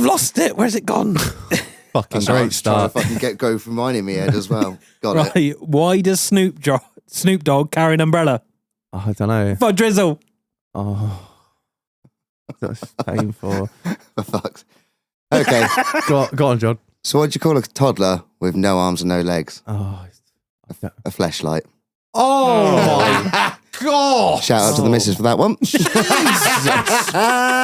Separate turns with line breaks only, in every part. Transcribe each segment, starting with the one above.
I've lost it. Where's it gone?
Fucking great start.
Trying to fucking go from mine in my head as well. Got
Right.
it.
Why does Snoop Dogg carry an umbrella?
Oh, I don't know.
For drizzle.
Oh, that's painful.
For fuck's. Okay.
Go on, John.
So what do you call a toddler with no arms and no legs?
Oh,
A fleshlight.
oh my God.
Shout out to the missus for that one.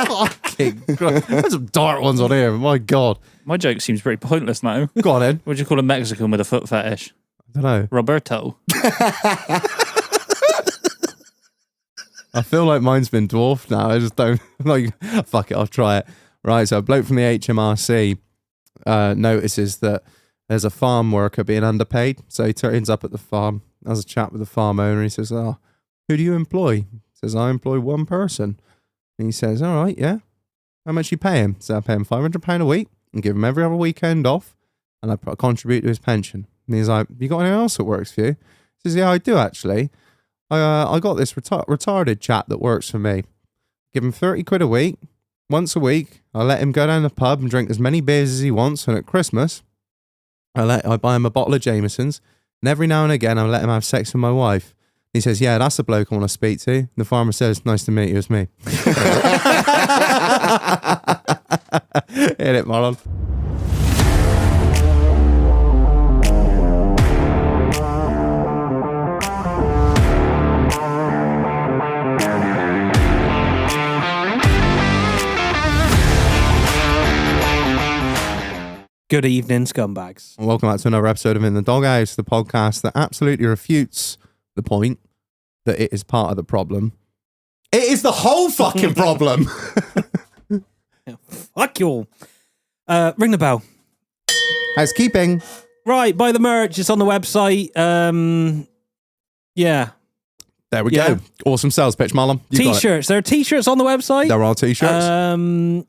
Fucking Christ. There's some dark ones on here. My God.
My joke seems pretty pointless now.
Go on, then.
What do you call a Mexican with a foot fetish?
I don't know.
Roberto.
I feel like mine's been dwarfed now. I just don't like. Fuck it, I'll try it. Right, so a bloke from the HMRC notices that there's a farm worker being underpaid. So he turns up at the farm, has a chat with the farm owner. He says, "Oh, who do you employ?" He says, "I employ one person." And he says, "All right, yeah. How much you pay him?" So I pay him £500 a week and give him every other weekend off, and I contribute to his pension. And he's like, "You got anyone else that works for you?" He says, "Yeah, I do actually. I got this retarded chap that works for me. Give him 30 quid a week. Once a week, I let him go down the pub and drink as many beers as he wants. And at Christmas, I buy him a bottle of Jameson's. And every now and again, I let him have sex with my wife." He says, "Yeah, that's the bloke I want to speak to." And the farmer says, "Nice to meet you, it's me." Hit it, Marlon.
Good evening, scumbags.
Welcome back to another episode of In the Doghouse, the podcast that absolutely refutes the point that it is part of the problem. It is the whole fucking problem.
Fuck you all. Ring the bell.
Housekeeping.
Right, buy the merch. It's on the website. Yeah.
There we
Yeah.
go. Awesome sales pitch, Marlon. You got it.
T-shirts. There are T-shirts on the website.
There are T-shirts.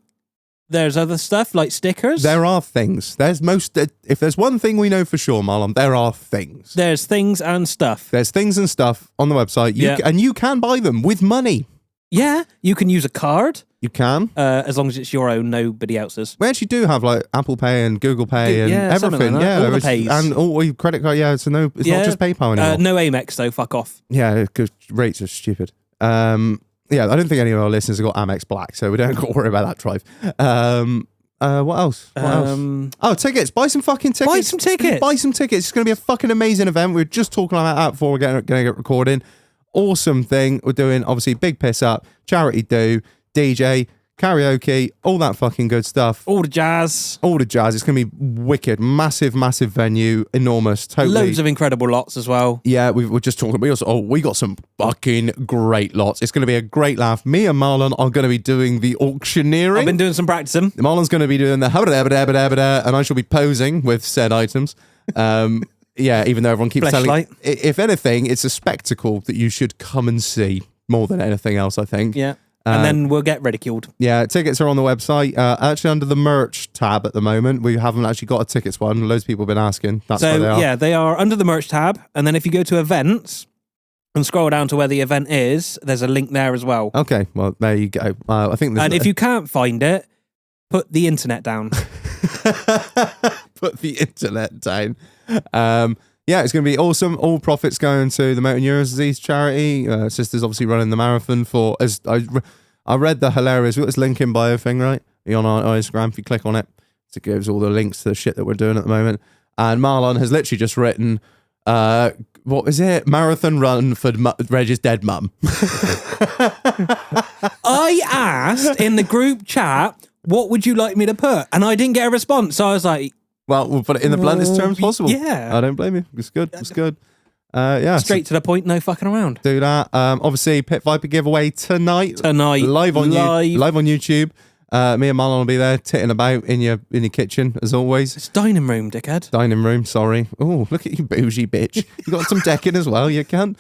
There's other stuff like stickers.
There are things. If there's one thing we know for sure, Marlon, there are things.
There's things and stuff.
There's things and stuff on the website. And you can buy them with money.
Yeah, you can use a card.
You can.
As long as it's your own, nobody else's.
We actually do have like Apple Pay and Google Pay and everything.
Like that. All the pays.
And all credit card. Yeah, so no, it's not just PayPal anymore.
No Amex though. Fuck off.
Yeah, because rates are stupid. Yeah, I don't think any of our listeners have got Amex Black, so we don't got to worry about that drive. What else? Oh, tickets. Buy some fucking tickets.
Buy some tickets.
Buy some tickets. It's going to be a fucking amazing event. We were just talking about that before we're going to get recording. Awesome thing. We're doing, obviously, big piss up, charity do, DJ, karaoke, all that fucking good stuff.
All the jazz.
All the jazz. It's going to be wicked. Massive, massive venue. Enormous. Totally.
Loads of incredible lots as well.
Yeah, we're just talking. We got some fucking great lots. It's going to be a great laugh. Me and Marlon are going to be doing the auctioneering.
I've been doing some practicing.
Marlon's going to be doing the and I shall be posing with said items. Yeah, even though everyone keeps selling. If anything, it's a spectacle that you should come and see more than anything else, I think.
Yeah. And then we'll get ridiculed.
Yeah, tickets are on the website. Actually, under the merch tab at the moment. We haven't actually got a tickets one. Loads of people have been asking. That's where they are.
Yeah, they are under the merch tab. And then if you go to events and scroll down to where the event is, there's a link there as well.
Okay, well, there you go. I think
and if you can't find it, put the internet down.
Put the internet down. Yeah, it's going to be awesome. All profits going to the Motor Neurons Disease charity. Sister's obviously running the marathon for. As I read the hilarious. We got this link in bio thing, right? On our Instagram. If you click on it, it gives all the links to the shit that we're doing at the moment. And Marlon has literally just written, what was it? Marathon run for Reg's dead mum.
I asked in the group chat, what would you like me to put? And I didn't get a response. So I was like,
well, we'll put it in the bluntest terms possible.
Yeah.
I don't blame you. It's good. It's good. Yeah.
Straight to the point, no fucking around.
Do that. Obviously, Pit Viper giveaway tonight.
Live
on YouTube. Me and Marlon will be there, titting about in your kitchen as always.
It's dining room, dickhead.
Dining room. Sorry. Oh, look at you, bougie bitch. You got some decking as well. You can.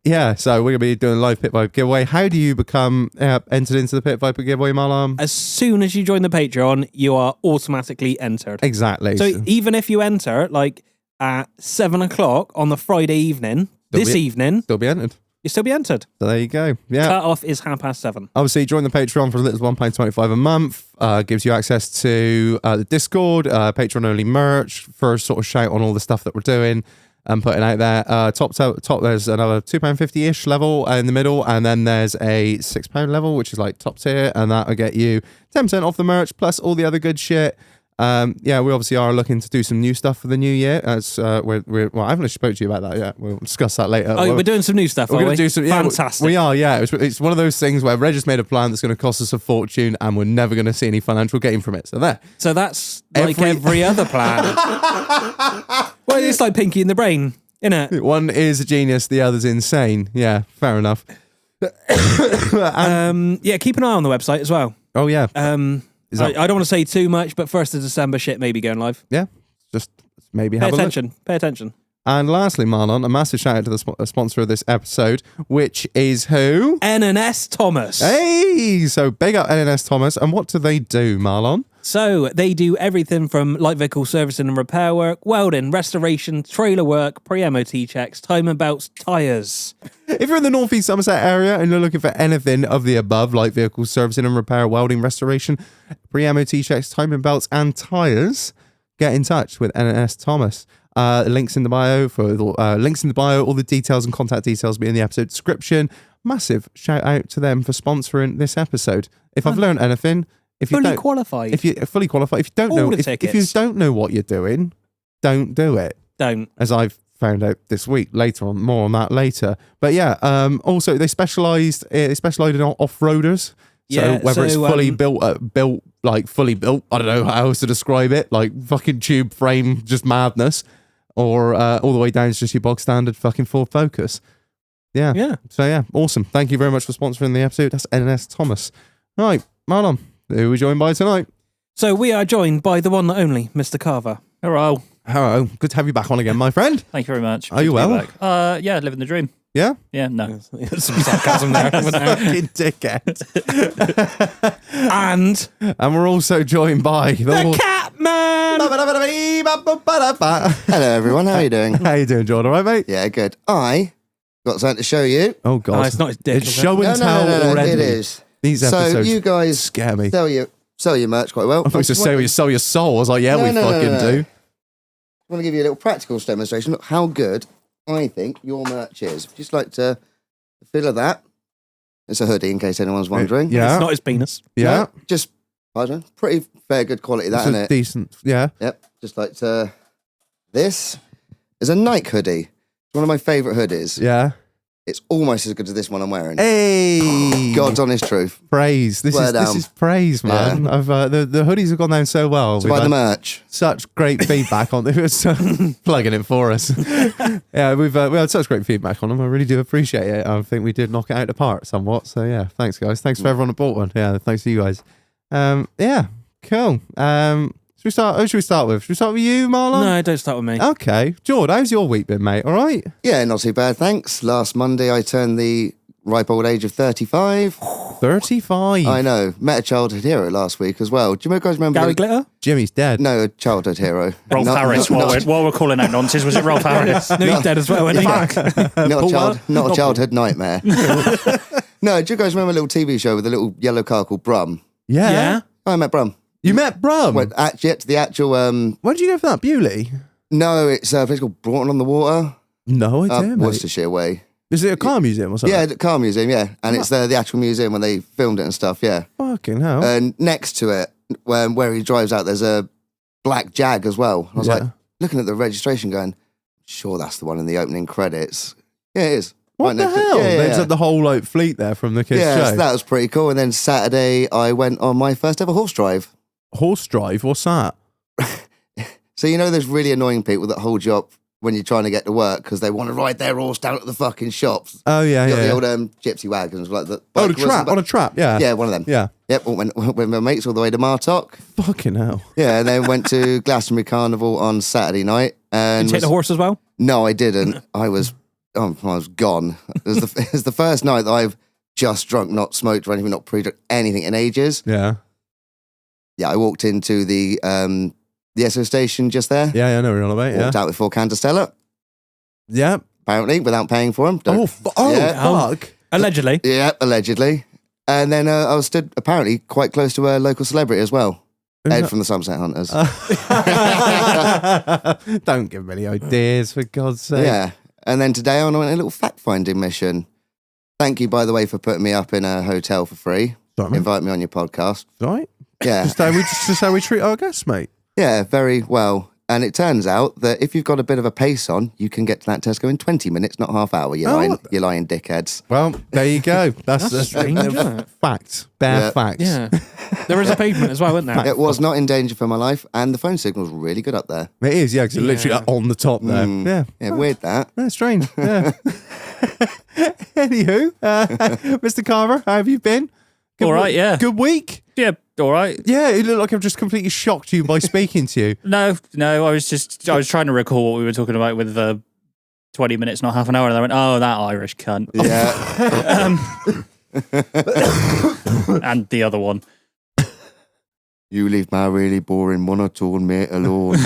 Yeah, so we're going to be doing a live Pit Viper giveaway. How do you become entered into the Pit Viper giveaway, Marlon?
As soon as you join the Patreon, you are automatically entered.
Exactly.
So even if you enter, like, at 7 o'clock on the Friday evening, evening,
they'll be entered.
You'll still be entered.
So there you go. Yeah.
Cut off is 7:30.
Obviously, join the Patreon for as little as £1.25 a month. Gives you access to the Discord, Patreon-only merch, first sort of shout on all the stuff that we're doing and putting out there. Top, there's another £2.50-ish level in the middle, and then there's a £6 level, which is like top tier, and that will get you 10% off the merch, plus all the other good shit. Yeah, we obviously are looking to do some new stuff for the new year. As well, I haven't spoke to you about that yet. We'll discuss that later.
Oh, we're doing some new stuff.
We're going to do some. Yeah,
fantastic.
we are. Yeah, it's one of those things where Reg has made a plan that's going to cost us a fortune, and we're never going to see any financial gain from it. So there.
So that's like every other plan. Well, it's like Pinky in the Brain, isn't it?
One is a genius, the other's insane. Yeah, fair enough.
Yeah, keep an eye on the website as well.
Oh yeah.
I don't want to say too much, but 1st of December shit may be going live.
Yeah, just maybe
Pay
have
attention.
a look.
Pay attention.
And lastly, Marlon, a massive shout out to the sponsor of this episode, which is who?
N&S Thomas.
Hey, so big up N&S Thomas. And what do they do, Marlon?
So they do everything from light vehicle servicing and repair work, welding, restoration, trailer work, pre-MOT checks, time and belts, tyres.
If you're in the Northeast Somerset area and you're looking for anything of the above, like vehicle servicing and repair, welding, restoration, pre-MOT checks, timing belts, and tyres, get in touch with N&S Thomas. Links in the bio all the details and contact details will be in the episode description. Massive shout out to them for sponsoring this episode. If I've learned anything, if you
Fully qualified.
if you're fully qualified, if you don't
All
know,
the
if you
tickets.
don't know what you're doing, don't do it.
Don't.
As I've found out this week. Later on, more on that later. But yeah, also they specialise in off-roaders. So
Yeah,
whether it's
so,
fully built, fully built, I don't know how else to describe it, like fucking tube frame, just madness, or all the way down to just your bog standard fucking Ford Focus. Yeah.
Yeah.
So yeah, awesome. Thank you very much for sponsoring the episode. That's N&S Thomas. All right, Marlon, who are we joined by tonight?
So we are joined by the one that only, Mr. Carver.
Hello.
Hello, good to have you back on again, my friend.
Thank you very much.
Are you
Good to be
well?
back. Yeah, living the dream.
Yeah?
Yeah, no.
There's some sarcasm there.
Fucking dickhead.
And
And we're also joined by
the CATMAN.
Hello, everyone. How are you doing?
How you doing, Jordan? All right, mate?
Yeah, good. I got something to show you.
Oh, God.
Oh, it's not his dick.
It's
is it?
show and tell already.
It is.
These
So
episodes
you guys
scare me.
sell your merch quite well.
I thought you said sell your soul. I was like, yeah,
No,
we
no, no,
fucking
no, no.
do.
I want to give you a little practical demonstration. Look how good I think your merch is. Just like to feel of that. It's a hoodie, in case anyone's wondering.
Yeah.
It's not his penis.
Yeah.
No, just, I don't know, pretty fair, good quality, that,
It's
isn't
a
it?
decent. Yeah.
Yep. Just like to. This is a Nike hoodie. It's one of my favourite hoodies.
Yeah.
It's almost as good as this one I'm wearing.
Hey.
God's honest truth.
Praise. This
Swear
is this
down.
is praise, man. I've the hoodies have gone down so well.
So
We've
buy the
had
merch.
such great feedback on them. It's plugging it for us. Yeah, we had such great feedback on them. I really do appreciate it. I think we did knock it out of the park somewhat. So yeah, thanks guys. Thanks for everyone that bought one. Yeah, thanks to you guys. Yeah, cool. Should we start? Who should we start with? Should we start with you, Marlon?
No, don't start with me.
Okay, George, how's your week been, mate? All right.
Yeah, not too bad, thanks. Last Monday I turned the ripe old age of 35.
35.
I know. Met a childhood hero last week as well. Do you guys remember?
Gary Glitter?
Jimmy's dead.
No, a childhood hero.
Rolf Harris. While we're calling out nonsense, was it Rolf Harris?
No, he's dead as well, isn't he?
Not a childhood nightmare. No, do you guys remember a little TV show with a little yellow car called Brum?
Yeah.
Yeah.
I met Brum.
You met Brum.
Went actually to the actual.
Where did you go for that? Bewley?
No, it's a place called Broughton on the Water,
No
up
idea, mate.
Worcestershire way.
Is it a car museum or something?
Yeah, the car museum. Yeah, and it's the actual museum where they filmed it and stuff. Yeah,
Fucking hell.
and next to it, where he drives out, there's a black Jag as well. I was
Yeah.
like looking at the registration, going, "Sure, that's the one in the opening credits." Yeah, it is.
What
Right
the
next to it.
hell?
Yeah, yeah,
There's
yeah.
the whole like fleet there from the kids'
Yeah,
show.
so that was pretty cool. And then Saturday, I went on my first ever horse drive.
Horse drive? What's that?
So you know, there's really annoying people that hold you up when you're trying to get to work because they want to ride their horse down at the fucking shops.
Oh yeah,
You got
yeah.
the old gypsy wagons, like the
Oh, the
wasn't
trap.
it?
On a trap. Yeah.
Yeah, one of them.
Yeah.
Yep, went with my mates all the way to Martock.
Fucking hell.
Yeah, and then went to Glastonbury Carnival on Saturday night. And
Did you take the horse as well?
No, I didn't. I was gone. It was the first night that I've just drunk, not smoked or anything, not pre-drunk anything in ages.
Yeah.
Yeah, I walked into the Esso station just there.
Yeah, I know what you're on about. Yeah.
Walked out with 4 cans of Stella.
Yeah.
apparently, without paying for them.
Yeah. Fuck.
Allegedly.
Yeah, allegedly. And then I was stood apparently quite close to a local celebrity as well. Ed from the Sunset Hunters.
Don't give me any ideas, for God's sake.
Yeah. And then today I went on a little fact-finding mission. Thank you, by the way, for putting me up in a hotel for free.
Sorry, mate.
Invite me on your podcast.
Right?
Yeah.
Just how we treat our guests, mate.
Yeah, very well. And it turns out that if you've got a bit of a pace on, you can get to that Tesco in 20 minutes, not half hour. You're lying dickheads.
Well, there you go. That's
strange, isn't it?
Facts. Bare facts.
Yeah. There is a pavement as well, isn't there?
It was not in danger for my life, and the phone signal's really good up there.
It is, yeah, because it's literally on the top there. Yeah.
Yeah, weird that.
That's strange. Yeah. Anywho, Mr. Carver, how have you been?
All right, yeah.
Good week?
Yeah, all right.
Yeah, it looked like I've just completely shocked you by speaking to you.
No, I was trying to recall what we were talking about with the 20 minutes, not half an hour, and I went, oh, that Irish cunt.
Yeah.
And the other one.
You leave my really boring monotone mate alone.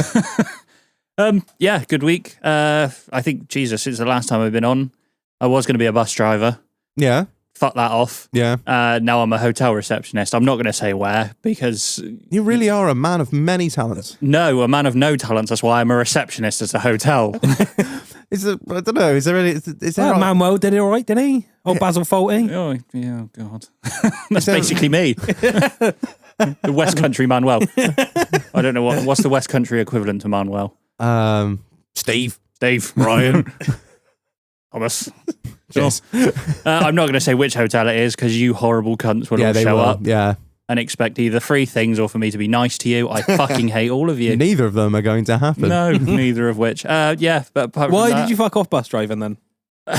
Yeah, good week. I think, Jesus, it's the last time I've been on. I was going to be a bus driver.
Yeah.
Fuck that off.
Yeah.
Now I'm a hotel receptionist. I'm not going to say where because...
You really are a man of many talents.
No, a man of no talents. That's why I'm a receptionist at a hotel.
I don't know, is there any... Is there
Manuel did it all right, didn't he? Or Basil Fawlty?
Oh, yeah, oh, God. That's basically me. The West Country Manuel. I don't know what's the West Country equivalent to Manuel.
Steve.
Ryan. Thomas.
Yes.
I'm not going to say which hotel it is because you horrible cunts will all show up and expect either free things or for me to be nice to you. I fucking hate all of you.
Neither of them are going to happen.
No, neither of which. Yeah, but apart
Why
from that,
did you fuck off bus driving then?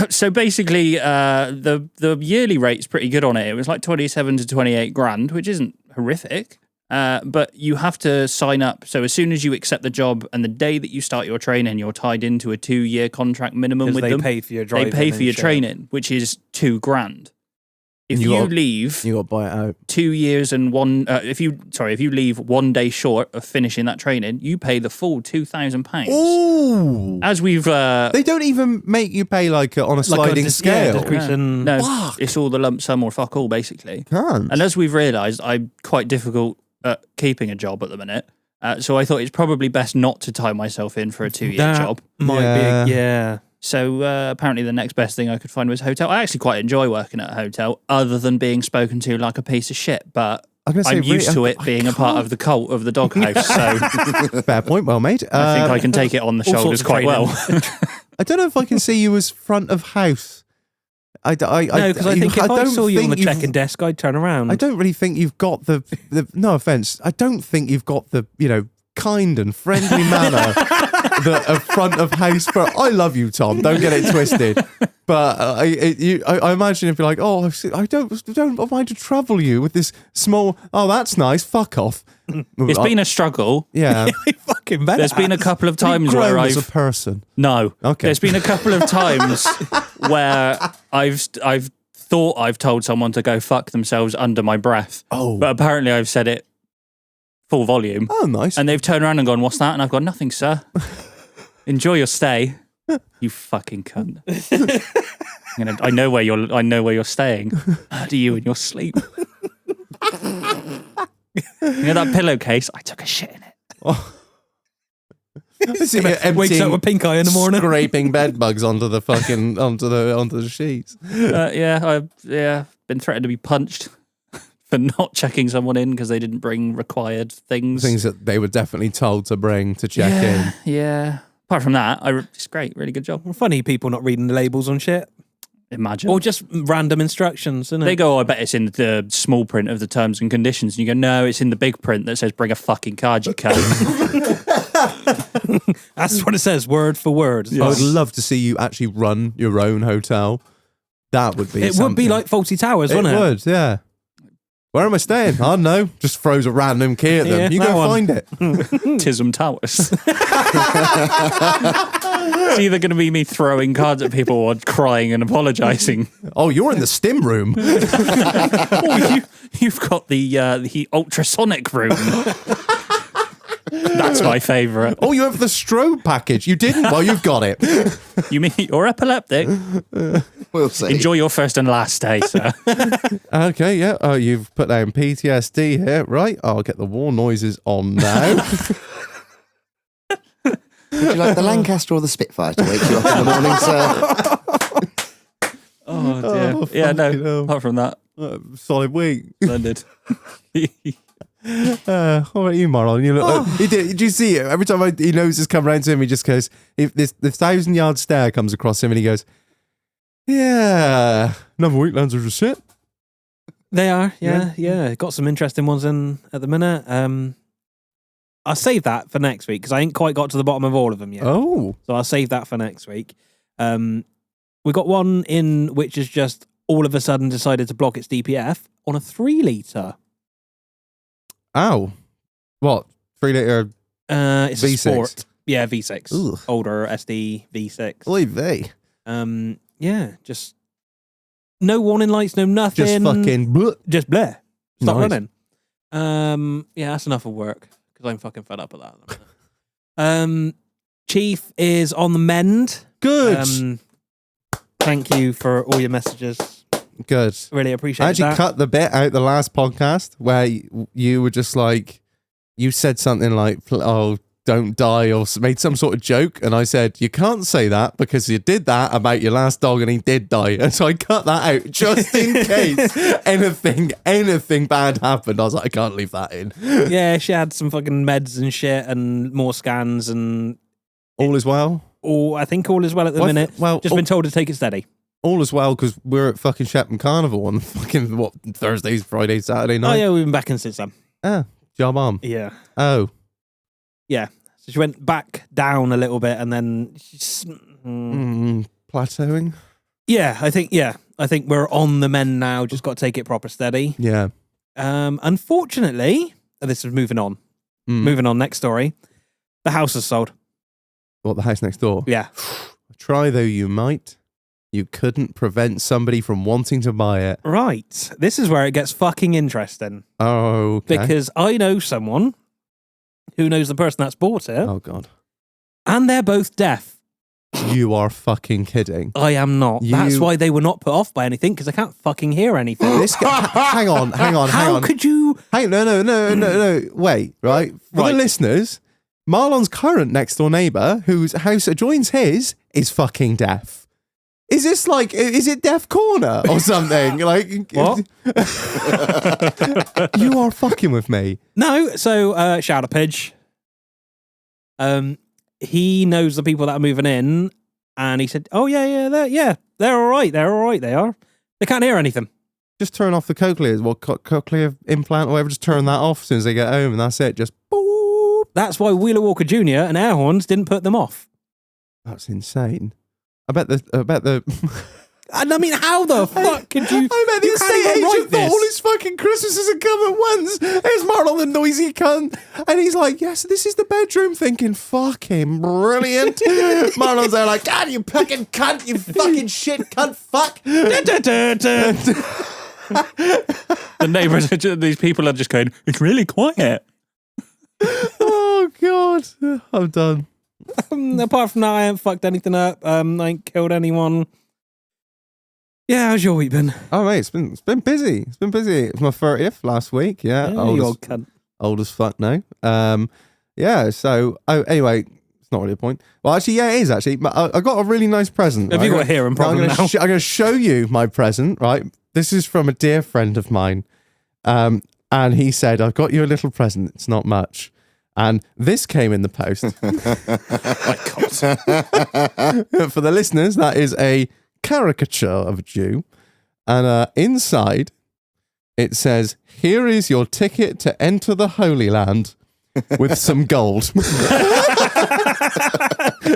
So basically, the yearly rate's pretty good on it. It was like 27 to 28 grand, which isn't horrific. But you have to sign up. So as soon as you accept the job and the day that you start your training, you're tied into a 2-year contract minimum with
they
them.
pay for your driving.
They pay for your
shit.
training, which is 2 grand. If you leave
You got to buy it out.
2 years and if you leave 1 day short of finishing that training, you pay the full £2,000.
Ooh.
As we've
They don't even make you pay on a sliding scale.
no, it's all the lump sum or fuck all basically.
Can't.
And as we've realised, I'm quite difficult at keeping a job at the minute. So I thought it's probably best not to tie myself in for a 2-year job.
Might be, yeah.
So apparently the next best thing I could find was a hotel. I actually quite enjoy working at a hotel, other than being spoken to like a piece of shit. But I'm used to it being a part of the cult of the doghouse. So
fair point, well made.
I think I can take it on the shoulders quite well.
I don't know if I can see you as front of house.
No, because I think if I saw you on the check-in desk, I'd turn around.
I don't really think you've got the no offence, I don't think you've got the, kind and friendly manner that a front of house for. I love you, Tom. Don't get it twisted. But I imagine if you're like, oh, I don't mind to trouble you with this small. Oh, that's nice. Fuck off.
It's been a struggle.
Yeah.
Fucking better.
There's been a couple of times
grown
where
as a person.
No.
Okay.
There's been a couple of times where I've thought I've told someone to go fuck themselves under my breath.
Oh.
But apparently I've said it full volume.
Oh, nice.
And they've turned around and gone, what's that? And I've gone, nothing, sir. Enjoy your stay. You fucking cunt. I know where you're staying. Do you in your sleep? That pillowcase? I took a shit in it.
Oh.
Wakes up with pink eye in the morning.
Scraping bed bugs onto the fucking onto the sheets.
I've been threatened to be punched for not checking someone in because they didn't bring required things.
Things that they were definitely told to bring to check in.
Yeah. Apart from that, it's great. Really good job.
Funny people not reading the labels on shit.
Imagine.
Or just random instructions, isn't it?
They go, I bet it's in the small print of the terms and conditions. And you go, no, it's in the big print that says bring a fucking card, you cunt.
That's what it says, word for word.
Yes. I would love to see you actually run your own hotel. That would be
would be like Fawlty Towers, wouldn't it?
It would, yeah. Where am I staying? I don't know. Just throws a random key at them. You go find it.
Tism Towers. It's either going to be me throwing cards at people or crying and apologising.
Oh, you're in the stim room.
You've got the ultrasonic room. That's my favourite.
Oh, you went for the strobe package. You didn't? Well, you've got it.
You mean you're epileptic?
We'll see.
Enjoy your first and last day, sir.
Okay, yeah. Oh, you've put down PTSD here. Right. I'll get the war noises on now.
Would you like the Lancaster or the Spitfire to wake you up in the morning, sir?
Oh, dear.
Oh,
Yeah, no.
fucking hell.
Apart from that,
Solid week.
splendid.
What about you, Marlon? You look like, did you see it? Every time he knows this come around to him, he just goes, if this the 1,000-yard stare comes across him and he goes, yeah, another week lands are just shit.
They are, yeah. Got some interesting ones in at the minute. I'll save that for next week because I ain't quite got to the bottom of all of them yet.
Oh.
So I'll save that for next week. We got one in which has just all of a sudden decided to block its DPF on a 3-litre.
Ow. What? 3-litre
It's a
V6?
sport. Yeah, V6.
Ugh.
Older SD V6.
Oy vey.
Yeah, just no warning lights, no nothing.
Just fucking bleh.
Just bleh. Stop
Nice.
running. Yeah, that's enough of work because I'm fucking fed up with that. At the minute. Chief is on the mend.
Good.
Thank you for all your messages.
Good.
Really appreciate
I actually
that.
cut the bit out the last podcast where you were just like, you said something like, oh, don't die, or made some sort of joke. And I said, you can't say that because you did that about your last dog and he did die. And so I cut that out just in case anything bad happened. I was like, I can't leave that in.
Yeah, she had some fucking meds and shit and more scans and
All is well.
I think all is well at the minute. Just been told to take it steady.
All is well because we're at fucking Shepton Carnival on fucking, Thursdays, Fridays, Saturday night.
Oh yeah, we've been back in since then.
Ah, job on.
Yeah.
Oh.
Yeah. So she went back down a little bit and then she's,
Plateauing?
Yeah, I think we're on the mend now, just got to take it proper steady.
Yeah.
Unfortunately, this is moving on. Moving on, next story. The house is sold.
What, the house next door?
Yeah.
Try though you might. You couldn't prevent somebody from wanting to buy it.
Right. This is where it gets fucking interesting.
Oh, okay.
Because I know someone who knows the person that's bought it,
Oh, God.
and they're both deaf.
You are fucking kidding.
I am not. That's why they were not put off by anything, because I can't fucking hear anything.
This guy, hang on.
How could you...
No. Wait, right? For the listeners, Marlon's current next door neighbour, whose house adjoins his, is fucking deaf. Is this like, is it Deaf Corner or something? Like,
What?
You are fucking with me.
No, so shout out Pidge. He knows the people that are moving in, and he said, "Oh they're all right. They're all right. They are. They can't hear anything."
Just turn off the cochlear, cochlear implant or whatever. Just turn that off as soon as they get home, and that's it. Just boop.
That's why Wheeler Walker Jr. and air horns didn't put them off.
That's insane. I bet the.
And I mean, how the fuck could you?
I bet the
you can't
estate
even
agent
write
thought
this.
all his fucking Christmases had come at once. There's Marlon, the noisy cunt. And he's like, yes, this is the bedroom, thinking, fucking brilliant. Marlon's there like, God, you fucking cunt, you fucking shit cunt, fuck.
The neighbours, these people are just going, it's really quiet.
Oh, God. I'm done.
Apart from that, I ain't fucked anything up. I ain't killed anyone. Yeah, how's your week been?
Oh, mate, it's been busy. It's been busy. It was my 30th last week. Yeah,
You old cunt.
old as fuck now. Yeah, so, anyway, it's not really a point. Well, actually, yeah, it is actually. I got a really nice present.
Have you got a hearing problem now?
I'm going to show you my present, right? This is from a dear friend of mine. And he said, I've got you a little present. It's not much. And this came in the post.
My God.
For the listeners, that is a caricature of a Jew. And inside, it says, here is your ticket to enter the Holy Land with some gold.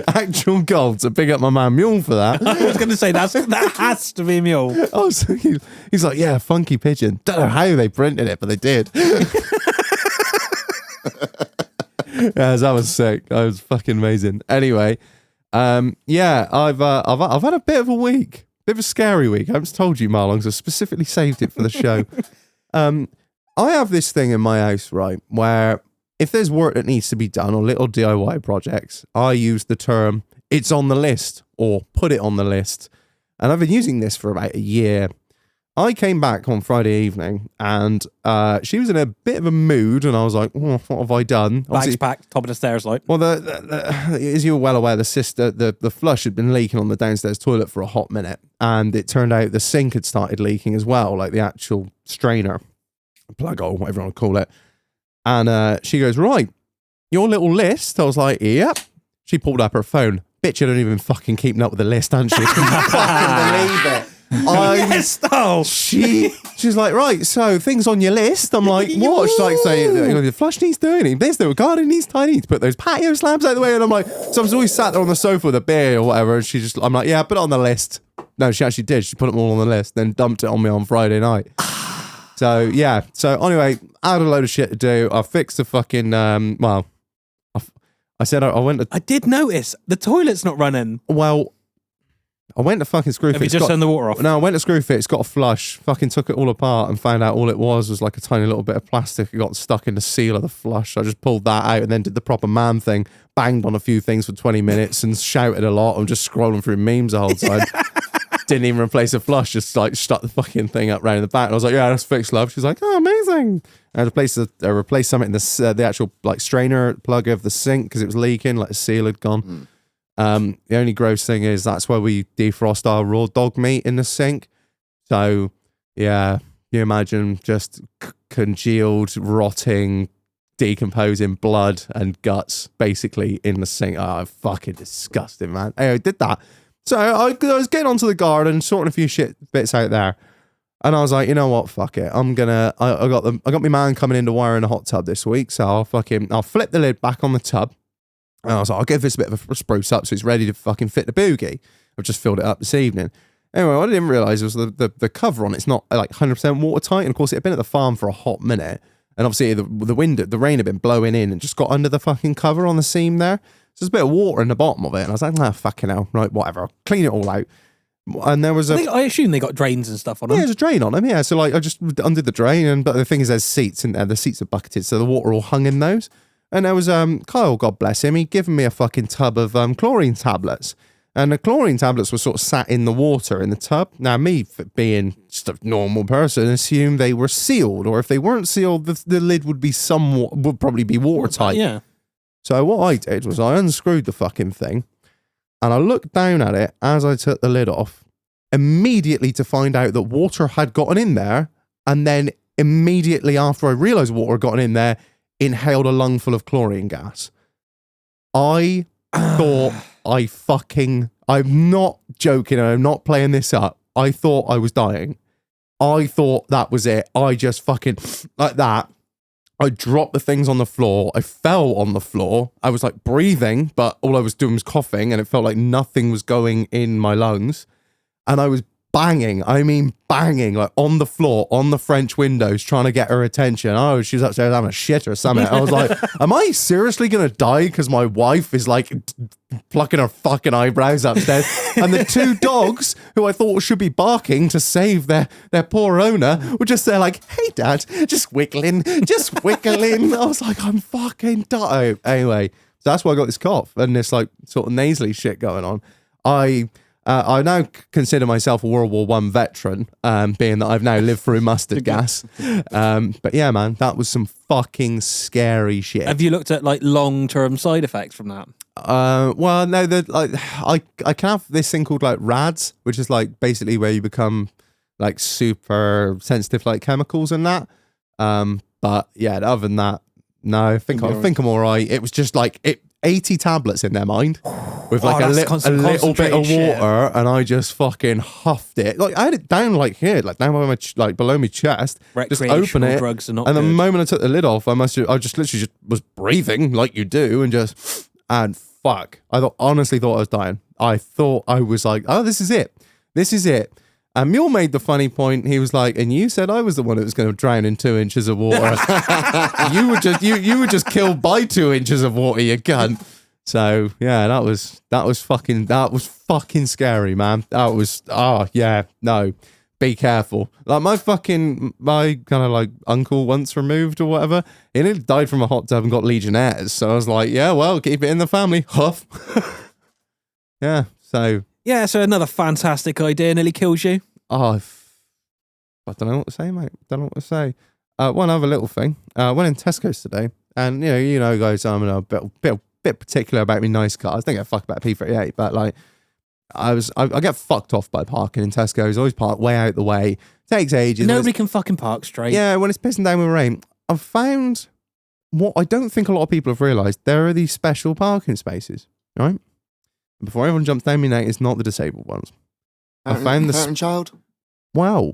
Actual gold. So big up my man Mule for that.
I was going to say, that has to be Mule.
Oh, so he's like, yeah, funky pigeon. Don't know how they printed it, but they did. Yeah, that was sick. That was fucking amazing. Anyway, yeah, I've had a bit of a week, bit of a scary week. I haven't told you, Marlon, because I specifically saved it for the show. I have this thing in my house, right, where if there's work that needs to be done or little DIY projects, I use the term "it's on the list" or "put it on the list." And I've been using this for about a year. I came back on Friday evening and she was in a bit of a mood, and I was like, oh, what have I done?
Bags
Obviously,
packed, top of the stairs, like.
well, as you were well aware, the flush had been leaking on the downstairs toilet for a hot minute, and it turned out the sink had started leaking as well, like the actual strainer, plug hole, whatever you want to call it. And she goes, right, your little list. I was like, yep. She pulled up her phone. Bitch, you don't even fucking keeping up with the list, hasn't she? Fucking believe it.
Yes, oh.
She's like, right, so things on your list. I'm like, what? She's like, the flush needs doing, this, the garden needs tidying, to put those patio slabs out of the way. And I'm like, so I was always sat there on the sofa with a beer or whatever, and I'm like, yeah, put it on the list. No, she actually did. She put them all on the list, then dumped it on me on Friday night. So yeah. So anyway, I had a load of shit to do. I fixed the fucking I said I went to.
I did notice the toilet's not running.
Well, I went to fucking Screwfit.
Have you just turned the water off?
No, I went to Screwfit. It's got a flush. Fucking took it all apart and found out all it was like a tiny little bit of plastic. It got stuck in the seal of the flush. I just pulled that out and then did the proper man thing. Banged on a few things for 20 minutes and shouted a lot. I'm just scrolling through memes the whole time. Didn't even replace the flush. Just like stuck the fucking thing up round the back. And I was like, yeah, that's fixed, love. She's like, oh, amazing. I replaced something in the actual like strainer plug of the sink because it was leaking. Like the seal had gone. The only gross thing is that's where we defrost our raw dog meat in the sink. So yeah, you imagine just congealed, rotting, decomposing blood and guts basically in the sink. Oh, fucking disgusting, man. Anyway, I did that. So I was getting onto the garden, sorting a few shit bits out there. And I was like, you know what, fuck it. I got my man coming in to wire in a hot tub this week. So I'll flip the lid back on the tub. And I was like, I'll give this a bit of a spruce up so it's ready to fucking fit the boogie. I've just filled it up this evening. Anyway, what I didn't realise was the cover on it's not like 100% watertight. And of course, it had been at the farm for a hot minute. And obviously, the rain had been blowing in and just got under the fucking cover on the seam there. So there's a bit of water in the bottom of it. And I was like, fucking hell. Right, whatever. I'll clean it all out. And there was
I assume they got drains and stuff on them.
Yeah, there's a drain on them, yeah. So like I just undid the drain, but the thing is there's seats in there. The seats are bucketed, so the water all hung in those. And there was Kyle, God bless him, he'd given me a fucking tub of chlorine tablets. And the chlorine tablets were sort of sat in the water in the tub. Now, me being just a normal person, assumed they were sealed, or if they weren't sealed, the lid would probably be watertight.
Yeah.
So what I did was I unscrewed the fucking thing, and I looked down at it as I took the lid off, immediately to find out that water had gotten in there, and then immediately after I realised water had gotten in there, inhaled a lungful of chlorine gas. I thought I'm not joking, and I'm not playing this up. I thought I was dying. I thought that was it. I just fucking, like that. I dropped the things on the floor. I fell on the floor. I was like breathing, but all I was doing was coughing, and it felt like nothing was going in my lungs. And I was banging, like on the floor, on the French windows, trying to get her attention. Oh, she was upstairs having a shit or something. I was like, am I seriously going to die because my wife is like plucking her fucking eyebrows upstairs? And the two dogs, who I thought should be barking to save their poor owner, were just there like, hey, Dad, just wiggling. I was like, I'm fucking dying. Anyway, so that's why I got this cough and this like sort of nasally shit going on. I now consider myself a World War I veteran, being that I've now lived through mustard gas. But yeah, man, that was some fucking scary shit.
Have you looked at like long-term side effects from that?
Well, no, I can have this thing called like RADS, which is like basically where you become like super sensitive to like chemicals and that. But yeah, other than that, no, I think I'm all right. It was just like 80 tablets in their mind with like a little bit of water, and I just fucking huffed it. Like I had it down like here, like down by my like below my chest. Just open it,
drugs are not
and the
good.
moment I took the lid off, I just literally just was breathing like you do, and fuck, honestly thought I was dying. I thought I was like, oh, this is it. And Mule made the funny point. He was like, and you said I was the one that was going to drown in 2 inches of water. you were just killed by 2 inches of water, you cunt. So yeah, that was fucking scary, man. That was, oh yeah, no. be careful. Like my kind of like uncle once removed or whatever, he nearly died from a hot tub and got Legionnaires. So I was like, yeah, well, keep it in the family. Huff. Yeah. So
another fantastic idea nearly kills you.
I don't know what to say, mate. Don't know what to say. One other little thing. Went in Tesco's today, and you know, guys, I'm a bit particular about me nice cars. I don't give a fuck about P38, but like, I get fucked off by parking in Tesco's. Always park way out the way. Takes ages.
Nobody can fucking park straight.
Yeah, when it's pissing down with rain. I've found what I don't think a lot of people have realised. There are these special parking spaces, right? Before everyone jumps down me now, it's not the disabled ones. I found the
parent child.
Wow.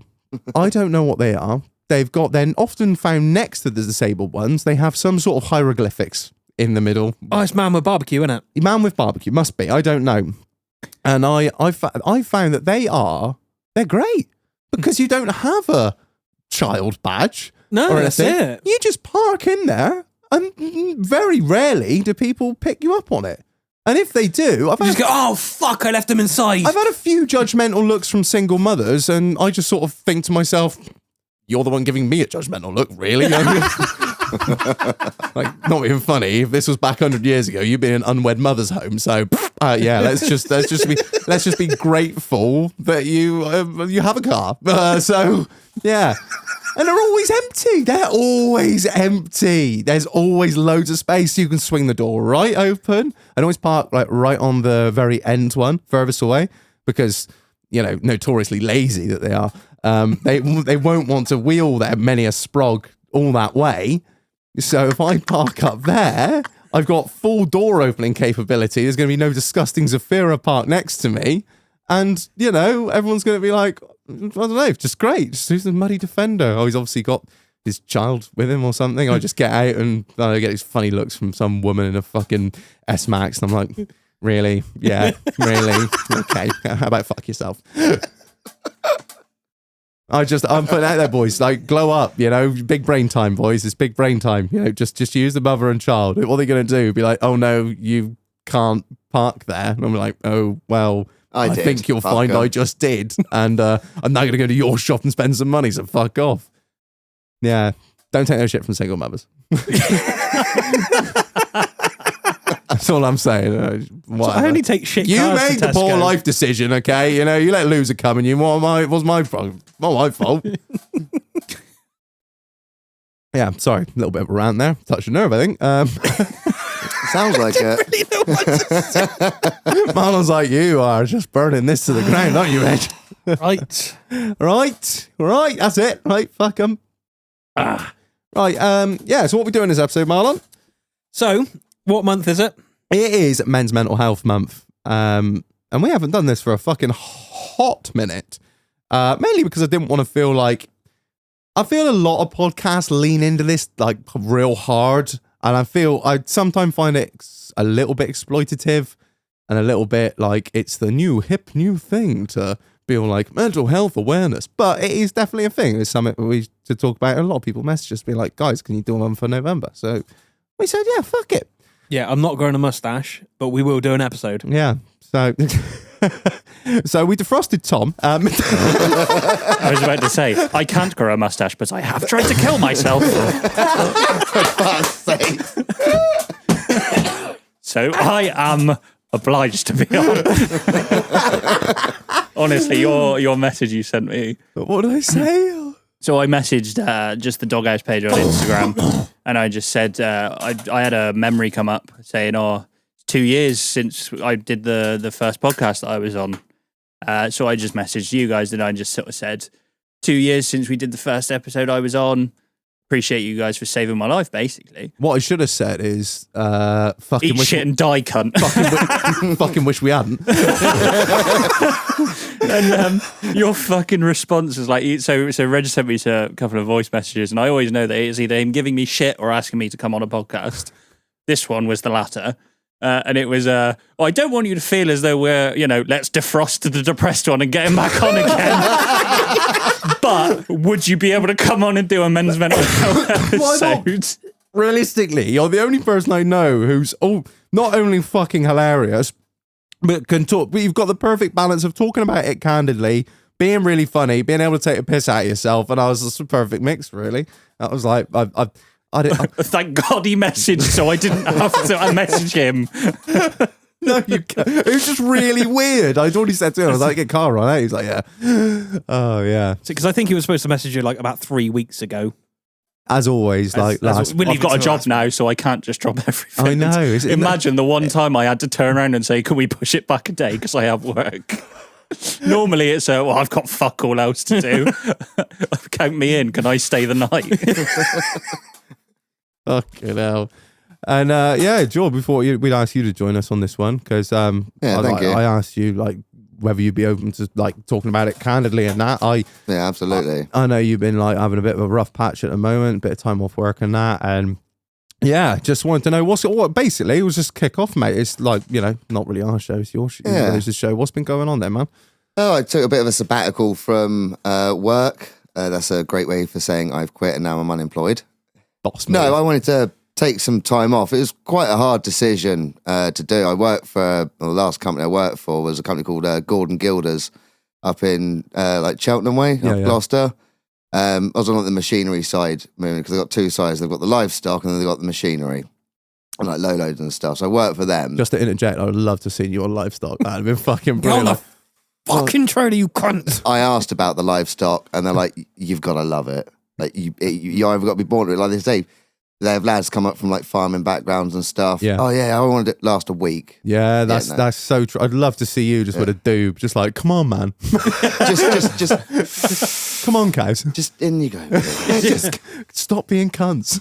I don't know what they are. They're often found next to the disabled ones. They have some sort of hieroglyphics in the middle.
Oh, it's man with barbecue, isn't it?
Man with barbecue, must be. I don't know. And I found that they're great because you don't have a child badge.
No,
or
that's
anything.
it.
You just park in there, and very rarely do people pick you up on it. And if they do,
You just go, oh, fuck, I left them inside.
I've had a few judgmental looks from single mothers, and I just sort of think to myself, you're the one giving me a judgmental look, really? Like, not even funny. If this was back 100 years ago, you'd be in an unwed mother's home. So, yeah, let's just be grateful that you have a car. So, yeah. And they're always empty. They're always empty. There's always loads of space. You can swing the door right open and always park like right on the very end one, furthest away, because, you know, notoriously lazy that they are. They won't want to wheel that many a sprog all that way. So if I park up there, I've got full door opening capability. There's going to be no disgusting Zafira park next to me. And, you know, everyone's going to be like, I don't know, just great. Just who's the muddy defender? Oh, he's obviously got his child with him or something. I just get out and I get these funny looks from some woman in a fucking S-Max. And I'm like, really? Yeah, really? Okay, how about fuck yourself? I'm putting out there, boys. Like, glow up, you know, big brain time, boys. It's big brain time. You know, just use the mother and child. What are they going to do? Be like, oh no, you can't park there. And I'm like, oh, well, I think you'll find I just did. And I'm now going to go to your shop and spend some money, so fuck off. Yeah, don't take no shit from single mothers. That's all I'm saying.
So I only take shit.
You
cars
made
to
the poor
Tesco.
life decision, okay? You know, you let a loser come and you, what's my fault? Not my fault. Yeah, sorry, a little bit of a rant there. Touched a nerve, I think.
Sounds like it.
Really know what to say.
Marlon's like, you are just burning this to the ground, aren't you, Reg?
Right.
Right, that's it. Right, fuck them. Right, yeah, so what we doing this episode, Marlon?
So, what month is it?
It is Men's Mental Health Month. And we haven't done this for a fucking hot minute. Mainly because I didn't want to feel like... I feel a lot of podcasts lean into this like real hard. And I sometimes find it a little bit exploitative and a little bit like it's the hip new thing to be all like mental health awareness. But it is definitely a thing. It's something we should talk about. A lot of people message us, be like, guys, can you do one for November? So we said, yeah, fuck it.
Yeah, I'm not growing a mustache, but we will do an episode.
Yeah. So so we defrosted Tom.
I was about to say, I can't grow a mustache, but I have tried to kill myself.
For fuck's sake.
So I am obliged to be on. Honestly, your message you sent me.
What did I say?
So I messaged just the Doghouse page on Instagram, and I just said I had a memory come up saying, "Oh, it's 2 years since I did the first podcast that I was on." So I just messaged you guys, and I just sort of said, 2 years since we did the first episode I was on. Appreciate you guys for saving my life, basically.
What I should have said is, fucking
Eat
wish,
shit and die, cunt.
fucking wish we hadn't.
And your fucking response was like, so Reg sent me a couple of voice messages, and I always know that it's either him giving me shit or asking me to come on a podcast. This one was the latter. And it was, I don't want you to feel as though we're, let's defrost the depressed one and get him back on again. But would you be able to come on and do a men's mental health episode?
Realistically, you're the only person I know who's not only fucking hilarious, but can talk. But you've got the perfect balance of talking about it candidly, being really funny, being able to take a piss out of yourself, and I was just a perfect mix, really. That was like, I didn't.
Thank God he messaged, so I didn't have to message him.
No, you can't. It was just really weird. I'd already said to him, I was like, get car on, eh? He's like, yeah. Oh, yeah.
Because I think he was supposed to message you like about 3 weeks ago.
As always, like, last.
I've got a job now, so I can't just drop everything.
I know.
Imagine the one time I had to turn around and say, can we push it back a day because I have work? Normally it's well, I've got fuck all else to do. Count me in. Can I stay the night?
Fucking hell. And yeah, George, before we'd ask you to join us on this one because
thank you.
I asked you like whether you'd be open to like talking about it candidly and that.
Yeah, absolutely.
I know you've been like having a bit of a rough patch at the moment, bit of time off work and that, and yeah, just wanted to know what basically it was just kick off, mate. It's like, you know, not really our show, it's your show.
Yeah.
It's the show. What's been going on there, man?
Oh, I took a bit of a sabbatical from work. That's a great way for saying I've quit and now I'm unemployed.
Boss
No,
move.
I wanted to take some time off. It was quite a hard decision to do. I worked for the last company I worked for was a company called Gordon Gilders up in like Cheltenham way,
Yeah,
up
yeah.
Gloucester. I was on like, the machinery side moving because they've got two sides. They've got the livestock and then they've got the machinery and like low loads and stuff. So I worked for them.
Just to interject, I would love to see you on livestock. That'd have been fucking
Get on
brilliant.
the fucking trailer, you cunt.
I asked about the livestock and they're like, you've got to love it. Like you either got to be born to it. Like they say, they have lads come up from like farming backgrounds and stuff.
Yeah.
Oh yeah, I wanted it to last a week.
Yeah,
no.
that's so true. I'd love to see you just with a doob, just like, come on, man.
just
Come on, guys.
just in you go.
Just stop being cunts.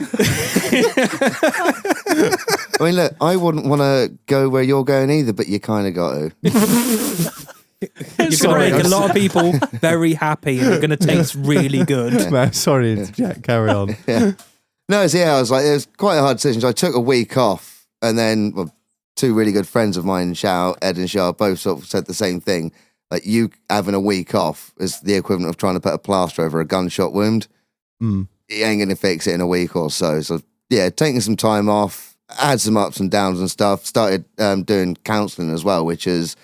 I mean, look, I wouldn't want to go where you're going either, but you kind of got to.
You're
Sorry,
going to make a lot of people very happy and you're going to taste really good.
Man, sorry to interject. Carry on.
Yeah. No, so yeah, I was like, it was quite a hard decision. So I took a week off, and then two really good friends of mine, shout out, Ed and Shah, both sort of said the same thing. Like, you having a week off is the equivalent of trying to put a plaster over a gunshot wound.
Mm.
You ain't going to fix it in a week or so. So yeah, taking some time off, had some ups and downs and stuff. Started doing counselling as well, which is,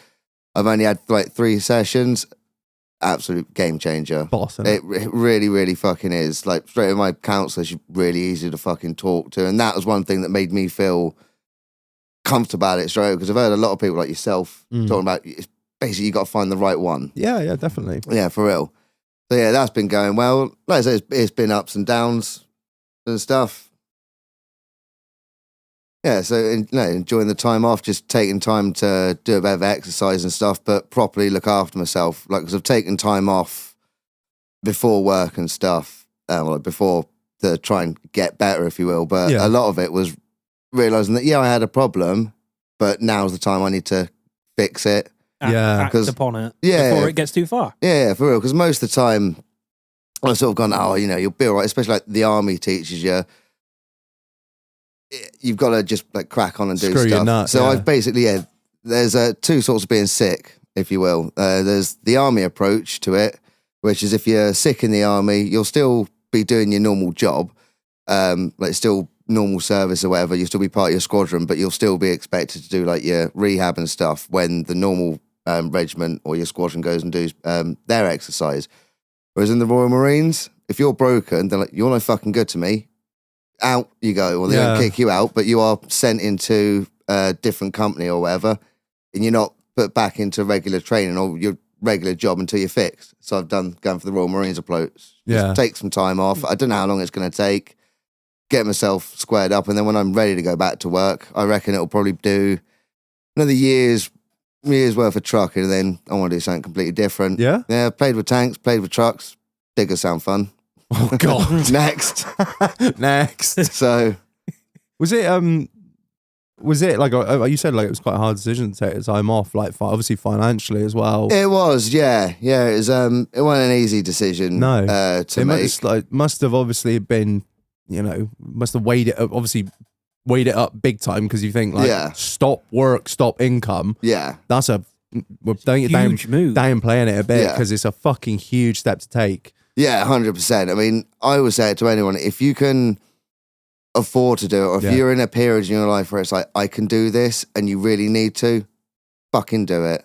I've only had like 3 sessions. Absolute game changer.
Boss,
It really, really fucking is. Like, straight with my counsellor, she's really easy to fucking talk to. And that was one thing that made me feel comfortable about it straight away, because I've heard a lot of people like yourself talking about, it's basically you got to find the right one.
Yeah, definitely.
Yeah, for real. So yeah, that's been going well. Like I said, it's been ups and downs and stuff. Yeah, so enjoying the time off, just taking time to do a bit of exercise and stuff, but properly look after myself. Like, because I've taken time off before work and stuff, like before to try and get better, if you will. But
Yeah.
a lot of it was realizing that, yeah, I had a problem, but now's the time I need to fix it.
Yeah,
Act upon it
Yeah.
before it gets too far.
Yeah, for real. Because most of the time, I've sort of gone, oh, you'll be all right. Especially like the army teaches you, you've got to just like crack on and do
Screw your
stuff.
nut,
So
yeah.
I've basically, there's 2 sorts of being sick, if you will. There's the army approach to it, which is if you're sick in the army, you'll still be doing your normal job, like still normal service or whatever. You'll still be part of your squadron, but you'll still be expected to do like your rehab and stuff when the normal regiment or your squadron goes and does their exercise. Whereas in the Royal Marines, if you're broken, they're like, you're no fucking good to me. Out you go. Well, they don't kick you out, but you are sent into a different company or whatever, and you're not put back into regular training or your regular job until you're fixed. So I've going for the Royal Marines approach.
Yeah.
Take some time off. I don't know how long it's going to take. Get myself squared up, and then when I'm ready to go back to work, I reckon it'll probably do another year's worth of trucking, and then I want to do something completely different.
Yeah?
Yeah, played with tanks, played with trucks. Diggers sound fun.
Oh, God.
Next.
Next.
So,
Was it like, you said like it was quite a hard decision to take the time off, like obviously financially as well.
it was, yeah. It was, it wasn't an easy decision
No.
to make.
Must have obviously been, must have weighed it up, obviously weighed it up big time, because you think like,
Yeah.
stop work, stop income.
Yeah.
That's we're
Huge move.
downplaying it a bit,
Yeah.
because it's a fucking huge step to take.
Yeah, 100%. I mean, I always say it to anyone, if you can afford to do it, or if
Yeah.
you're in a period in your life where it's like, I can do this, and you really need to, fucking do it.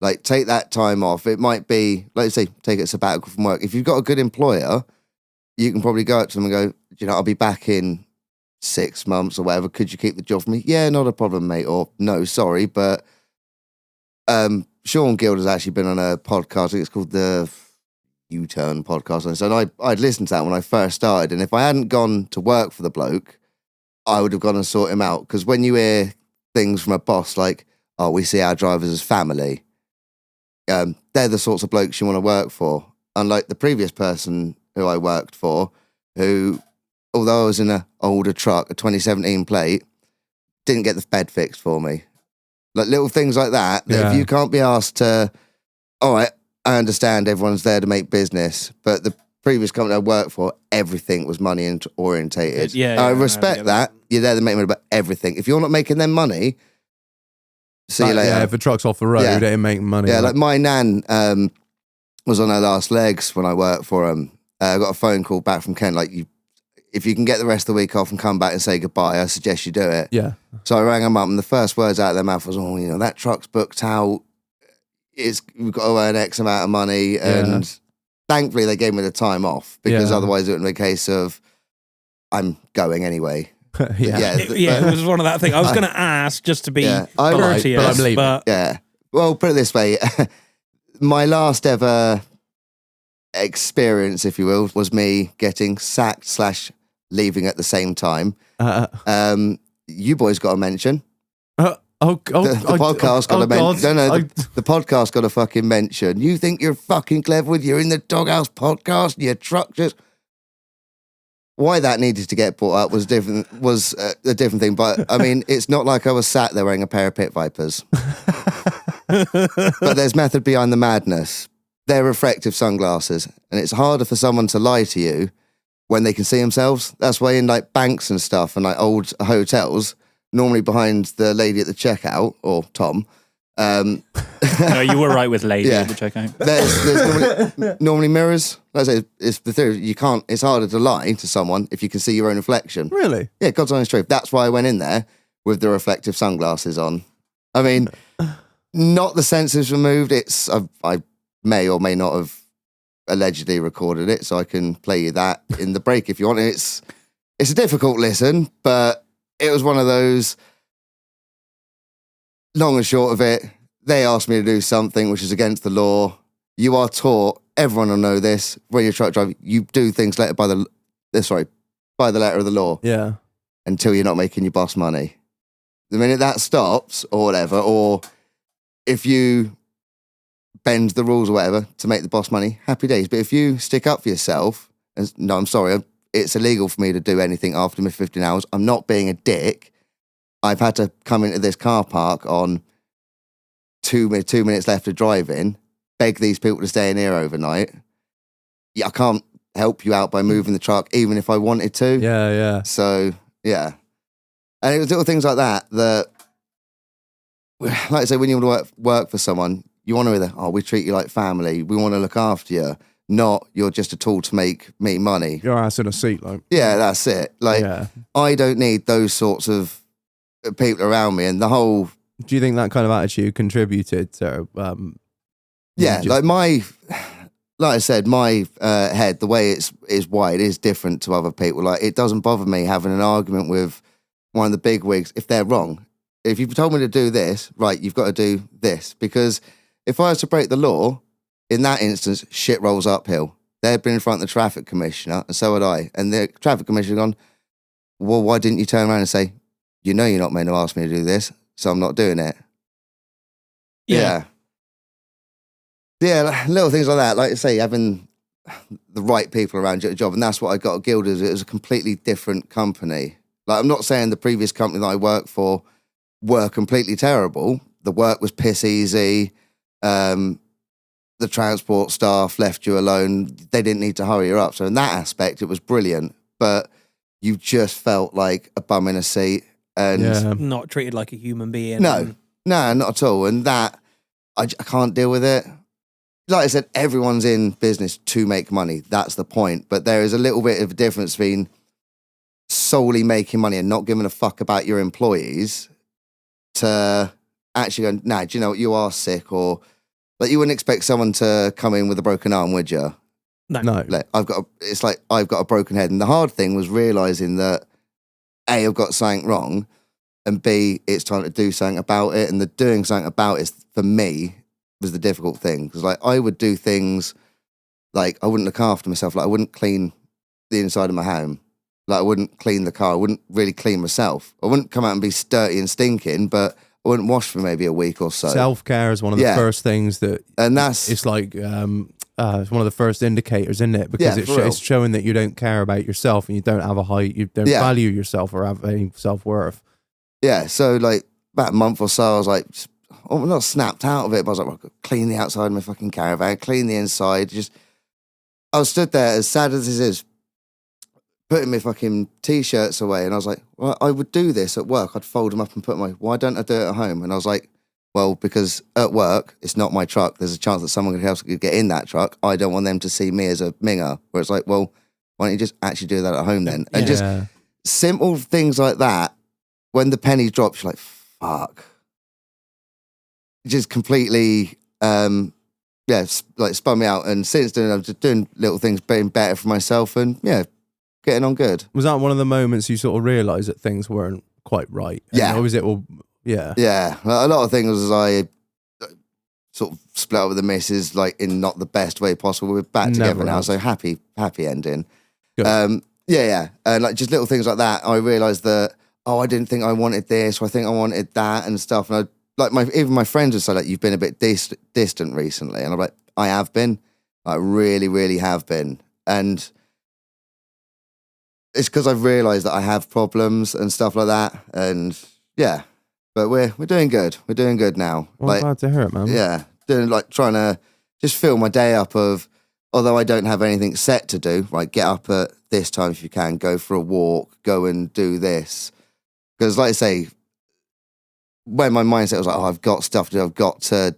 Like, take that time off. It might be, like, say, take a sabbatical from work. If you've got a good employer, you can probably go up to them and go, you know, I'll be back in 6 months or whatever. Could you keep the job for me? Yeah, not a problem, mate. Or no, sorry, but Sean Guild has actually been on a podcast. I think it's called the U-Turn podcast. And I'd listened to that when I first started. And if I hadn't gone to work for the bloke, I would have gone and sought him out. Because when you hear things from a boss like, oh, we see our drivers as family, they're the sorts of blokes you want to work for. Unlike the previous person who I worked for, who, although I was in an older truck, a 2017 plate, didn't get the bed fixed for me. Like little things like that, if you can't be asked to, all right, I understand everyone's there to make business, but the previous company I worked for, everything was money orientated. I respect that. You're there to make money, but everything. If you're not making them money, see you later.
Yeah, if the truck's off the road, it ain't making money.
Yeah, like my nan was on her last legs when I worked for him. I got a phone call back from Ken, like, if you can get the rest of the week off and come back and say goodbye, I suggest you do it.
Yeah.
So I rang them up, and the first words out of their mouth was, oh, you know, that truck's booked out. We've got to earn X amount of money. And thankfully they gave me the time off, because otherwise it would be a case of, I'm going anyway.
It was one of that thing. I was going to ask just to be courteous,
but I'm leaving.
Yeah. Well, put it this way. My last ever experience, if you will, was me getting sacked / leaving at the same time. You boys got a mention. The podcast got a mention. The podcast got a fucking mention. You think you're fucking clever with you're in the Doghouse podcast and your truck just... Why that needed to get brought up was a different thing. But, I mean, it's not like I was sat there wearing a pair of Pit Vipers. But there's method behind the madness. They're reflective sunglasses, and it's harder for someone to lie to you when they can see themselves. That's why in like banks and stuff and like old hotels, normally behind the lady at the checkout, or Tom.
No, you were right with lady at the checkout.
There's normally mirrors. Like I say, it's the theory. You can't. It's harder to lie to someone if you can see your own reflection.
Really?
Yeah, God's honest truth. That's why I went in there with the reflective sunglasses on. I mean, not the sensors removed. I may or may not have allegedly recorded it, so I can play you that in the break if you want. It's a difficult listen, but it was one of those. Long and short of it, they asked me to do something which is against the law. You are taught, everyone will know this, when you're a truck driver, you do things by the letter of the law.
Yeah.
Until you're not making your boss money. The minute that stops, or whatever, or if you bend the rules or whatever to make the boss money, happy days. But if you stick up for yourself, no, I'm sorry, it's illegal for me to do anything after my 15 hours. I'm not being a dick. I've had to come into this car park on 2 minutes left of driving, beg these people to stay in here overnight. Yeah, I can't help you out by moving the truck, even if I wanted to.
Yeah.
So, yeah. And it was little things like that, like I say, when you want to work for someone, you want to we treat you like family. We want to look after you. Not you're just a tool to make me money.
Your ass in a seat, like.
Yeah, that's it. Like, I don't need those sorts of people around me, and the whole.
Do you think that kind of attitude contributed to?
Like I said, my head, the way it's wired is different to other people. Like, it doesn't bother me having an argument with one of the big wigs if they're wrong. If you've told me to do this, right, you've got to do this. Because if I was to break the law, in that instance, shit rolls uphill. They'd been in front of the traffic commissioner, and so had I. And the traffic commissioner gone, well, why didn't you turn around and say, you know you're not meant to ask me to do this, so I'm not doing it. Yeah, little things like that. Like I say, having the right people around you at a job, and that's what I got at Gilders. It was a completely different company. Like, I'm not saying the previous company that I worked for were completely terrible. The work was piss easy. The transport staff left you alone. They didn't need to hurry you up. So in that aspect, it was brilliant. But you just felt like a bum in a seat. And
not treated like a human being.
No, not at all. And that, I can't deal with it. Like I said, everyone's in business to make money. That's the point. But there is a little bit of a difference between solely making money and not giving a fuck about your employees to actually go, nah, do you know what, you are sick, or Like, you wouldn't expect someone to come in with a broken arm, would you?
No.
Like, it's like I've got a broken head. And the hard thing was realizing that A, I've got something wrong, and B, it's time to do something about it. And the doing something about it, for me, was the difficult thing. Because, like, I would do things like I wouldn't look after myself. Like, I wouldn't clean the inside of my home. Like, I wouldn't clean the car. I wouldn't really clean myself. I wouldn't come out and be dirty and stinking, but I wouldn't wash for maybe a week or so.
Self-care is one of the first things that,
and that's
it's like, it's one of the first indicators, isn't it? Because it's showing that you don't care about yourself and you don't have you don't value yourself or have any self-worth.
Yeah, so like about a month or so, I was like, not snapped out of it, but I was like, well, I've got to clean the outside of my fucking caravan, clean the inside. I was stood there, as sad as this is, putting my fucking t-shirts away, and I was like, well, I would do this at work. I'd fold them up and put why don't I do it at home? And I was like, well, because at work, it's not my truck. There's a chance that someone else could get in that truck. I don't want them to see me as a minger. Where it's like, well, why don't you just actually do that at home then? And just simple things like that. When the penny drops, you're like, fuck. Just completely, like spun me out. And since then, I'm just doing little things, being better for myself, and getting on good.
Was that one of the moments you sort of realised that things weren't quite right?
Yeah.
Or was it all, yeah.
Yeah. A lot of things was I sort of split up with the missus, like in not the best way possible. We're back together now, so happy ending.
Good.
And like just little things like that. I realised that, I didn't think I wanted this, or I think I wanted that and stuff. And even my friends would say, like, you've been a bit distant recently. And I'm like, I have been. I really, really have been. And it's because I've realised that I have problems and stuff like that. And but we're doing good. We're doing good now.
Well, I'm glad to hear it, man.
Yeah. Trying to just fill my day up of, although I don't have anything set to do, like get up at this time if you can, go for a walk, go and do this. Because, like I say, when my mindset was like, I've got stuff to do, I've got to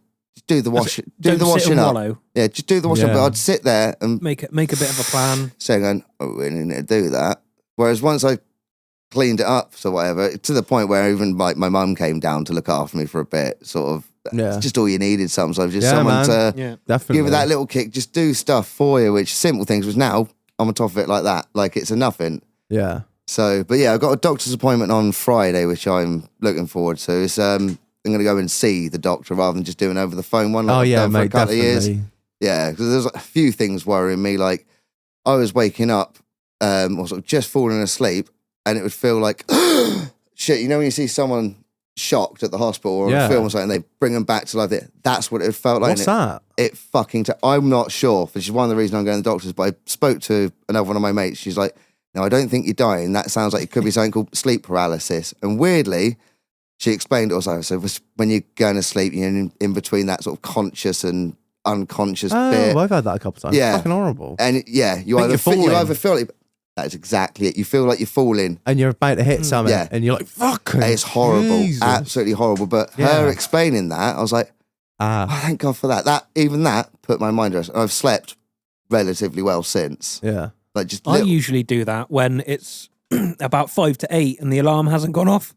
do the washing, up.
Wallow.
Yeah, just do the washing up. But I'd sit there and
make a bit of a plan.
Saying, we need to do that. Whereas once I cleaned it up, so whatever, to the point where even like my mum came down to look after me for a bit, sort of. It's just all you needed sometimes. Just someone to
definitely
give it that little kick, just do stuff for you, which simple things was now I'm on top of it like that. Like it's a nothing.
Yeah.
So, but I've got a doctor's appointment on Friday, which I'm looking forward to. It's, I'm going to go and see the doctor rather than just doing over the phone one. Like I've done for a couple of years. Yeah, because there's a few things worrying me. Like I was waking up, or sort of just falling asleep, and it would feel like, shit, you know when you see someone shocked at the hospital or on a film or something, they bring them back to life. That's what it felt like.
What's that?
It fucking, I'm not sure, which is one of the reasons I'm going to the doctors, but I spoke to another one of my mates. She's like, no, I don't think you're dying. That sounds like it could be something called sleep paralysis. And weirdly, she explained it also. So when you're going to sleep, you're in between that sort of conscious and unconscious bit.
Oh, I've had that a couple of times.
Yeah.
Fucking horrible.
And you either feel it. That's exactly it. You feel like you're falling.
And you're about to hit something.
Yeah.
And you're like, fuck.
It's horrible.
Jesus.
Absolutely horrible. But her explaining that, I was like, thank God for that. That put my mind at rest. I've slept relatively well since.
Yeah.
Like just
I usually do that when it's about 5 to 8 and the alarm hasn't gone off.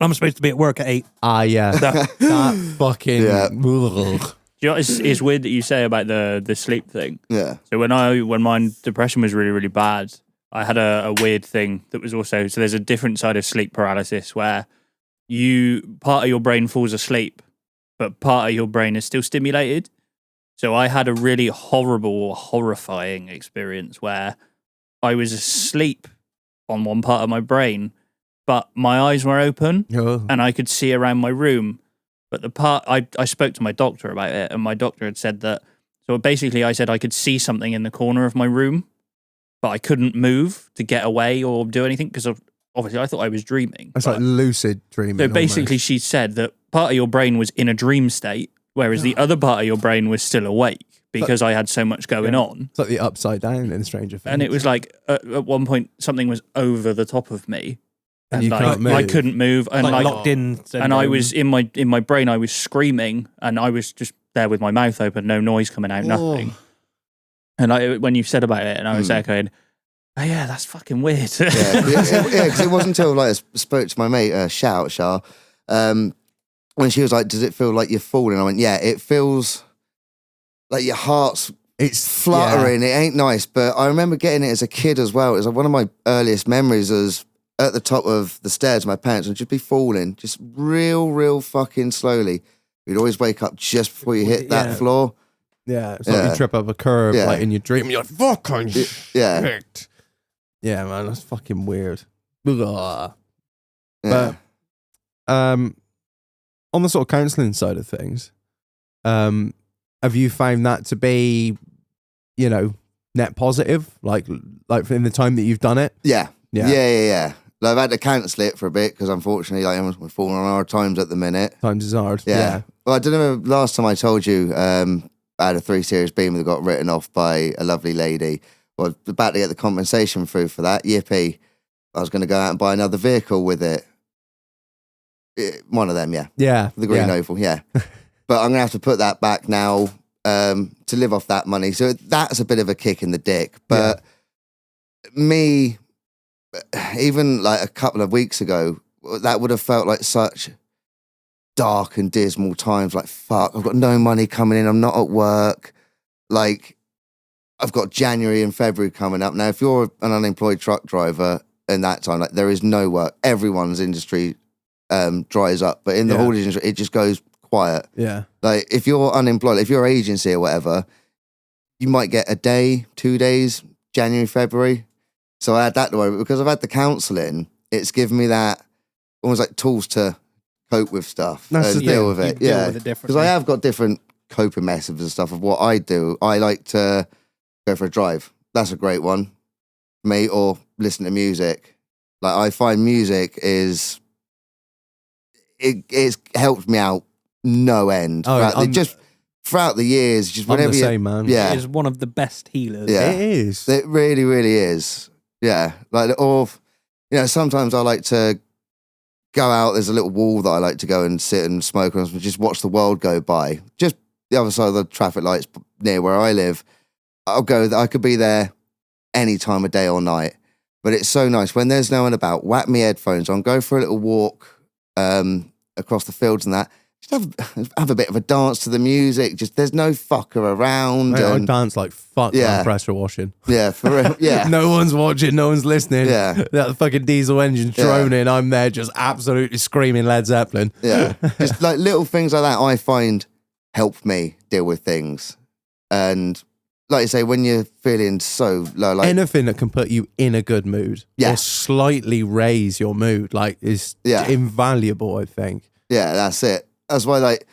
I'm supposed to be at work at 8.
Yeah. that fucking.
Yeah.
Do you know, it's weird that you say about the sleep thing.
Yeah.
So when my depression was really, really bad, I had a weird thing that was also, so there's a different side of sleep paralysis where part of your brain falls asleep, but part of your brain is still stimulated. So I had a really horrifying experience where I was asleep on one part of my brain, but my eyes were open and I could see around my room. But the part, I spoke to my doctor about it, and my doctor had said that, so basically I said I could see something in the corner of my room, but I couldn't move to get away or do anything because obviously I thought I was dreaming.
It's like lucid dreaming.
So basically she said that part of your brain was in a dream state, whereas the other part of your brain was still awake because I had so much going on.
It's like the upside down in Stranger Things.
And it was like, at one point, something was over the top of me.
And you
like,
can't move.
I couldn't move. And
like locked in.
And I was, in my brain, I was screaming, and I was just there with my mouth open, no noise coming out, nothing. And when you said about it, and I was there going, oh yeah, that's fucking weird.
Because it wasn't until like I spoke to my mate, shout Shah, when she was like, does it feel like you're falling? I went, yeah, it feels like your heart's fluttering. It ain't nice. But I remember getting it as a kid as well. It was like one of my earliest memories was at the top of the stairs, my parents would just be falling, just real fucking slowly. We'd always wake up just before you hit that floor.
Yeah, it's like you trip up a curb like in your dream. You're like, fucking shit. Yeah, man, that's fucking weird. But on the sort of counselling side of things, have you found that to be, you know, net positive? Like in the time that you've done it?
Yeah. Like, I've had to cancel it for a bit because unfortunately, like, we're falling on hard times at the minute.
Times is hard.
Yeah. Well, I don't know. Last time I told you, I had a 3 Series Beamer that got written off by a lovely lady. Well, I was about to get the compensation through for that. Yippee! I was going to go out and buy another vehicle with it. One of them, yeah. The green oval, yeah. But I'm going to have to put that back now to live off that money. So that's a bit of a kick in the dick. But me, even like a couple of weeks ago, that would have felt like such dark and dismal times. Like, fuck, I've got no money coming in. I'm not at work. Like, I've got January and February coming up. Now, if you're an unemployed truck driver in that time, like, there is no work. Everyone's industry dries up. But in the haulage industry, it just goes quiet.
Yeah.
Like, if you're unemployed, if you're agency or whatever, you might get a day, 2 days, January, February. So I had that to worry, but because I've had the counselling, it's given me that almost like tools to cope with stuff and deal with it. Because I have got different coping methods and stuff of what I do. I like to go for a drive. That's a great one for me, or listen to music. Like, I find music it's helped me out no end. Throughout the years, just whenever
I'm the same, man.
Yeah,
it is one of the best healers.
Yeah,
it is.
It really, really is. Yeah, like, or you know, sometimes I like to go out. There's a little wall that I like to go and sit and smoke on, and just watch the world go by. Just the other side of the traffic lights near where I live. I'll go. I could be there any time of day or night. But it's so nice when there's no one about. Whack me headphones on. Go for a little walk across the fields and that. Just have a bit of a dance to the music. Just there's no fucker around.
Mate, I dance like fuck on pressure washing.
Yeah, for real. Yeah.
No one's watching, no one's listening.
Yeah.
That fucking diesel engine droning, I'm there just absolutely screaming Led Zeppelin.
Yeah. Just like little things like that I find help me deal with things. And like you say, when you're feeling so low, like
anything that can put you in a good mood or slightly raise your mood, like, is invaluable, I think.
Yeah, that's it. That's why, like,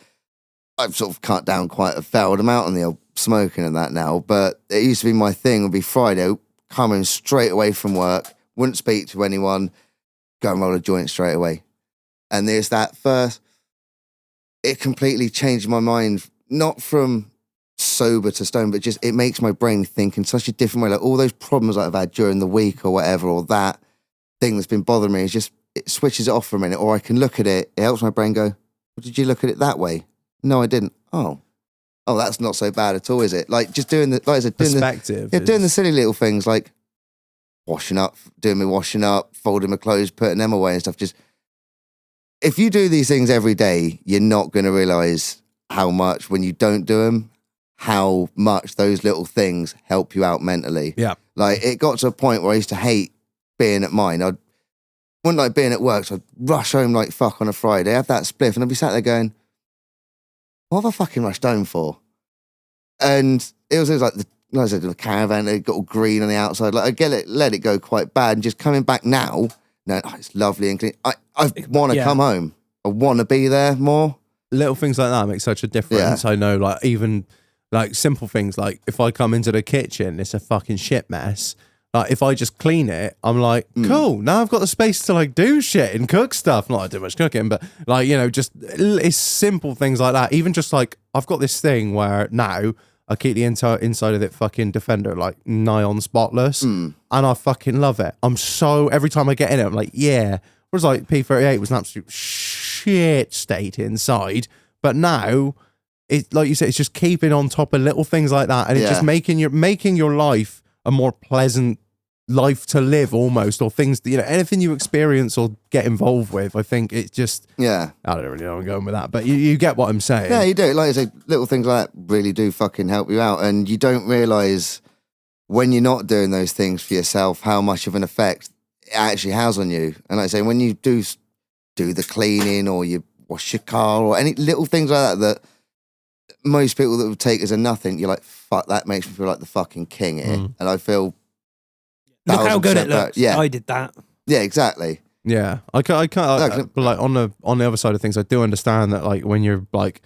I've sort of cut down quite a fair amount on the old smoking and that now, but it used to be my thing. It would be Friday, coming straight away from work, wouldn't speak to anyone, go and roll a joint straight away. And there's that first, it completely changed my mind, not from sober to stone, but just it makes my brain think in such a different way. Like, all those problems that I've had during the week or whatever, or that thing that's been bothering me, is just, it switches it off for a minute, or I can look at it, it helps my brain go, well, did you look at it that way? No, I didn't. Oh, that's not so bad at all, is it? Like, just doing the, like I said, doing the silly little things, like washing up, doing my washing up, folding my clothes, putting them away and stuff. Just, if you do these things every day, you're not going to realize how much, when you don't do them, how much those little things help you out mentally.
Yeah.
Like, it got to a point where I used to hate being at mine. I wouldn't like being at work, so I'd rush home like fuck on a Friday, have that spliff, and I'd be sat there going, what have I fucking rushed home for? And it was like, like I said, the Caravan, it got all green on the outside. Like, I let it go quite bad, and just coming back now, no, it's lovely and clean. I want to come home. I want to be there more.
Little things like that make such a difference. I know, like, even like simple things, like if I come into the kitchen, it's a fucking shit mess. Like, if I just clean it, I'm like, cool, now I've got the space to, like, do shit and cook stuff. Not that I do much cooking, but, like, you know, just, it's simple things like that. Even just, like, I've got this thing where now I keep the inside of the fucking Defender, like, nigh on spotless, and I fucking love it. Every time I get in it, I'm like, yeah. Whereas, like, P38 was an absolute shit state inside, but now, it, like you said, it's just keeping on top of little things like that, and it's just making your life a more pleasant life to live almost, or things, anything you experience or get involved with. I think it's just,
Yeah.
I don't really know where I'm going with that, but you get what I'm saying.
Yeah, you do. Like I say, little things like that really do fucking help you out. And you don't realise when you're not doing those things for yourself, how much of an effect it actually has on you. And like I say, when you do the cleaning or you wash your car or any little things like that most people that would take as a nothing, you're like, fuck, that makes me feel like the fucking king here. And I feel...
Look how good it
1000%
looks.
Yeah.
I did that.
Yeah, exactly.
Yeah, I can't. But like on the other side of things, I do understand that like when you're like,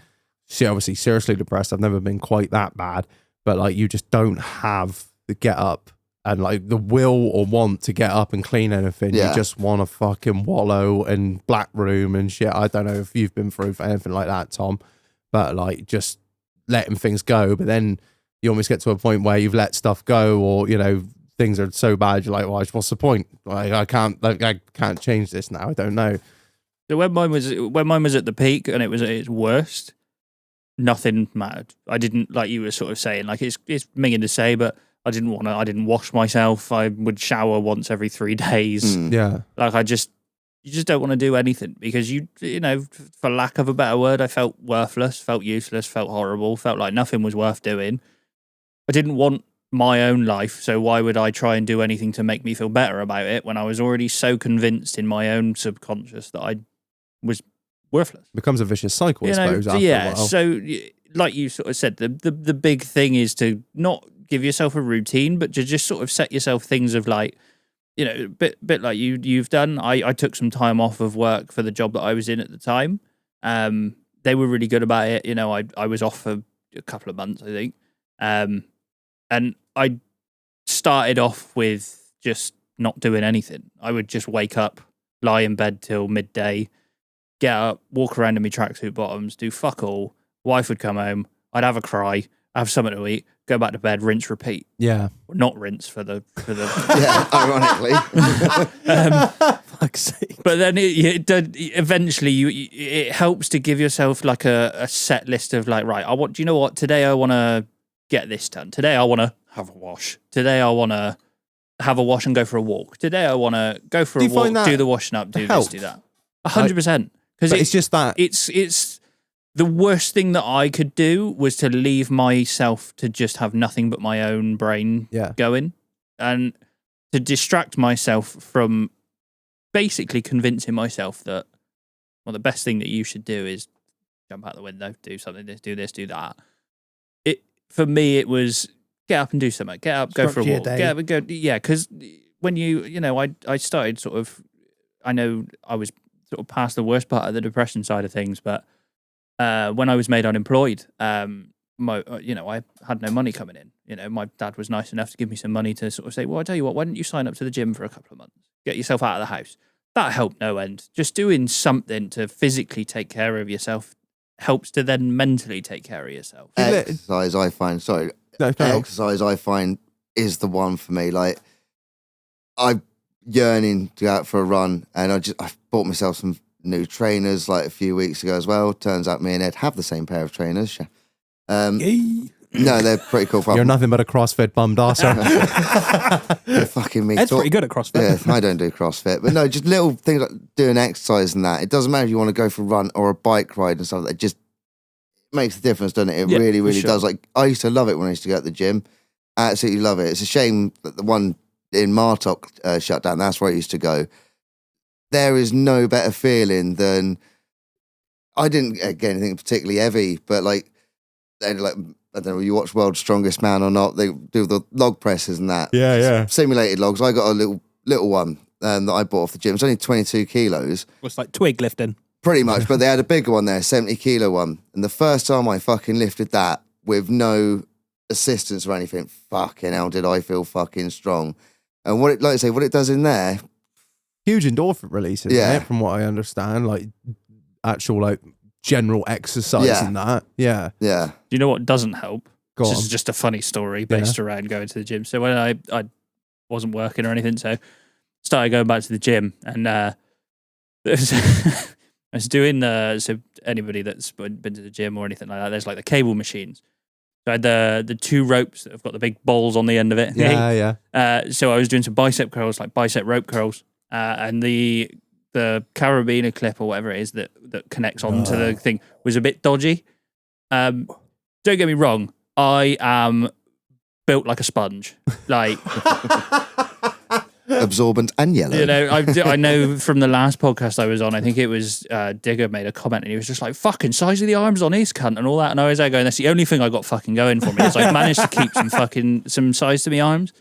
obviously seriously depressed. I've never been quite that bad, but like you just don't have the get up and like the will or want to get up and clean anything.
Yeah.
You just want to fucking wallow in black room and shit. I don't know if you've been through anything like that, Tom, but like just letting things go. But then you almost get to a point where you've let stuff go, or things are so bad, you're like, well, what's the point? Like, I can't change this now. I don't know.
So when mine was at the peak and it was at its worst, nothing mattered. I didn't, like you were sort of saying, like it's minging to say, but I didn't wash myself. I would shower once every 3 days.
Yeah.
Like you just don't want to do anything because you know, for lack of a better word, I felt worthless, felt useless, felt horrible, felt like nothing was worth doing. I didn't want my own life, so why would I try and do anything to make me feel better about it when I was already so convinced in my own subconscious that I was worthless?
It becomes a vicious cycle, I suppose. After
yeah.
a while.
So, like you sort of said, the big thing is to not give yourself a routine, but to just sort of set yourself things of like, bit like you've done. I took some time off of work for the job that I was in at the time. They were really good about it. I was off for a couple of months, I think. And I started off with just not doing anything. I would just wake up, lie in bed till midday, get up, walk around in my tracksuit bottoms, do fuck all. Wife would come home. I'd have a cry, have something to eat, go back to bed, rinse, repeat.
Yeah.
Well, not rinse for the.
Yeah, ironically.
Fuck's sake.
But then eventually it helps to give yourself like a set list of like, right, do you know what? Today I want to get this done. Today I want to have a wash. Today I want to have a wash and go for a walk. Today I want to go for a walk, do the washing up, do this, do that. 100%. Because
it's just that
it's the worst thing that I could do was to leave myself to just have nothing but my own brain going, and to distract myself from basically convincing myself that, well, the best thing that you should do is jump out the window, do something, do this, do that. For me, it was get up and do something. Get up, go for a walk. Get up and go. Yeah, because when I started sort of, I know I was sort of past the worst part of the depression side of things, but when I was made unemployed, I had no money coming in. My dad was nice enough to give me some money to sort of say, well, I tell you what, why don't you sign up to the gym for a couple of months? Get yourself out of the house. That helped no end. Just doing something to physically take care of yourself helps to then mentally take care of yourself.
Exercise, I find, exercise, I find, is the one for me. Like, I'm yearning to go out for a run, and I bought myself some new trainers like a few weeks ago as well. Turns out me and Ed have the same pair of trainers. No, they're pretty cool.
You're nothing but a CrossFit bummed arser.
Fucking me.
Ed's pretty good at CrossFit.
Yeah, I don't do CrossFit, but no, just little things like doing exercise and that. It doesn't matter if you want to go for a run or a bike ride and stuff like that. It just makes a difference, doesn't it? It really, really does. Like, I used to love it when I used to go at the gym. I absolutely love it. It's a shame that the one in Martok shut down. That's where I used to go. There is no better feeling than, I didn't get anything particularly heavy, but like I don't know, you watch World's Strongest Man or not, they do the log presses and that.
Yeah.
Simulated logs. I got a little one that I bought off the gym. It's only 22 kilos.
It's like twig lifting.
Pretty much, but they had a bigger one there, 70 kilo one. And the first time I fucking lifted that with no assistance or anything, fucking hell did I feel fucking strong. And what it does in there,
huge endorphin release, isn't it? From what I understand, like actual like general exercise and that. Yeah.
Yeah.
Do you know what doesn't help?
Go
This
on.
is just a funny story based around going to the gym. So when I wasn't working or anything, so started going back to the gym, and I was doing so anybody that's been to the gym or anything like that, there's like the cable machines. So I had the 2 ropes that have got the big balls on the end of it.
Yeah.
So I was doing some bicep curls, like bicep rope curls, and the carabiner clip or whatever it is that connects onto the thing was a bit dodgy. Don't get me wrong, I am built like a sponge, like
absorbent and yellow.
you know. I know from the last podcast I was on, I think it was Digger made a comment and he was just like, "Fucking size of the arms on his cunt" and all that, and I was there going, "That's the only thing I got fucking going for me is I managed to keep some size to my arms."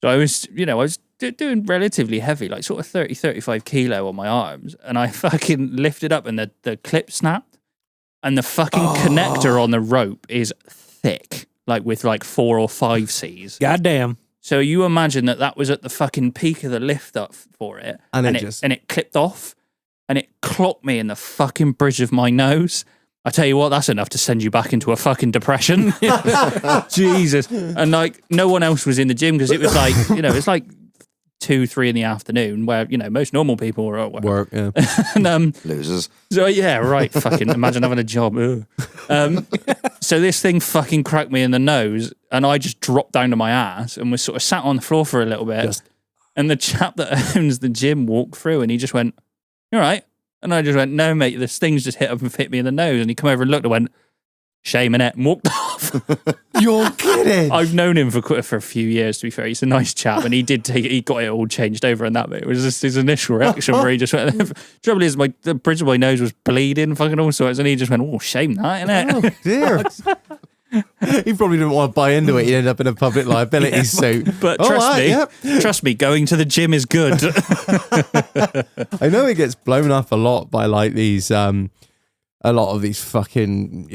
So I was doing relatively heavy, like sort of 30, 35 kilo on my arms, and I fucking lifted up and the clip snapped, and the fucking connector on the rope is thick, like with like 4 or 5 C's.
Goddamn.
So you imagine that was at the fucking peak of the lift up for it, and it clipped off, and it clocked me in the fucking bridge of my nose. I tell you what, that's enough to send you back into a fucking depression. Jesus. And like, no one else was in the gym because it was like, it's like 2, 3 in the afternoon where, most normal people are at work.
Yeah.
And, losers.
So yeah, right. Fucking imagine having a job. So this thing fucking cracked me in the nose and I just dropped down to my ass and was sort of sat on the floor for a little bit. And the chap that owns the gym walked through and he just went, "You all right?" And I just went, "No, mate, this thing's just hit up and hit me in the nose." And he come over and looked and went, "Shame innit," and walked off.
You're kidding.
I've known him for a few years, to be fair. He's a nice chap, and he got it all changed over and that bit. It was just his initial reaction where he just went, trouble is, the bridge of my nose was bleeding, fucking all sorts, and he just went, "Oh, shame that, innit?"
Oh, dear. He probably didn't want to buy into it. He'd end up in a public liability suit.
But trust me, going to the gym is good.
I know it gets blown up a lot by like these, a lot of these fucking,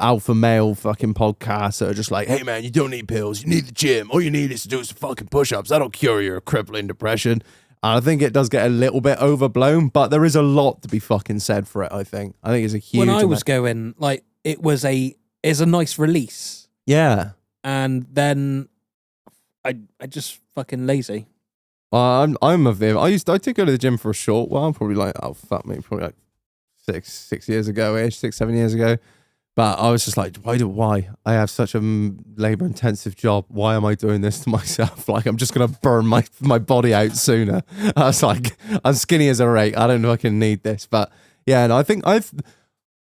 alpha male fucking podcasts that are just like, "Hey man, you don't need pills, you need the gym. All you need is to do some fucking push-ups. That'll cure your crippling depression." And I think it does get a little bit overblown, but there is a lot to be fucking said for it. I think it's a huge.
When I was going, like, it's a nice release.
Yeah.
And then I just fucking lazy.
I'm a Viv. I did go to the gym for a short while, probably like, probably like 6 years ago, 6, 7 years ago. But I was just like, why? I have such a labor intensive job. Why am I doing this to myself? Like, I'm just going to burn my body out sooner. I was like, I'm skinny as a rake. I don't fucking need this. But yeah, and I think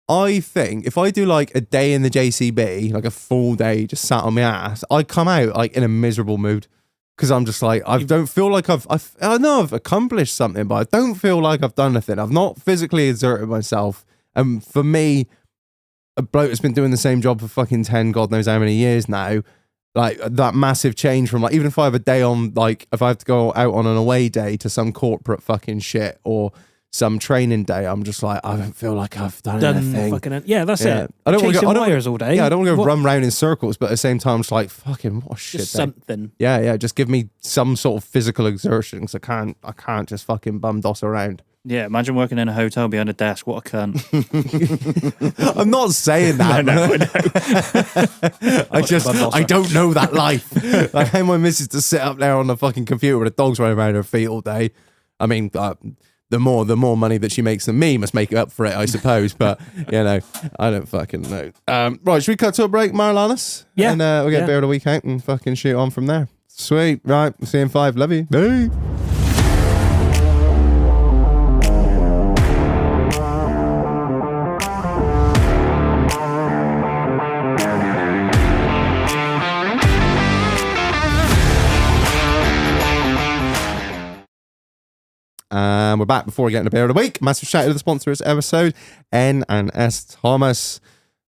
if I do like a day in the JCB, like a full day just sat on my ass, I come out like in a miserable mood because I'm just like, I don't feel like I know I've accomplished something, but I don't feel like I've done anything. I've not physically exerted myself. And for me, a bloke that's been doing the same job for fucking 10, God knows how many years now, like that massive change from like, even if I have a day on, like if I have to go out on an away day to some corporate fucking shit or some training day, I'm just like, I don't feel like I've done anything.
That's it.
I don't want to go
wires all day.
Yeah, I don't want to go run round in circles, but at the same time, it's like, fucking what shit.
Just something.
Yeah, just give me some sort of physical exertion because I can't just fucking bum doss around.
Yeah, imagine working in a hotel behind a desk. What a cunt.
I'm not saying that.
No.
I don't know that life. Like, how my missus to sit up there on the fucking computer with the dogs running around her feet all day. I mean, the more money that she makes than me must make it up for it, I suppose. But, I don't fucking know. Right, should we cut to a break, Marilanis?
Yeah.
And we'll get beer of the week out and fucking shoot on from there. Sweet. Right, see you in 5. Love you. Bye. And we're back. Before we get into beer of the week, massive shout out to the sponsor of this episode, N&S Thomas.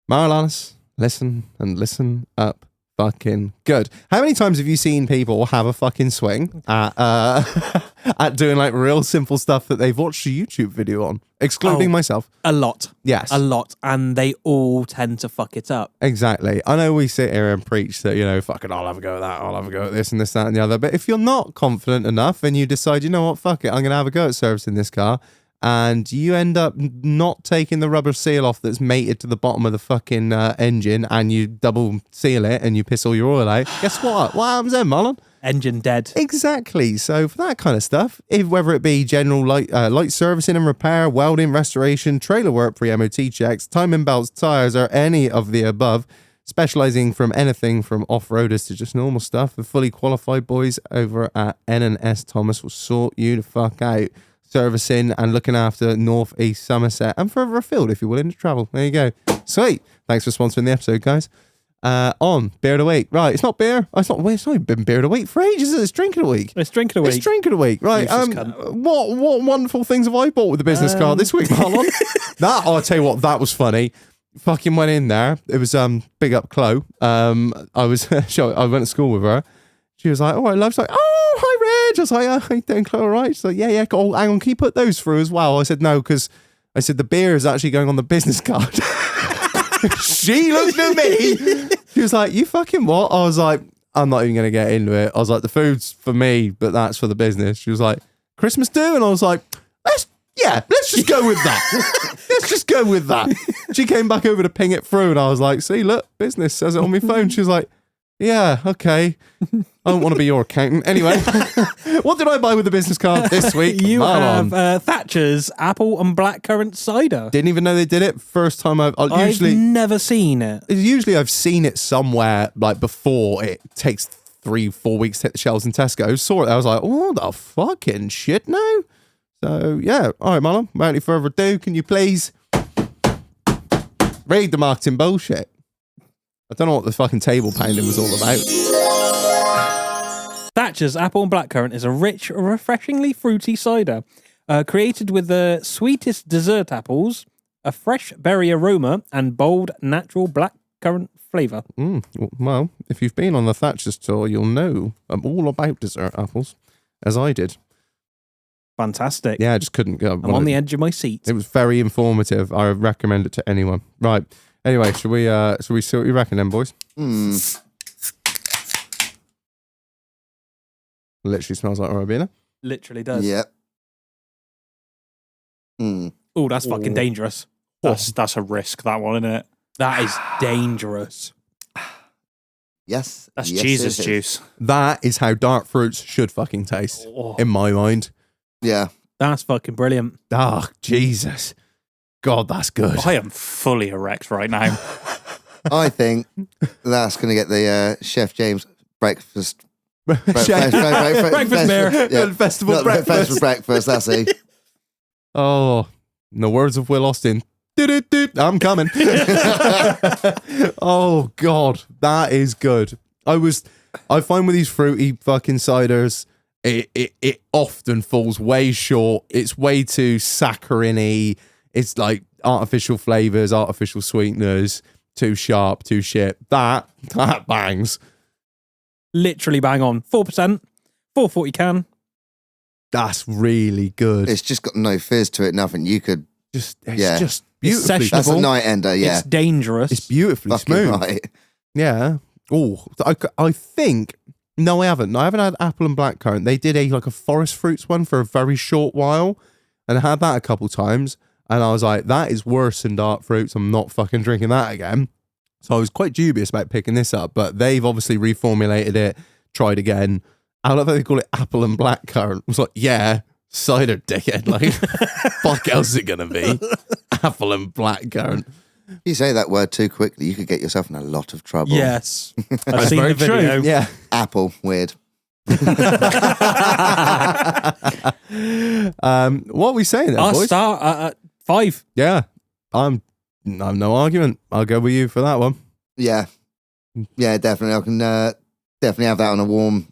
Marilanis, listen and listen up. Fucking good. How many times have you seen people have a fucking swing at at doing like real simple stuff that they've watched a YouTube video on, excluding myself?
A lot.
Yes.
A lot. And they all tend to fuck it up.
Exactly. I know we sit here and preach that, fucking I'll have a go at that, I'll have a go at this and this, that and the other. But if you're not confident enough and you decide, you know what, fuck it, I'm going to have a go at servicing this car, and you end up not taking the rubber seal off that's mated to the bottom of the fucking engine, and you double seal it and you piss all your oil out, guess what? What happens then, Marlon?
Engine dead.
Exactly. So for that kind of stuff, whether it be general light servicing and repair, welding, restoration, trailer work, pre-MOT checks, timing belts, tires, or any of the above, specializing from anything from off-roaders to just normal stuff. The fully qualified boys over at N&S Thomas will sort you the fuck out, servicing and looking after North East Somerset and further afield if you're willing to travel. There you go. Sweet. Thanks for sponsoring the episode, guys. On beer of the week. Right, it's not beer. It's not even been beer of the week for ages. It's drink of the week.
It's drink of the week.
It's drink of the week. Right. What wonderful things have I bought with the business card this week, Marlon? I'll tell you what, that was funny. Fucking went in there. It was big up Chloe. I was I went to school with her. She was like, "Oh, I love." She's like, "Oh, hi, Reg." I was like, "How you doing, Chloe? All right?" She's like, "Yeah. Oh, hang on, can you put those through as well?" I said, "No, because I said the beer is actually going on the business card." She looked at me. She was like, "You fucking what?" I was like, "I'm not even going to get into it." I was like, "The food's for me, but that's for the business." She was like, "Christmas do?" And I was like, let's just go with that. Let's just go with that. She came back over to ping it through and I was like, "See, look, business says it on my phone." She was like, "Yeah, okay. I don't want to be your accountant." Anyway, what did I buy with the business card this week?
You have Thatcher's apple and blackcurrant cider.
Didn't even know they did it. First time I've
never seen it.
Usually I've seen it somewhere like before. It takes 3-4 weeks to hit the shelves in Tesco. Saw it. I was like, "Oh, the fucking shit now." So yeah. All right, Marlon. Without any further ado, can you please read the marketing bullshit? I don't know what the fucking table pounding was all about.
Thatcher's apple and blackcurrant is a rich, refreshingly fruity cider created with the sweetest dessert apples, a fresh berry aroma, and bold, natural blackcurrant flavour.
Well, if you've been on the Thatcher's tour, you'll know I'm all about dessert apples, as I did.
Fantastic.
Yeah, I just couldn't go.
I'm on the edge of my seat.
It was very informative. I recommend it to anyone. Right. Anyway, should we see what you reckon then, boys? Literally smells like Arabina.
Literally does.
Yep.
Oh, that's fucking dangerous.
That's a risk, that one, isn't it?
That is dangerous.
Yes.
That's
yes,
Jesus
it is.
juice.
That is how dark fruits should fucking taste, in my mind.
Yeah.
That's fucking brilliant.
Oh, Jesus. God, that's good.
I am fully erect right now.
I think that's going to get the Chef James breakfast.
Breakfast
beer.
Yeah.
Festival
Not
breakfast.
Festival breakfast, that's it.
Oh, in the words of Will Austin, I'm coming. Oh, God, that is good. I find with these fruity fucking ciders, it often falls way short. It's way too saccharine-y. It's like artificial flavors, artificial sweeteners, too sharp, too shit. That bangs.
Literally bang on. 4%, 440 can.
That's really good.
It's just got no fizz to it, nothing. You could.
It's
Yeah.
just beautifully.
sessionable.
That's a night ender, yeah.
It's dangerous.
It's beautifully
Fucking
smooth.
right.
Yeah. Oh, I think. No, I haven't. I haven't had apple and blackcurrant. They did a forest fruits one for a very short while, and I had that a couple times, and I was like, that is worse than dark fruits. I'm not fucking drinking that again. So I was quite dubious about picking this up, but they've obviously reformulated it, tried again. I love how they call it apple and blackcurrant. I was like, yeah, cider, dickhead. Like, fuck else is it gonna be? Apple and blackcurrant.
If you say that word too quickly, you could get yourself in a lot of trouble.
Yes. I've
That's
seen
very
the video.
true. Yeah.
Apple, weird.
What are we saying then,
I'll
boys?
start at 5.
Yeah. I'm no argument. I'll go with you for that one.
Yeah. Yeah, definitely. I can definitely have that on a warm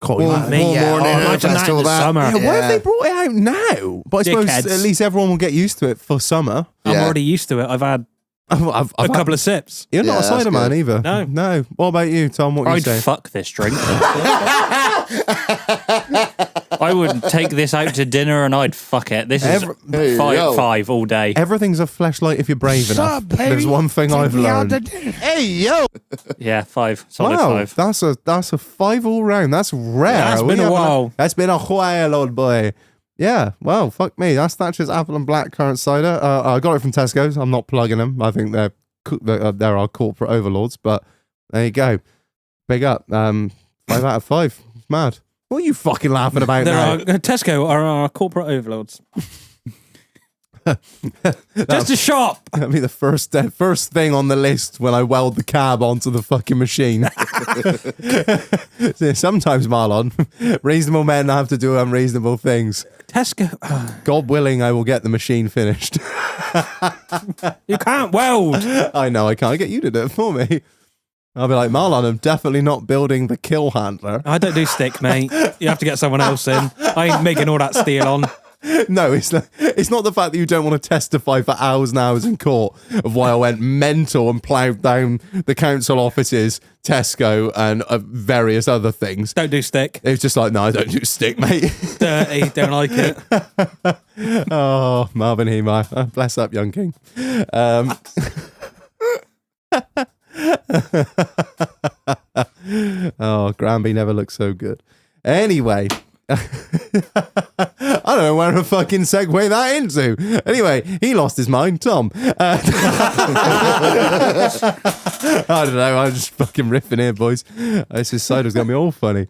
God,
warm
man.
mate, yeah.
morning.
Oh,
and a
imagine that in
festival,
the summer.
Yeah, why
Yeah.
have they brought it out now? But I suppose
Dickheads.
at least everyone will get used to it for summer.
I'm
Yeah.
already used to it. I've had
I've
a couple of sips.
You're not
Yeah,
a cider
that's
man
good.
either.
No.
No. What about you, Tom? What you
I'd
say?
fuck this drink. I would take this out to dinner and I'd fuck it. This is
Hey, yo.
five all day.
Everything's a fleshlight if you're brave enough. There's one thing I've learned.
Hey, yo.
Yeah, 5. Solid
Wow,
5.
that's a 5 all round. That's rare.
That's been
We
a
haven't-
while.
That's been a while, old boy. Yeah, well, fuck me. That's Thatcher's apple and blackcurrant cider. I got it from Tesco's. I'm not plugging them. I think they're our corporate overlords, but there you go. Big up. 5 out of 5. It's mad. What are you fucking laughing about now?
Tesco are our corporate overlords. Just a shop.
That'll be the first thing on the list when I weld the cab onto the fucking machine. Sometimes, Marlon, reasonable men have to do unreasonable things.
Tesco.
God willing, I will get the machine finished.
You can't weld.
I know I can't. Get you to do it for me. I'll be like, Marlon, I'm definitely not building the kill handler.
I don't do stick, mate. You have to get someone else in. I ain't making all that steel on.
No, it's not the fact that you don't want to testify for hours and hours in court of why I went mental and ploughed down the council offices, Tesco, and various other things.
Don't do stick.
It's just like, no, I don't do stick, mate.
Dirty. Don't like it.
Oh, Marvin Heemeyer. Bless up, young king. Oh, Granby never looked so good. Anyway. I don't know where to fucking segue that into. Anyway, he lost his mind, Tom. I don't know. I'm just fucking riffing here, boys. This cider's gonna be all funny.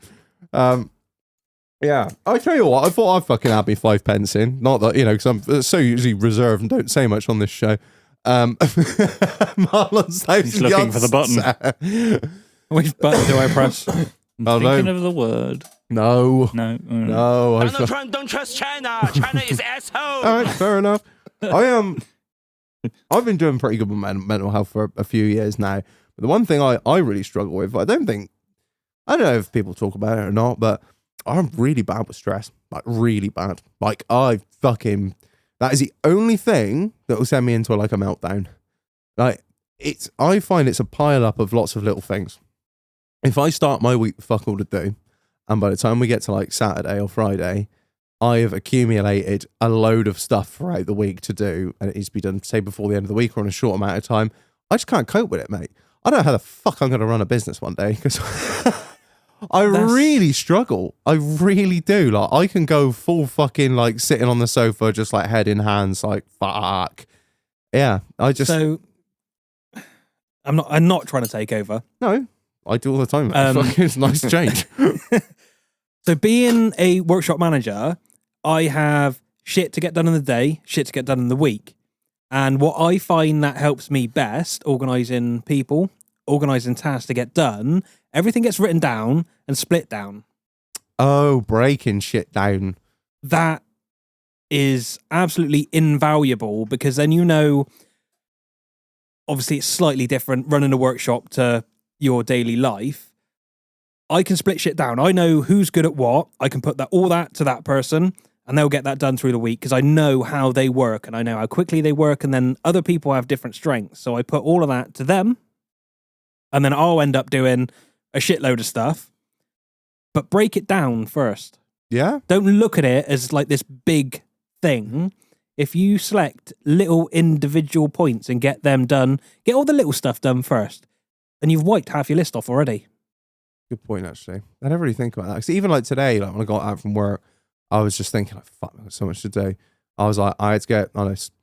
Yeah, I tell you what. I thought I'd fucking had me 5 pence in. Not that, because I'm so usually reserved and don't say much on this show. Marlon's
He's looking for the button.
Which button do I press?
Thinking of the word.
No.
No.
Don't trust China. China is asshole.
All right, fair enough. I've been doing pretty good with mental health for a few years now. But the one thing I really struggle with, I don't know if people talk about it or not, but I'm really bad with stress. Like, really bad. Like, that is the only thing that will send me into like a meltdown. Like, I find it's a pile up of lots of little things. If I start my week with fuck all to do, and by the time we get to like Saturday or Friday, I have accumulated a load of stuff throughout the week to do, and it needs to be done, say, before the end of the week or in a short amount of time. I just can't cope with it, mate. I don't know how the fuck I'm going to run a business one day, because I really struggle. I really do. Like, I can go full fucking like sitting on the sofa, just like head in hands, like fuck. Yeah, So,
I'm not trying to take over.
No, I do all the time. It's nice to change.
So being a workshop manager, I have shit to get done in the day, shit to get done in the week. And what I find that helps me best, organising people, organising tasks to get done, everything gets written down and split down.
Oh, breaking shit down.
That is absolutely invaluable, because then obviously it's slightly different running a workshop to your daily life. I can split shit down. I know who's good at what. I can put all that to that person, and they'll get that done through the week, because I know how they work and I know how quickly they work, and then other people have different strengths. So I put all of that to them, and then I'll end up doing a shitload of stuff. But break it down first.
Yeah?
Don't look at it as like this big thing. If you select little individual points and get them done, get all the little stuff done first, and you've wiped half your list off already.
Good point, actually. I never really think about that. Because even like today, like when I got out from work, I was just thinking, like, fuck, I've got so much to do. I was like, I had to get honest.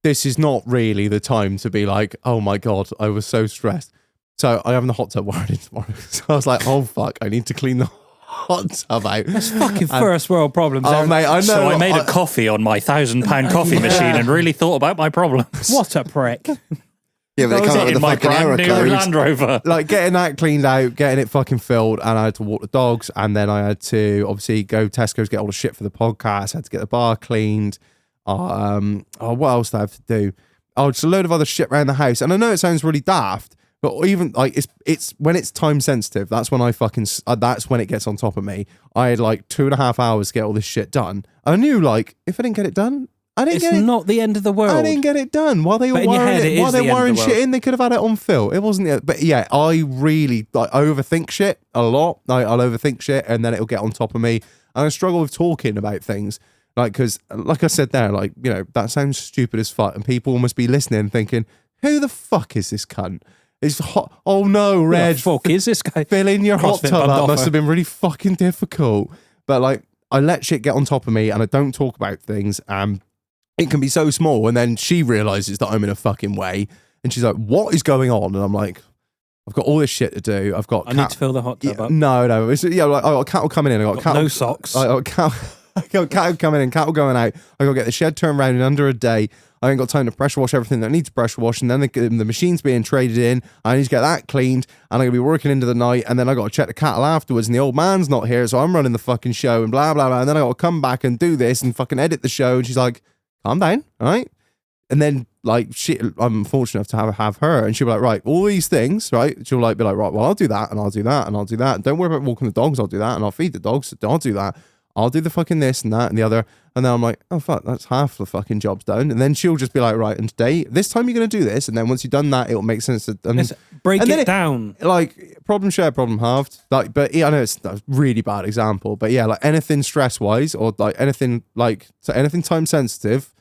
This is not really the time to be like, oh my God, I was so stressed. So I have the hot tub wired in tomorrow. So I was like, oh fuck, I need to clean the hot tub out.
That's fucking first world problems.
Oh, mate, I know.
So I made a coffee on my £1,000 coffee machine and really thought about my problems.
What a prick.
Yeah, but they come up with
In
the
my
fucking error
brand new
code.
Land Rover.
Like getting that cleaned out, getting it fucking filled, and I had to walk the dogs, and then I had to obviously go Tesco's, get all the shit for the podcast. I had to get the bar cleaned. What else did I have to do? Oh, just a load of other shit around the house. And I know it sounds really daft, but even like it's when it's time sensitive. That's when that's when it gets on top of me. I had like 2.5 hours to get all this shit done. I knew like if I didn't get it done,
It's not the end of the world.
I didn't get it done. While they were wiring shit in, they could have had it on fill. It wasn't. But yeah, I really overthink shit a lot. I'll overthink shit, and then it'll get on top of me. And I struggle with talking about things, because like I said there, that sounds stupid as fuck, and people must be listening, thinking, "Who the fuck is this cunt?" It's hot. Oh no, Reg!
Who the fuck is this guy?
Filling your hot
CrossFit
tub up
bummed
must
off
have been really fucking difficult. But I let shit get on top of me, and I don't talk about things. It can be so small, and then she realizes that I'm in a fucking way, and she's like, "What is going on?" And I'm like, "I've got all this shit to do. I
need to fill the hot tub up."
No. It's, I've got cattle coming in. I got cattle,
no socks.
I got I got cattle coming in, cattle going out. I got to get the shed turned around in under a day. I ain't got time to pressure wash everything that needs pressure wash, and then the machine's being traded in. I need to get that cleaned, and I'm gonna be working into the night, and then I got to check the cattle afterwards, and the old man's not here, so I'm running the fucking show, and blah blah blah. And then I got to come back and do this and fucking edit the show. And she's like, "Calm down, all right?" And then like I'm fortunate enough to have her, and she'll be like, "Right, all these things, right?" She'll like be like, "Right, well, I'll do that, and I'll do that, and I'll do that. Don't worry about walking the dogs. I'll do that, and I'll feed the dogs. I'll do that. I'll do the fucking this and that and the other." And then I'm like, "Oh fuck, that's half the fucking job's done." And then she'll just be like, "Right, and today, this time you're gonna do this." And then once you've done that, it'll make sense to
Break
and
it
then
down.
Like problem shared, problem halved. Like, but yeah, I know it's a really bad example, but yeah, like anything stress wise or like anything time sensitive,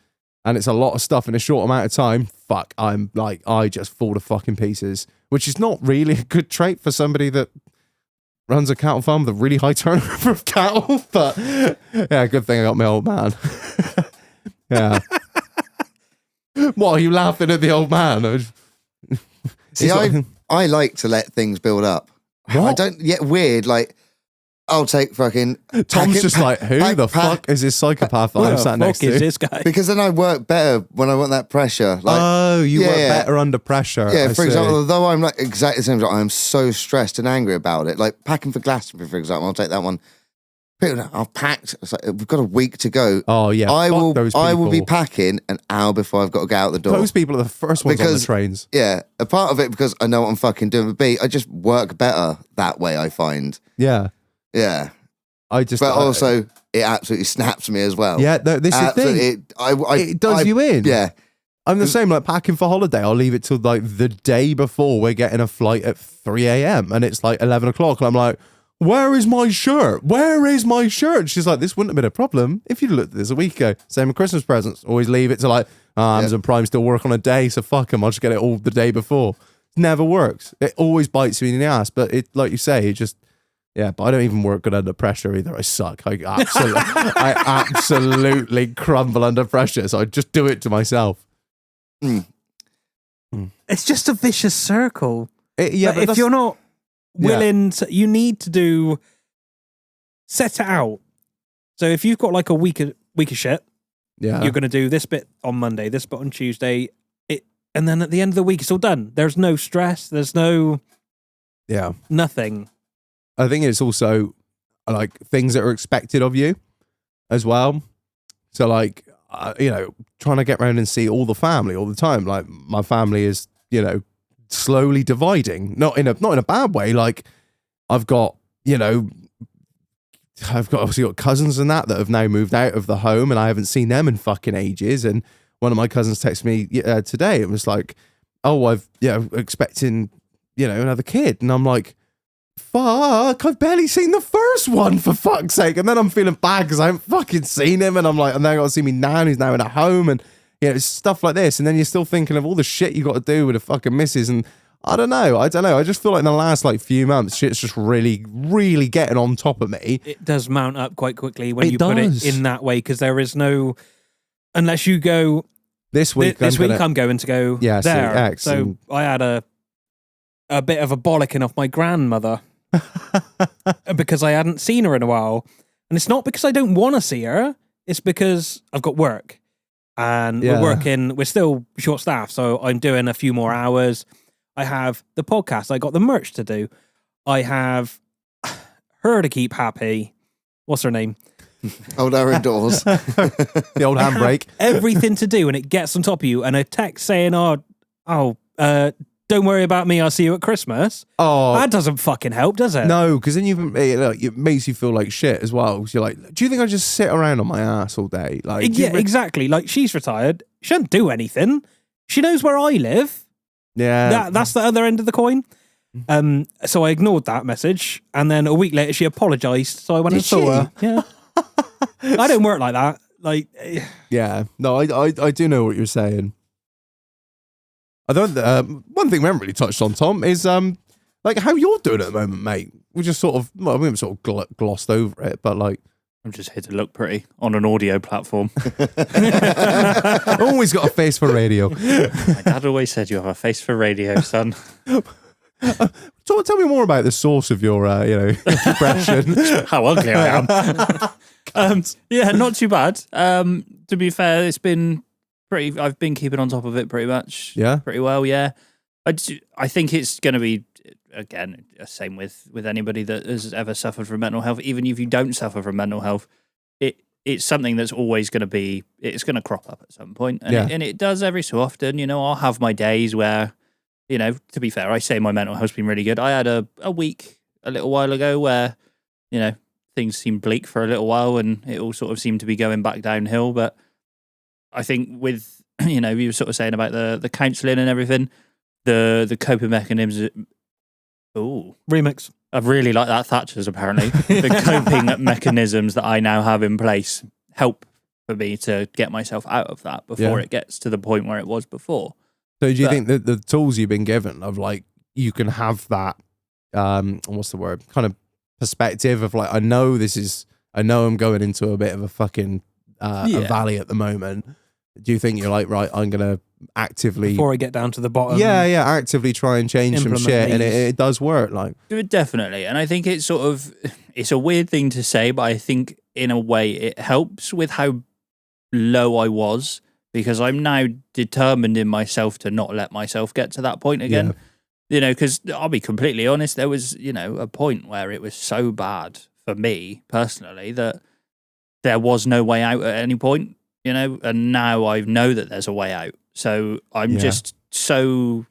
and it's a lot of stuff in a short amount of time. Fuck, I'm like, I just fall to fucking pieces, which is not really a good trait for somebody that runs a cattle farm with a really high turnover of cattle. But yeah, good thing I got my old man. Yeah. What, are you laughing at the old man?
See, I like to let things build up.
What?
I don't get weird. Like, I'll take fucking.
Tom's just like, who the fuck is this psychopath that
What
I'm
the
sat next
fuck is
to?
this guy?
Because then I work better when I want that pressure. Like,
Oh, you work
yeah.
better under pressure.
yeah,
I
for
see.
example, although I'm like exactly the same, I'm so stressed and angry about it. Like packing for Glastonbury, for example, I'll take that one. I've packed. It's like we've got a week to go.
Oh yeah,
I
fuck
will.
those
I will be
people.
packing an hour before I've got to get out the door.
Those people are the first ones on the
Because-
trains.
Yeah, a part of it because I know what I'm fucking doing. But B, I just work better that way. I find.
Yeah,
Yeah,
I just.
but also it absolutely snaps me as well.
yeah, no, this is the thing. It does you in.
Yeah,
I'm the same. Like packing for holiday, I'll leave it till like the day before we're getting a flight at 3 a.m. and it's like 11 o'clock, and I'm like, "Where is my shirt? Where is my shirt?" And she's like, "This wouldn't have been a problem if you'd looked at this a week ago." Same with Christmas presents. Always leave it to like, Amazon Prime still work on a day, so fuck them. I'll just get it all the day before. Never works. It always bites me in the ass. But it, like you say, it just. Yeah, but I don't even work good under pressure either. I suck. I absolutely crumble under pressure. So I just do it to myself.
It's just a vicious circle.
Yeah,
But if you're not willing to, you need to set it out. So if you've got like a week of shit,
yeah,
you're going to do this bit on Monday, this bit on Tuesday, and then at the end of the week, it's all done. There's no stress. There's no nothing.
I think it's also like things that are expected of you as well. So like, trying to get around and see all the family all the time. Like my family is, slowly dividing, not in a bad way. Like I've got obviously got cousins and that have now moved out of the home, and I haven't seen them in fucking ages. And one of my cousins texted me today. It was like, "Oh, I've expecting another kid," and I'm like, "Fuck! I've barely seen the first one, for fuck's sake." And then I'm feeling bad because I haven't fucking seen him, and I'm like, and then I got to see me now, and he's now in a home, and it's stuff like this. And then you're still thinking of all the shit you got to do with a fucking missus, and I don't know. I just feel like in the last like few months, shit's just really, really getting on top of me.
It does mount up quite quickly when
It
you put
does.
it in that way, because there is no, unless you go
This week,
I'm going to go
Yeah, see,
there.
X
So
and-
I had a bit of a bollocking off my grandmother because I hadn't seen her in a while. And it's not because I don't want to see her. It's because I've got work. And we're still short staffed. So I'm doing a few more hours. I have the podcast. I got the merch to do. I have her to keep happy. What's her name?
hold her indoors.
The old handbrake.
Everything to do, and it gets on top of you. And a text saying, don't worry about me, I'll see you at Christmas.
Oh,
That doesn't fucking help, does it?
no, because then it makes you feel like shit as well. 'Cause you're like, do you think I just sit around on my ass all day? Like,
Yeah, exactly. Like, she's retired. She doesn't do anything. She knows where I live.
yeah,
That's the other end of the coin. So I ignored that message, and then a week later she apologised. So I went and
Did
saw
she?
her. Yeah, I don't work like that. Like,
yeah. No, I do know what you're saying. I don't. One thing we haven't really touched on, Tom, is like how you're doing at the moment, mate. We just sort of, we haven't sort of glossed over it, but like,
I'm just here to look pretty on an audio platform.
always got a face for radio.
My dad always said you have a face for radio, son.
tell me more about the source of your, depression.
How ugly I am. Yeah, not too bad. To be fair, it's been pretty. I've been keeping on top of it pretty much.
Yeah?
pretty well. Yeah, I think it's going to be again the same with anybody that has ever suffered from mental health. Even if you don't suffer from mental health, it's something that's always going to be. It's going to crop up at some point, and it does every so often. I'll have my days where, to be fair, I say my mental health's been really good. I had a week a little while ago where, things seemed bleak for a little while and it all sort of seemed to be going back downhill. But I think with, you were sort of saying about the counselling and everything, the coping mechanisms. Ooh.
Remix.
I really like that Thatcher's apparently. The coping mechanisms that I now have in place help for me to get myself out of that before it gets to the point where it was before.
So do you think that the tools you've been given of like, you can have that, what's the word, kind of perspective of like, I know I'm going into a bit of a fucking a valley at the moment. Do you think you're like, right, I'm going to actively...
Before I get down to the bottom.
Yeah, actively try and change some shit. And it does work. Like,
definitely. And I think it's it's a weird thing to say, but I think in a way it helps with how low I was, because I'm now determined in myself to not let myself get to that point again. Because I'll be completely honest, there was, a point where it was so bad for me personally that there was no way out at any point, and now I know that there's a way out. So I'm just so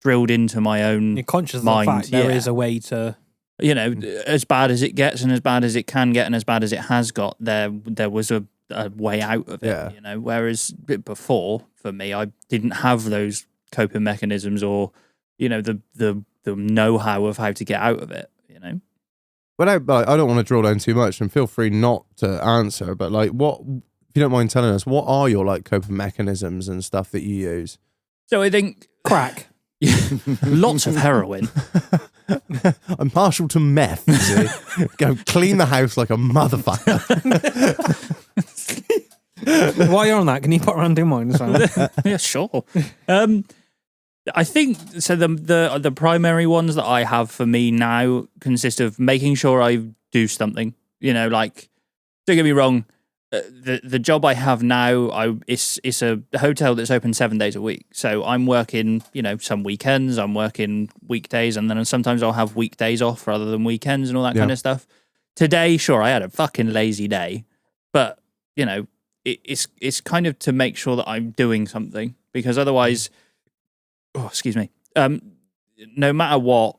drilled into my own
You're conscious
mind.
of the fact there is a way to...
as bad as it gets and as bad as it can get and as bad as it has got, there was a way out of it, whereas before, for me, I didn't have those coping mechanisms or, the know-how of how to get out of it,
But I don't want to drill down too much, and feel free not to answer, but like, what, if you don't mind telling us, what are your like coping mechanisms and stuff that you use?
So I think
Crack.
lots of heroin.
I'm partial to meth, you see. Go clean the house like a motherfucker.
While you're on that, can you put around in mine as well?
Yeah, sure. I think so. The primary ones that I have for me now consist of making sure I do something. Like, don't get me wrong, the job I have now, it's a hotel that's open 7 days a week. So I'm working, some weekends, I'm working weekdays, and then sometimes I'll have weekdays off rather than weekends and all that kind of stuff. Today, sure, I had a fucking lazy day, but it's kind of to make sure that I'm doing something, because otherwise, excuse me, no matter what,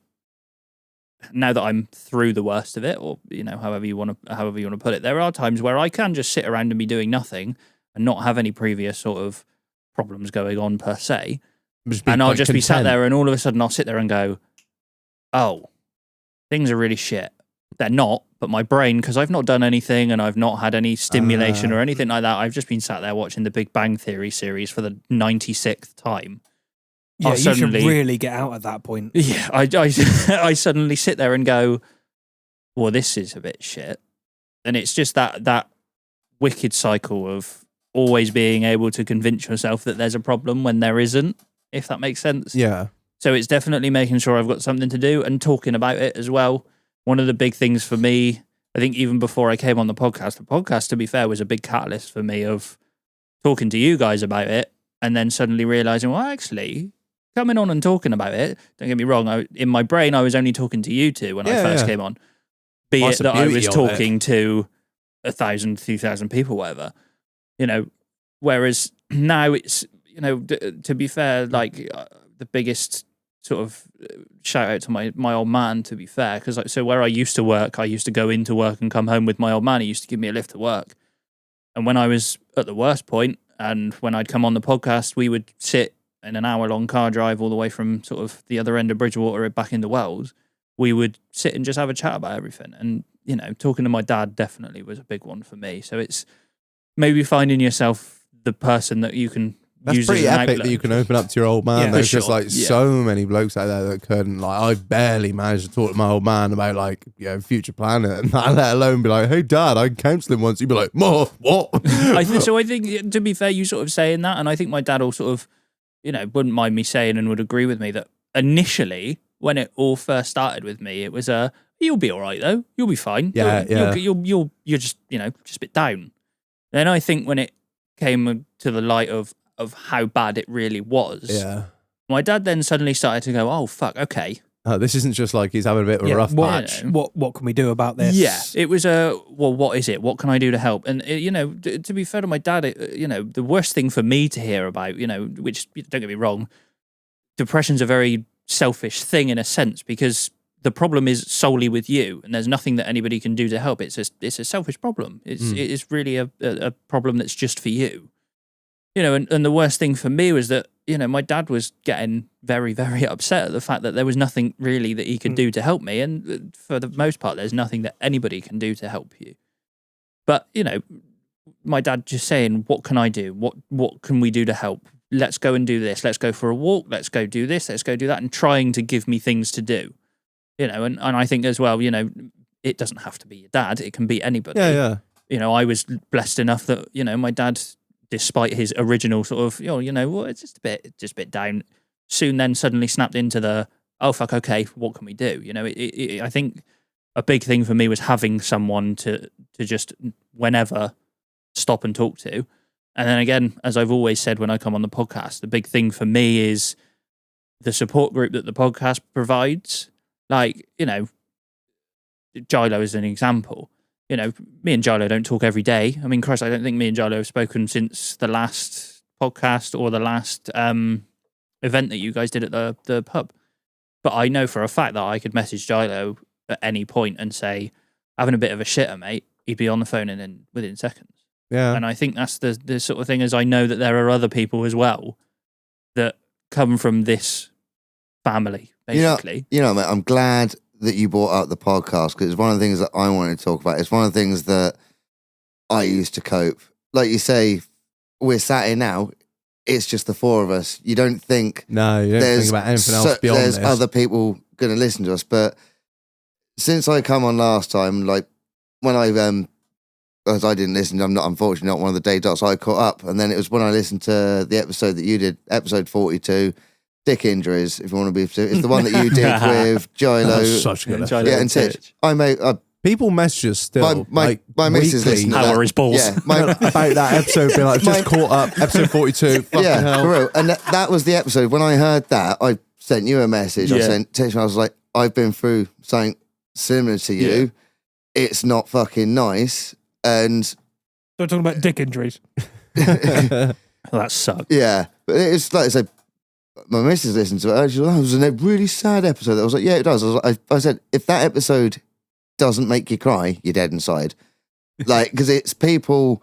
now that I'm through the worst of it, or however you want to put it, there are times where I can just sit around and be doing nothing and not have any previous sort of problems going on per se, and I'll just be sat there, and all of a sudden I'll sit there and go, oh, things are really shit. They're not, but my brain, because I've not done anything and I've not had any stimulation or anything like that, I've just been sat there watching the Big Bang Theory series for the 96th time.
Yeah, you should really get out at that point.
Yeah, I suddenly sit there and go, well, this is a bit shit. And it's just that wicked cycle of always being able to convince yourself that there's a problem when there isn't, if that makes sense.
Yeah.
So it's definitely making sure I've got something to do and talking about it as well. One of the big things for me, I think even before I came on the podcast, to be fair, was a big catalyst for me of talking to you guys about it and then suddenly realizing, well, actually, coming on and talking about it, don't get me wrong, in my brain, I was only talking to you two when I first came on. Be it that I was talking to 1,000, 2,000 people, whatever, whereas now it's, to be fair, like the biggest sort of shout out to my old man, to be fair, because so where I used to work, I used to go into work and come home with my old man. He used to give me a lift to work. And when I was at the worst point, and when I'd come on the podcast, we would sit in an hour-long car drive all the way from sort of the other end of Bridgewater back into Wells. We would sit and just have a chat about everything. And, talking to my dad definitely was a big one for me. So it's maybe finding yourself the person that you can
That's
use
pretty
as an
epic
outlet.
that you can open up to your old man.
Yeah,
There's
for
just
sure.
like so many blokes out there that couldn't. Like, I barely managed to talk to my old man about like, future planning, and let alone be like, hey dad, I counseled him once. He'd be like, what?
I think, to be fair, you sort of saying that, and I think my dad will sort of, wouldn't mind me saying and would agree with me that initially when it all first started with me, it was you'll be all right though. You'll be fine.
Yeah,
You're just just a bit down. Then I think when it came to the light of how bad it really was,
Yeah.
my dad then suddenly started to go, oh fuck, okay.
This isn't just like he's having a bit of a rough patch.
What can we do about this?
Yeah, it was well, what is it? What can I do to help? And to be fair to my dad, the worst thing for me to hear about, which don't get me wrong, depression's a very selfish thing in a sense because the problem is solely with you, and there's nothing that anybody can do to help. It's a selfish problem. It's really a problem that's just for you. And the worst thing for me was that my dad was getting very, very upset at the fact that there was nothing really that he could do to help me, and for the most part, there's nothing that anybody can do to help you. But my dad just saying, "What can I do? What can we do to help? Let's go and do this. Let's go for a walk. Let's go do this. Let's go do that," and trying to give me things to do. And I think as well, it doesn't have to be your dad. It can be anybody.
Yeah.
I was blessed enough that, my dad, despite his original sort of, it's just a bit down, soon then suddenly snapped into the, oh, fuck, okay, what can we do? I think a big thing for me was having someone to just whenever stop and talk to. And then again, as I've always said when I come on the podcast, the big thing for me is the support group that the podcast provides. Like, Gilo is an example. Me and Gilo don't talk every day. I mean, Christ, I don't think me and Gilo have spoken since the last podcast or the last event that you guys did at the pub. But I know for a fact that I could message Gilo at any point and say, having a bit of a shitter, mate. He'd be on the phone within seconds.
Yeah.
And I think that's the sort of thing, as I know that there are other people as well that come from this family, basically.
Mate, I'm glad that you brought up the podcast because it's one of the things that I wanted to talk about. It's one of the things that I used to cope. Like you say, we're sat here now. It's just the four of us. You don't think
you don't think about anything else beyond
there's
this.
other people going to listen to us. But since I come on last time, like when as I didn't listen, I'm not, unfortunately, not one of the day dots I caught up. And then it was when I listened to the episode that you did, episode 42, Dick Injuries, if you want to be, it's the one that you did with Gilo.
Such a good episode.
Yeah, and Titch.
People message us still.
My missus listened to
How
that.
are his balls?
Yeah,
about that episode, being like, I've just caught up, episode 42. Fucking hell.
for real. And that was the episode. When I heard that, I sent you a message. I sent Titch, and I was like, I've been through something similar to you.
Yeah.
It's not fucking nice. And
So we're talking about dick injuries.
Well, that sucked.
yeah, but it's like I said, my missus listened to it. She was like, it was a really sad episode. I was like, yeah, it does. I said, if that episode doesn't make you cry, you're dead inside. Like, because it's people,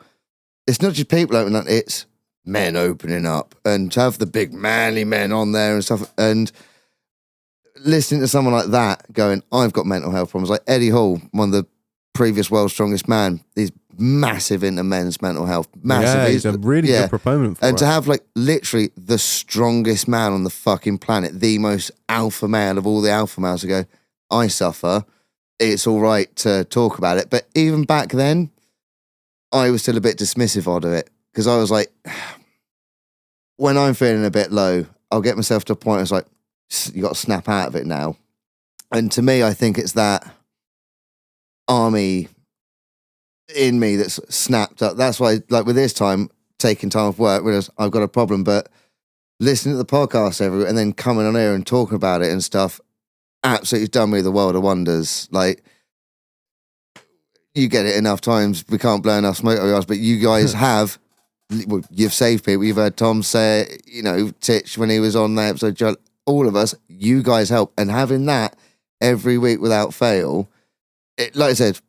it's not just people opening up, it's men opening up, and to have the big manly men on there and stuff, and listening to someone like that going, I've got mental health problems. Like Eddie Hall, one of the previous World's Strongest Man, he's massive into men's mental health. Massive.
Yeah, he's a really good proponent for
and
it.
to have like literally the strongest man on the fucking planet, the most alpha male of all the alpha males, to go, I suffer, it's all right to talk about it. But even back then, I was still a bit dismissive of it because I was like, when I'm feeling a bit low, I'll get myself to a point. It's like, you got to snap out of it now. And to me, I think it's that army in me that's snapped up. That's why, like with this time, taking time off work, realize I've got a problem, but listening to the podcast and then coming on here and talking about it and stuff, absolutely done me the world of wonders. Like, you get it enough times, we can't blow enough smoke over us, but you guys have, well, you've saved people. You've heard Tom say it, Titch when he was on that episode, all of us, you guys help. And having that every week without fail, like I said,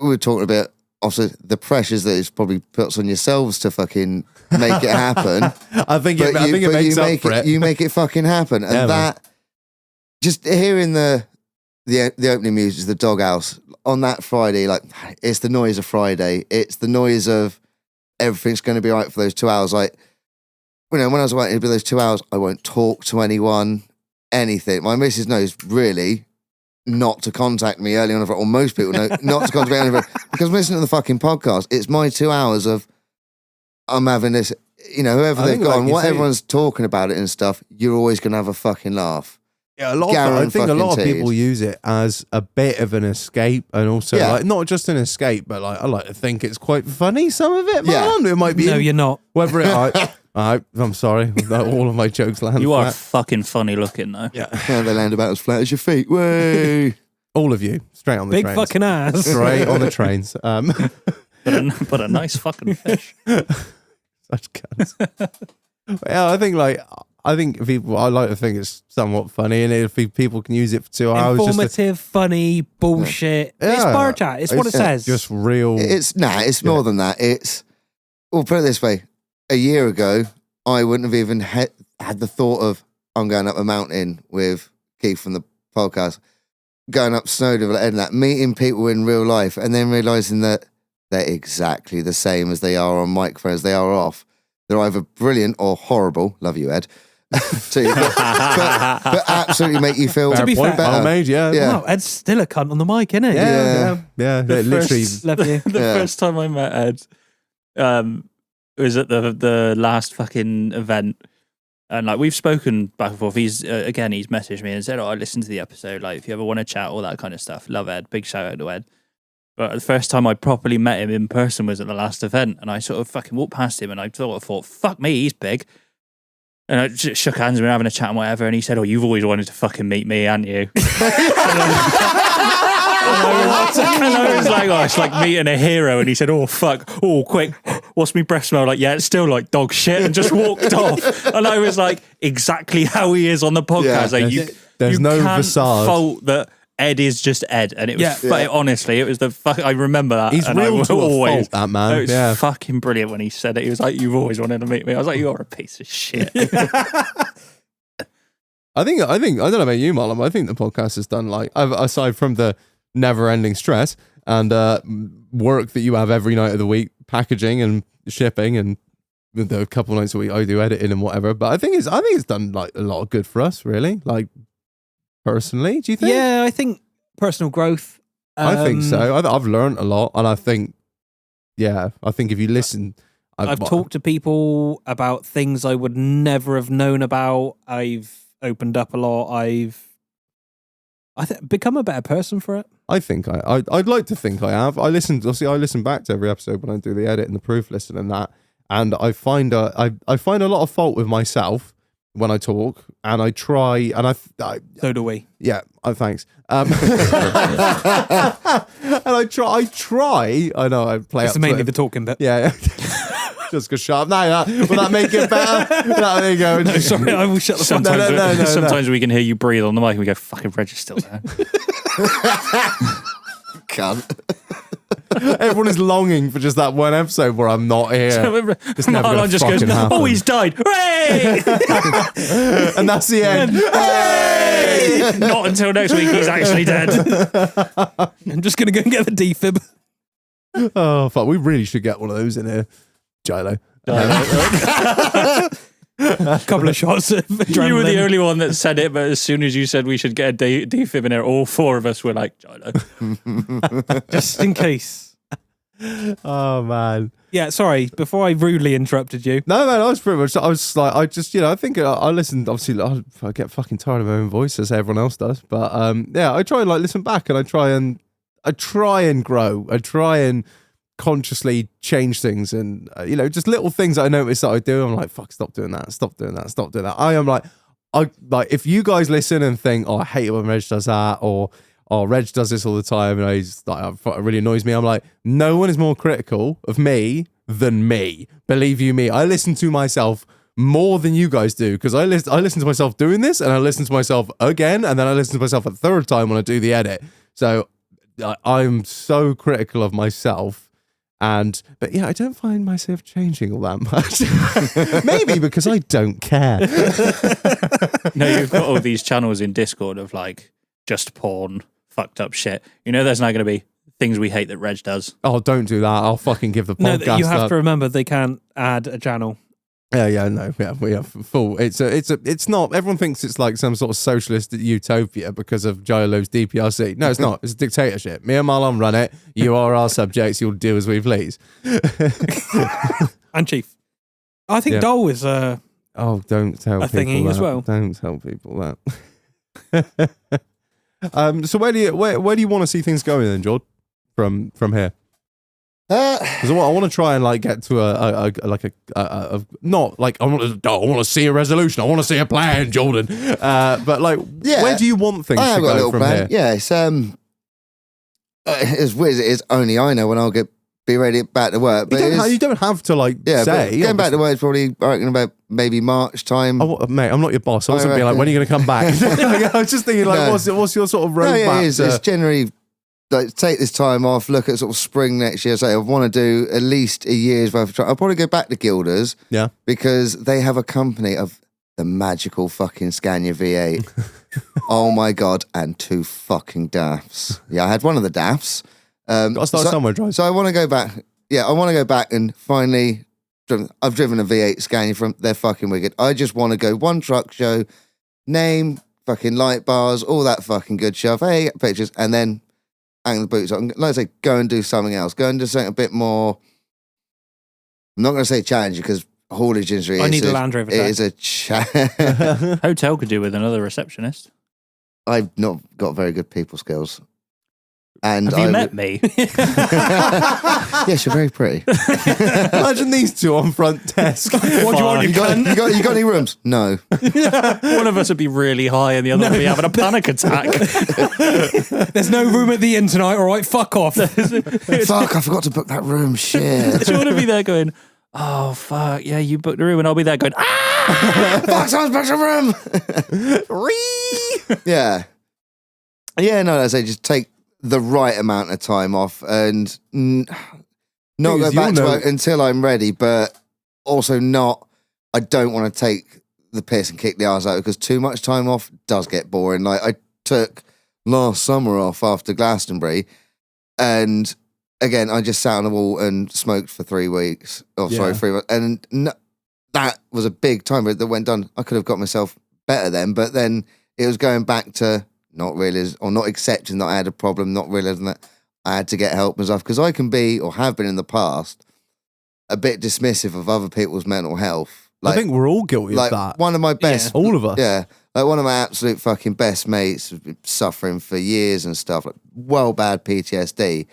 we were talking about also the pressures that it probably puts on yourselves to fucking make it happen.
I think it makes up for it.
You make it fucking happen. And
Yeah,
that, just hearing the opening music, the Doghouse, on that Friday, like, it's the noise of Friday. It's the noise of everything's going to be right for those 2 hours. Like, when I was waiting to be those 2 hours, I won't talk to anyone, anything. My missus knows really not to contact me early on, or most people know not to contact me early on, because I'm listening to the fucking podcast. It's my 2 hours of, I'm having this, whoever they've got, and what everyone's talking about it and stuff, you're always going to have a fucking laugh.
Yeah, I think a lot of people
Guaranteed.
use it as a bit of an escape, and also
Yeah.
like not just an escape, but like I like to think it's quite funny. Some of it,
Yeah.
man. It might be.
No, you're not.
Whether it, I'm sorry, all of my jokes land.
You are
flat.
fucking funny looking though.
Yeah,
And they land about as flat as your feet. Way.
all of you straight on the
Big
trains.
fucking ass.
Straight on the trains.
But a nice fucking fish.
Such cunts. Yeah, I think people. I like to think it's somewhat funny, and if people can use it for 2 hours,
Informative, funny, bullshit. It's
Yeah.
bar chat. It's what it says.
just real.
It's more than that. Well, put it this way. A year ago, I wouldn't have even had the thought of, I'm going up a mountain with Keith from the podcast, going up Snowdon and that, meeting people in real life, and then realising that they're exactly the same as they are on microphone, as they are off. They're either brilliant or horrible. Love you, Ed. but absolutely make you feel
To be fair-
better.
Well made, yeah.
Yeah.
Wow, Ed's still a cunt on the mic, isn't it?
Yeah.
The
Literally.
Love you.
The
Yeah.
first time I met Ed, was at the last fucking event, and like we've spoken back and forth. He's he's messaged me and said, "Oh, I listened to the episode. Like, if you ever want to chat, all that kind of stuff. Love Ed. Big shout out to Ed." But the first time I properly met him in person was at the last event, and I sort of fucking walked past him, and I thought, "Fuck me, he's big." And I just shook hands, we were having a chat and whatever, and he said, "Oh, you've always wanted to fucking meet me, haven't you?" And I was like, "Oh, it's like meeting a hero." And he said, "Oh, fuck. Oh, quick. What's my breath smell like?" "Yeah, it's still like dog shit," and just walked off. And I was like, exactly how he is on the podcast.
Yeah.
Like,
There's
you
no
can't
facade.
fault that Ed is just Ed. And it was,
Yeah.
honestly, it was the fuck. I remember that.
He's
and I
real
will
to a
always,
fault, that man.
It was
Yeah.
fucking brilliant when he said it. He was like, "You've always wanted to meet me." I was like, "You're a piece of shit."
I think I don't know about you, Marlon, but I think the podcast has done like aside from the never-ending stress and work that you have every night of the week, packaging and shipping, and the couple nights a week I do editing and whatever. But I think it's done like a lot of good for us, really. Like personally, do you think?
Yeah, I think personal growth.
I think so. I've learned a lot, and I think if you listen,
I've talked to people about things I would never have known about. I've opened up a lot. I've become a better person for it.
I think I'd like to think I have. I listen back to every episode when I do the edit and the proof listen and that, and I find I find a lot of fault with myself when I talk, and I try, and I
So do we.
yeah, thanks. And I try. I know I play
It's
up
mainly
to
the
it.
talking bit.
Yeah. Just go shut up. No, will that make it better? No, there you go.
No, sorry, I will shut the fuck
Sometimes,
up.
No.
sometimes we can hear you breathe on the mic and we go, "Fucking Reg is still there."
Cunt.
Everyone is longing for just that one episode where I'm not here. It's never gonna
Marlon just goes,
fucking happen.
"Oh, he's died. Hooray!"
And that's the end.
Hey! Not until next week, he's actually dead.
I'm just going to go and get the defib.
Oh, fuck. We really should get one of those in here. Gilo.
A couple of shots of adrenaline.
You were the only one that said it, but as soon as you said we should get a defib in there, all four of us were like, "Gilo."
Just in case.
Oh, man.
Yeah, sorry, before I rudely interrupted you.
No, man, I was pretty much, I was like, I just, I think I listened, obviously, I get fucking tired of my own voice as everyone else does. But yeah, I try and like listen back, and I try and grow. I try and consciously change things, and just little things that I notice that I do. I'm like, fuck, stop doing that. I am like, if you guys listen and think, "Oh, I hate it when Reg does that," or "Oh, Reg does this all the time," and he's like, it really annoys me. I'm like, no one is more critical of me than me. Believe you me, I listen to myself more than you guys do, because I listen to myself doing this, and I listen to myself again, and then I listen to myself a third time when I do the edit. So I'm so critical of myself. But yeah, I don't find myself changing all that much. Maybe because I don't care.
No, you've got all these channels in Discord of like just porn, fucked up shit. There's not going to be things we hate that Reg does.
Oh, don't do that. I'll fucking give the
No,
podcast
you have
up.
to remember they can't add a channel.
No, we have full. It's not. Everyone thinks it's like some sort of socialist utopia because of Gilo's DPRC. No, it's not. It's a dictatorship. Me and Marlon run it. You are our subjects. You'll do as we please.
And Chief. I think
Yeah.
Dole is
Oh, don't tell
a
people
thingy
that.
as well.
Don't tell people that. So where do you want to see things going then, George? From here, because I want to try and like get to a not like I want to see a resolution. I want to see a plan, Jordan. But like, where do you want things to go from here?
Yeah, it's as weird as it is, only I know when I'll be ready back to work. But
you don't have to like say.
Going back to work is probably, I reckon, about maybe March time.
Mate, I'm not your boss. I wasn't being like, when are you going to come back? I was just thinking like, what's your sort of roadmap?
It's generally like take this time off, look at sort of spring next year. Say I want to do at least a year's worth of try. I'll probably go back to Gilders.
Yeah,
because they have a company of the magical fucking Scania V8. Oh my god, and 2 fucking DAFs. Yeah, I had one of the DAFs.
Got to start somewhere, drive.
So I want to go back. Yeah, I want to go back and finally. I've driven a V8 Scania from. They're fucking wicked. I just want to go one truck show, name, fucking light bars, all that fucking good stuff. Hey, get pictures, and then hang the boots on. Like I say, go and do something else. Go and do something a bit more. I'm not going to say challenge because haulage industry.
I need a Land Rover. It
is a
hotel could do with another receptionist.
I've not got very good people skills. And
have you met me?
Yes, you're very pretty.
Imagine these two on front desk.
What do you want?
You got any rooms? No.
One of us would be really high and the other would be having a panic attack.
There's no room at the inn tonight, all right? Fuck off.
Fuck, I forgot to book that room. Shit.
Do you want to be there going, oh, fuck, yeah, you booked the room, and I'll be there going, ah!
Fuck, someone's booked a room! Yeah. Yeah, no, I say just take the right amount of time off and not go back to work until I'm ready, but also I don't want to take the piss and kick the arse out because too much time off does get boring. Like I took last summer off after Glastonbury and again, I just sat on the wall and smoked for 3 weeks. Oh, sorry, 3 months. And that was a big time that went done. I could have got myself better then, but then it was going back to not realizing or not accepting that I had a problem, not realizing that I had to get help and stuff. Because I can be, or have been in the past, a bit dismissive of other people's mental health.
Like, I think we're all guilty of that.
One of my best,
all of us.
Yeah, like one of my absolute fucking best mates has been suffering for years and stuff, like well bad PTSD.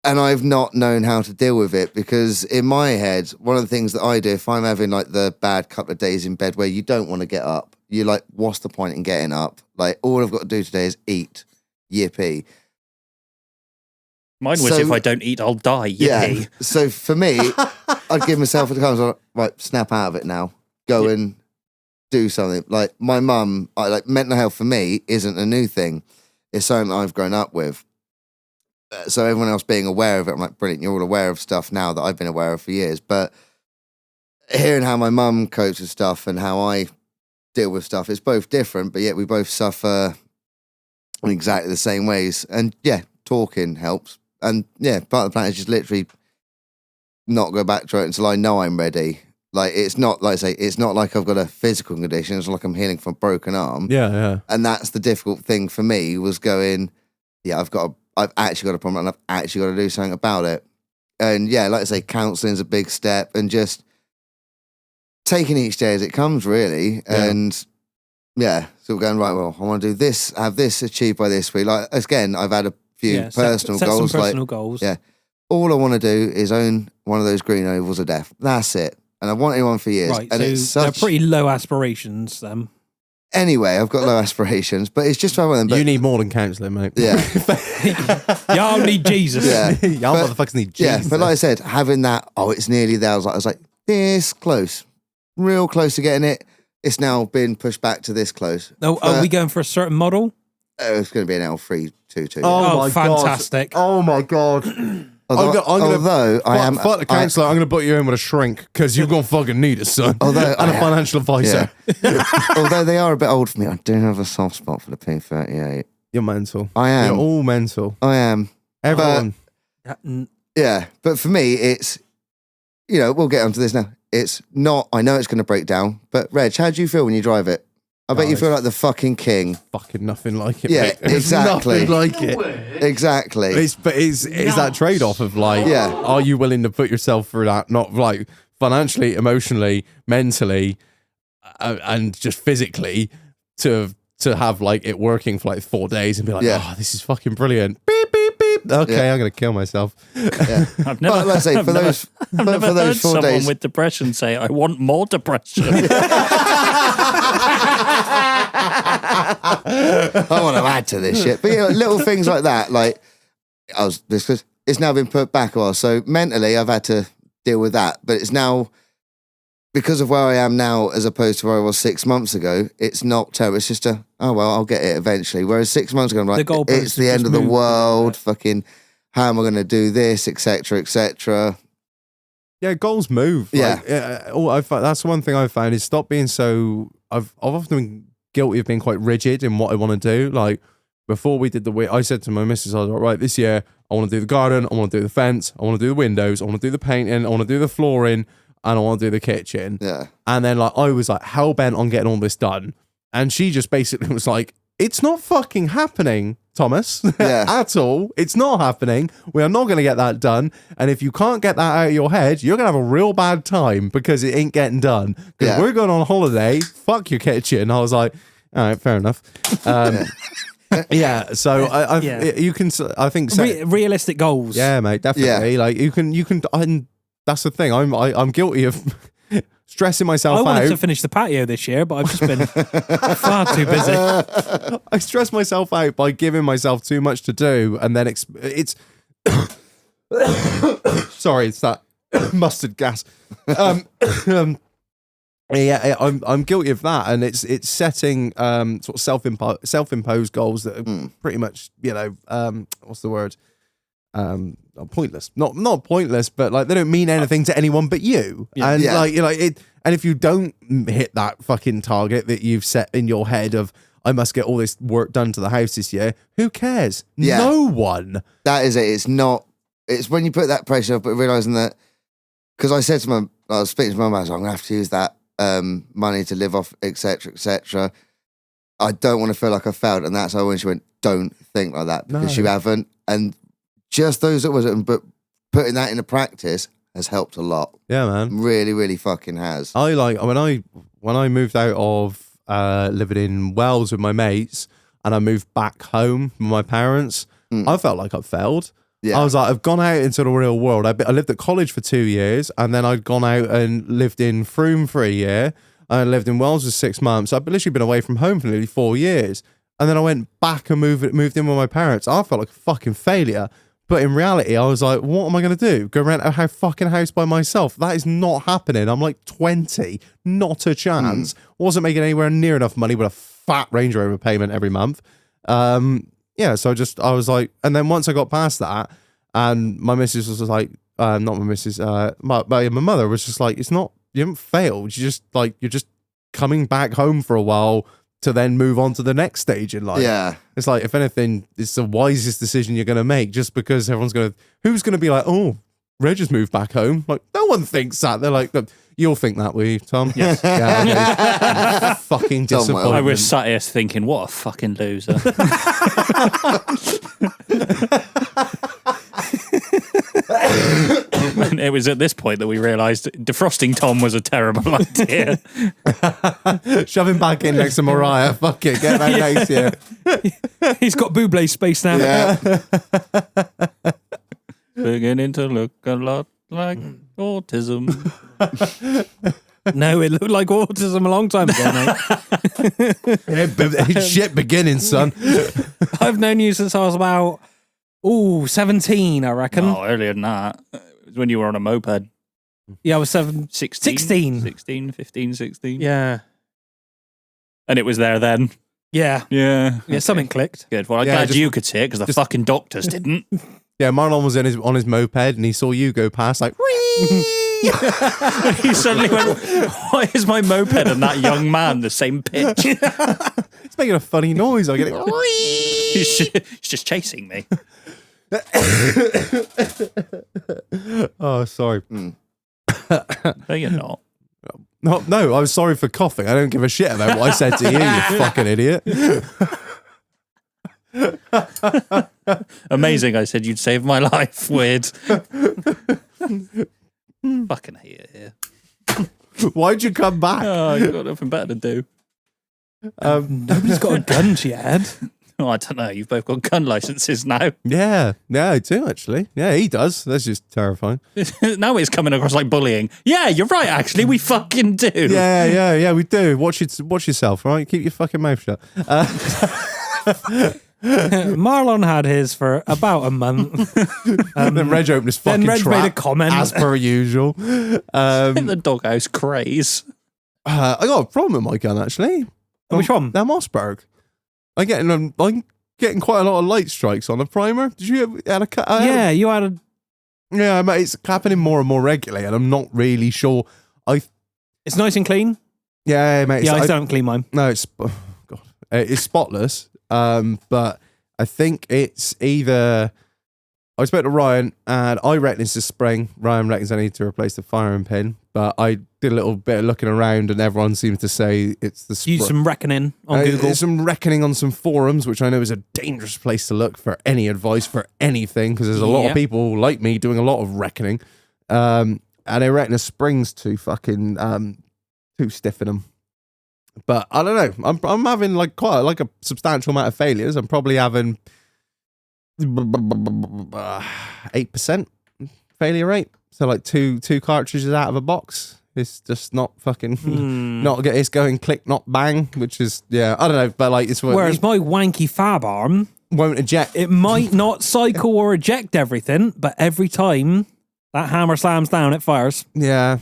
And I've not known how to deal with it because in my head, one of the things that I do, if I'm having like the bad couple of days in bed where you don't want to get up, you're like, what's the point in getting up? Like, all I've got to do today is eat. Yippee.
Mine was if I don't eat, I'll die. Yippee.
Yeah. So for me, I'd give myself a time, like, right, snap out of it now. Go and do something. Like my mum, like mental health for me isn't a new thing. It's something that I've grown up with. So everyone else being aware of it, I'm like, brilliant, you're all aware of stuff now that I've been aware of for years. But hearing how my mum copes with stuff and how I deal with stuff, it's both different, but yet we both suffer in exactly the same ways. And yeah, talking helps. And yeah, part of the plan is just literally not go back to it until I know I'm ready. Like, it's not, like I say, it's not like I've got a physical condition. It's like I'm healing from a broken arm.
Yeah, yeah.
And that's the difficult thing for me was going, yeah, I've actually got a problem and I've actually got to do something about it. And yeah, like I say, counselling's a big step and just taking each day as it comes, really.
Yeah.
And yeah, so we're going, right, well, I want to do this, have this achieved by this week. Like, again, I've had a few personal
set
goals.
Some personal goals.
Yeah. All I want to do is own one of those green ovals of death. That's it. And I've wanted one for years.
Right,
and
so they're pretty low aspirations, then.
Anyway, I've got low aspirations, but it's just one of them. But
you need more than counselling, mate.
Yeah.
Y'all need Jesus.
Yeah.
Y'all motherfuckers need Jesus.
Yeah, but like I said, having that, it's nearly there. I was like, this close. Real close to getting it. It's now been pushed back to this close.
Oh, are we going for a certain model?
It's going to be an L322.
Oh,
my
fantastic.
God. Oh my God.
Although I am...
Fuck the counsellor, I'm going to put you in with a shrink because you're going to fucking need it, son. And a financial advisor.
Yeah. Although they are a bit old for me, I do have a soft spot for the P38.
You're mental.
I am.
You're all mental.
I am.
Everyone.
Yeah, but for me, it's... we'll get onto this now. It's not... I know it's going to break down, but Reg, how do you feel when you drive it? I bet you feel like the fucking king.
Fucking nothing like it.
Yeah,
mate.
exactly.
Nothing like it.
Exactly.
It's that trade off of like, are you willing to put yourself through that? Not like financially, emotionally, mentally, and just physically. to have like it working for like 4 days and be like,
Yeah.
oh, this is fucking brilliant. Beep beep beep. Okay, I'm gonna kill myself.
Yeah.
I've never,
But let's say
I've
for
never-
those
I've
for
never heard
those 4
someone
days.
with depression say, "I want more depression."
I want to add to this shit. But little things like that, like because it's now been put back a while. So mentally, I've had to deal with that. But it's now because of where I am now, as opposed to where I was 6 months ago. It's not terrible. It's just I'll get it eventually. Whereas 6 months ago, I'm like,
goalposts
it's the
have
end
just
of the
moved.
world. Fucking, how am I going to do this, etc., etc.
Yeah, goals move.
Yeah.
That's one thing I've found is stop being so. I've often been guilty of being quite rigid in what I want to do. Like before we did I said to my missus, I was like, right, this year I want to do the garden, I want to do the fence, I want to do the windows, I want to do the painting, I want to do the flooring, and I want to do the kitchen.
Yeah.
And then like I was like hell bent on getting all this done, and she just basically was like, "It's not fucking happening, Thomas,
Yeah.
at all. It's not happening. We are not going to get that done. And if you can't get that out of your head, you're going to have a real bad time because it ain't getting done. Because
Yeah.
we're going on holiday. Fuck your kitchen." I was like, "All right, fair enough." Yeah. So you can. I think.
Realistic goals.
Yeah, mate, definitely. Like you can. That's the thing. I'm guilty of stressing myself
I wanted
out.
to finish the patio this year, but I've just been far too busy.
I stress myself out by giving myself too much to do, and then it's sorry, it's that mustard gas. Yeah, I'm guilty of that, and it's setting sort of self-imposed goals that are pretty much, what's the word? Pointless. Not pointless, but like they don't mean anything to anyone but you.
Yeah.
And
Yeah.
like it. And if you don't hit that fucking target that you've set in your head of I must get all this work done to the house this year, who cares?
Yeah.
No one.
That is it. It's not. It's when you put that pressure up, but realizing that because I said to I was speaking to my mum, I was like, I'm gonna have to use that money to live off, etc., etc. I don't want to feel like I failed, and that's when she went, "Don't think like that because
No.
you haven't." And just those that was, but putting that into practice has helped a lot.
Yeah, man.
Really, really fucking has.
I like when I moved out of living in Wales with my mates and I moved back home with my parents, I felt like I'd failed.
Yeah.
I was like, I've gone out into the real world. I lived at college for 2 years, and then I'd gone out and lived in Frome for a year. I lived in Wales for 6 months. I've literally been away from home for nearly 4 years. And then I went back and moved in with my parents. I felt like a fucking failure. But in reality, I was like, what am I going to do? Go rent a fucking house by myself? That is not happening. I'm like 20. Not a chance. Wasn't making anywhere near enough money with a fat Range Rover payment every month. Yeah, so I was like, and then once I got past that, and my missus was like, not my missus, my mother was just like, it's not, you haven't failed. You're just coming back home for a while to then move on to the next stage in life.
Yeah.
It's like, if anything, it's the wisest decision you're going to make, just because who's going to be like, oh, Reg just moved back home. Like, no one thinks that. They're like, look, you'll think that, will you, Tom? Yes. Yeah, okay. Fucking
Tom will.
disappointment.
I was sat here thinking, what a fucking loser. And it was at this point that we realised defrosting Tom was a terrible idea.
Shove him back in next to Mariah. Fuck it. Get that next year.
He's got Buble space now.
Yeah.
Beginning to look a lot like autism.
No, it looked like autism a long time ago, mate.
Shit beginning, son.
I've known you since I was about 17, I reckon.
Oh, earlier than that. It was when you were on a moped.
Yeah, I was 16.
16, 15, 16.
Yeah.
And it was there then.
Yeah.
Yeah.
Yeah, something clicked.
Good. Well, I'm
Yeah,
glad
just-
you could see it because the fucking doctors didn't.
Yeah, Marlon was on his moped and he saw you go past like,
He suddenly went, why is my moped and that young man the same pitch?
it's making a funny noise. I get it.
He's just chasing me.
Oh, sorry.
No, you're not.
No, I was sorry for coughing. I don't give a shit about what I said to you, you fucking idiot.
Amazing. I said you'd save my life. Weird. Fucking hate it here.
Why'd you come back?
Oh, I've got nothing better to do.
Nobody's got a gun yet.
Oh, I don't know. You've both got gun licenses now.
Yeah, I do actually. Yeah, he does. That's just terrifying.
Now it's coming across like bullying. Yeah, you're right. Actually, we fucking do.
Yeah, we do. Watch yourself, right? Keep your fucking mouth shut.
Marlon had his for about a month.
Then Reg opened his fucking
Then Reg
trap,
made a comment.
as per usual.
The doghouse craze.
I got a problem with my gun actually.
Which one?
That Mossberg. I'm getting quite a lot of light strikes on the primer. Did you had a cut?
Yeah, you had a.
Yeah, mate, it's happening more and more regularly, and I'm not really sure.
It's nice and clean.
Yeah, mate.
Yeah, I still haven't cleaned mine.
No, it's spotless. But I think it's either. I spoke to Ryan, and I reckon it's the spring. Ryan reckons I need to replace the firing pin, but I did a little bit of looking around, and everyone seems to say it's the spring.
Use some reckoning on Google.
There's some reckoning on some forums, which I know is a dangerous place to look for any advice for anything, because there's a lot of people like me doing a lot of reckoning, and I reckon the spring's too fucking too stiff in them. But I don't know. I'm having like quite like a substantial amount of failures. I'm probably having 8% failure rate. So like two cartridges out of a box. It's just not fucking not get. It's going click, not bang, which is I don't know. But like it's
whereas my wanky fab arm
won't eject.
It might not cycle or eject everything, but every time that hammer slams down, it fires.
Yeah.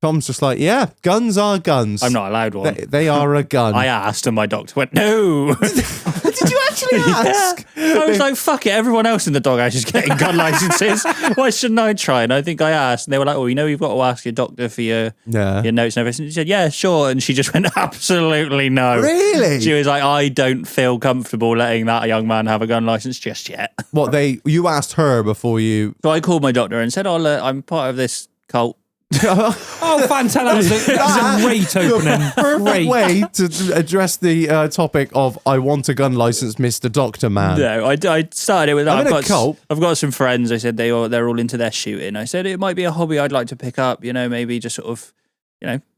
Tom's just like, yeah, guns are guns.
I'm not allowed one.
They are a gun.
I asked, and my doctor went, no.
Did you actually ask?
Yeah. I was like, fuck it. Everyone else in the doghouse is getting gun licenses. Why shouldn't I try? And I think I asked. And they were like, well, you've got to ask your doctor for your notes and everything. She said, yeah, sure. And she just went, absolutely no.
Really?
She was like, I don't feel comfortable letting that young man have a gun license just yet.
You asked her before you...
So I called my doctor and said, I'm part of this cult.
Oh, fantastic. That's a great opening.
Perfect way to address the topic of I want a gun license, Mr. Doctor Man.
No, I started it with
I'm in a cult.
I've got some friends. I said they're all into their shooting. I said it might be a hobby I'd like to pick up, maybe just sort of,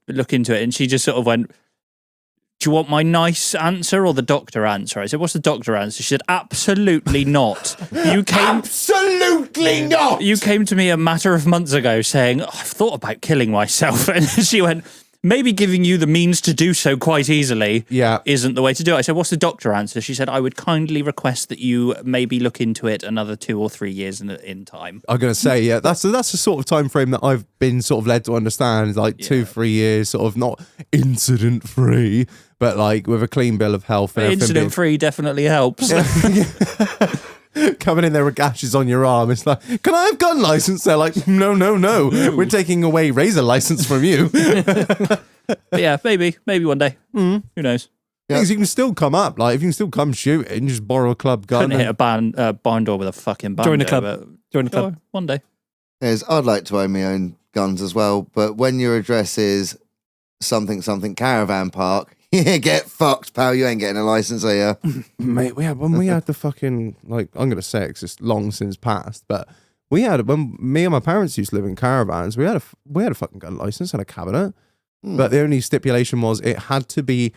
look into it. And she just sort of went, do you want my nice answer or the doctor answer? I said, what's the doctor answer? She said, absolutely not.
Absolutely not!
You came to me a matter of months ago saying, I've thought about killing myself. And she went, maybe giving you the means to do so quite easily isn't the way to do it. I said, what's the doctor answer? She said, I would kindly request that you maybe look into it another 2 or 3 years in time.
I'm going to say, that's the sort of time frame that I've been sort of led to understand, like 2-3 years, sort of not incident free, but like with a clean bill of health. And
incident free definitely helps.
Coming in there with gashes on your arm, it's like, can I have gun license? They're like, no. We're taking away razor license from you.
But yeah, maybe one day. Who knows?
Because you can still come up, like if you can still come shooting, just borrow a club gun.
Couldn't hit a barn door with a fucking bando.
Join the club.
One day.
I'd like to own my own guns as well, but when your address is something caravan park, get fucked, pal. You ain't getting a license, are you?
Mate, when we had the fucking, like, I'm going to say it's just long since passed, but when me and my parents used to live in caravans, we had a fucking gun license and a cabinet, but the only stipulation was it had to be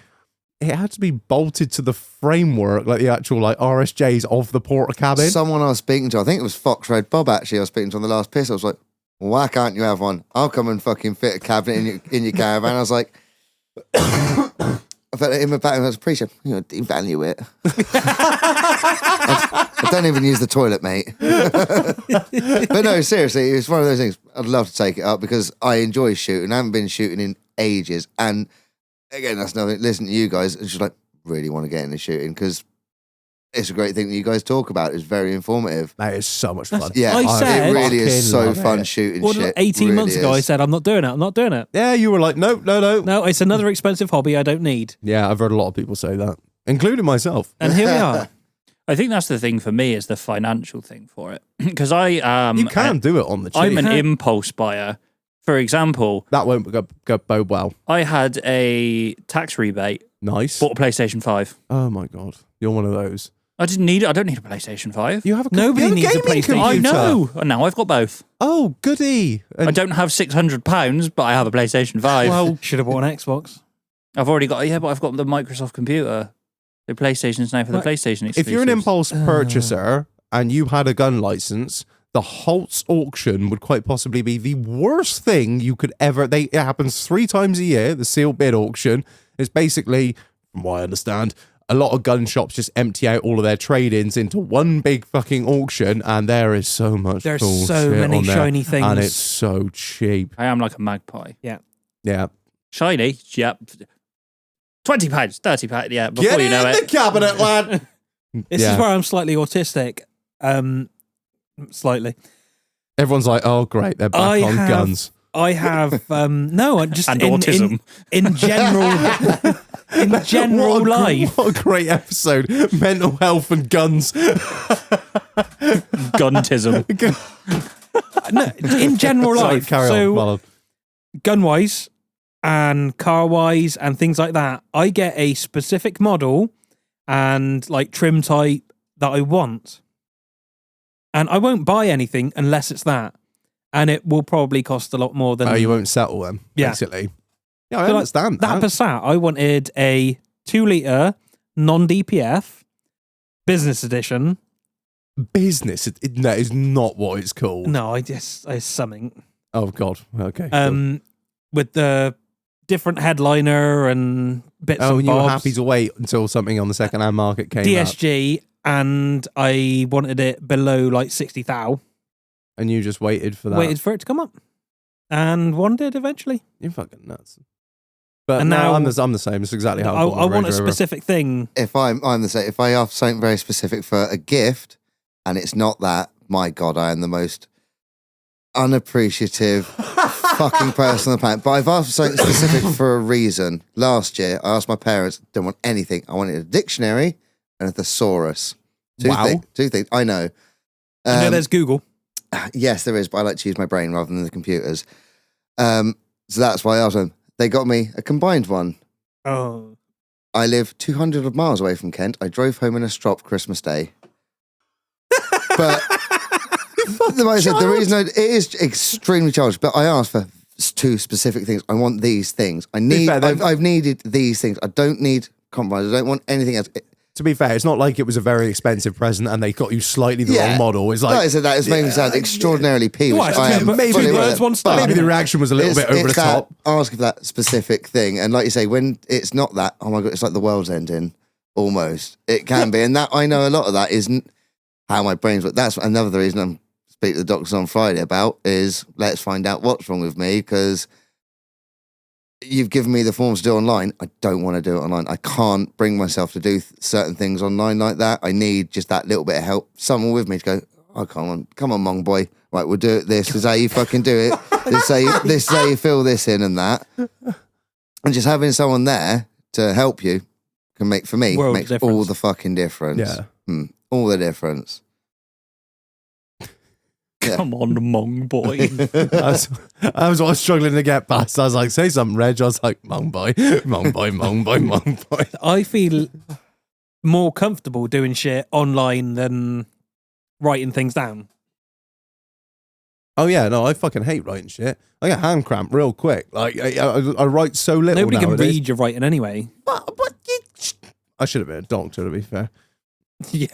bolted to the framework, like the actual like RSJs of the porter cabin.
Someone I was speaking to, I think it was Fox Red Bob actually, I was speaking to on the last piss. I was like, well, why can't you have one? I'll come and fucking fit a cabinet in your caravan. I was like, I felt in my back, I was appreciative. Devalue it. I don't even use the toilet, mate. But no, seriously, it's one of those things. I'd love to take it up because I enjoy shooting. I haven't been shooting in ages. And again, that's nothing. Listen to you guys and just like really want to get into shooting because it's a great thing that you guys talk about. It's very informative.
Mate, it's so much fun.
Yeah,
it
really is so fun shooting shit.
18
really
months ago, I said, I'm not doing it.
Yeah, you were like, no.
No, it's another expensive hobby I don't need.
Yeah, I've heard a lot of people say that, including myself.
And here we are.
I think that's the thing for me is the financial thing for it. Because you
can do it on the cheap.
I'm an impulse buyer. For example,
that won't go bode well.
I had a tax rebate.
Nice.
Bought a PlayStation 5.
Oh my God. You're one of those.
I didn't need it. I don't need a PlayStation 5.
You have
Nobody needs a PlayStation.
I know. And now I've got both.
Oh, goody.
I don't have £600, but I have a PlayStation 5.
Well, should have bought an Xbox.
I've already got, but I've got the Microsoft computer. The PlayStation's now for the PlayStation exclusives.
If you're an impulse purchaser and you had a gun license, the Holtz auction would quite possibly be the worst thing you could ever. It happens 3 times a year. The sealed bid auction is basically, from what I understand, a lot of gun shops just empty out all of their trade-ins into one big fucking auction, and there is so much.
There's
bullshit
so many
on there,
shiny things,
and it's so cheap.
I am like a magpie.
Yeah.
Shiny, yep. £20, £30, yeah. Before
Get
you know
in
it,
the cabinet, lad.
This is where I'm slightly autistic. Slightly.
Everyone's like, "Oh, great, they're back on guns."
I have no, I just
and
in,
autism.
in general. In general life,
What a great episode! Mental health and guns.
Guntism.
no, in general
Sorry,
life.
carry
So,
on. Well,
gun wise and car wise and things like that, I get a specific model and like trim type that I want, and I won't buy anything unless it's that, and it will probably cost a lot more than.
you won't settle them.
Yeah.
Basically. Yeah, I
So, like,
understand
that
that.
Passat, I wanted a 2-litre non-DPF business edition.
Business. That is not what it's called.
No, I something.
Oh God. Okay. cool.
With the different headliner and bits
Oh,
and
and you were
bobs.
happy to wait until something on the second-hand market came up,
DSG, and I wanted it below like 60,000.
and you just waited for that.
Waited for it to come up, and wanted eventually.
You're fucking nuts. But
And
no,
now-
I'm the same. It's exactly how
I want a
Range Rover.
specific thing.
If I'm the same, if I have something very specific for a gift and it's not that, my God, I am the most unappreciative fucking person on the planet. But I've asked for something specific for a reason. Last year, I asked my parents, don't want anything. I wanted a dictionary and a thesaurus.
Wow.
Two things. I know.
You know, there's Google.
Yes, there is, but I like to use my brain rather than the computers. So that's why I asked them. They got me a combined one.
Oh,
I live 200 miles away from Kent. I drove home in a strop Christmas Day. But like I said, the reason it is extremely childish, but I asked for 2 specific things. I want these things. I've needed these things. I don't need compromise. I don't want anything else.
To be fair, it's not like it was a very expensive present and they got you slightly the wrong model. It's like,
like I said, that has made me sound extraordinarily peevish.
Well,
I am
maybe
fully
two
aware
birds,
of that.
one stone.
But
maybe the reaction was a little bit over the
that,
top.
asking for that specific thing. And like you say, when it's not that, oh my God, it's like the world's ending. Almost. It can be. And that I know a lot of that isn't how my brain's work. That's another reason I'm speaking to the doctors on Friday about is let's find out what's wrong with me, because you've given me the forms to do online. I don't want to do it online. I can't bring myself to do certain things online like that. I need just that little bit of help. Someone with me to go, oh, come on, Mong boy. Right, we'll do it. This is how you fucking do it. This is how you fill this in and that. And just having someone there to help you can make, for me,
World
makes
difference.
all the fucking difference.
Yeah.
All the difference. Yeah.
Come on, Mong boy.
I was struggling to get past. I was like, say something, Reg. I was like, Mong boy, Mong boy, Mong boy, Mong boy.
I feel more comfortable doing shit online than writing things down.
Oh yeah, no, I fucking hate writing shit. I get hand cramp real quick. Like I write so little.
Nobody can
nowadays.
read your writing anyway.
I should have been a doctor, to be fair.
Yeah.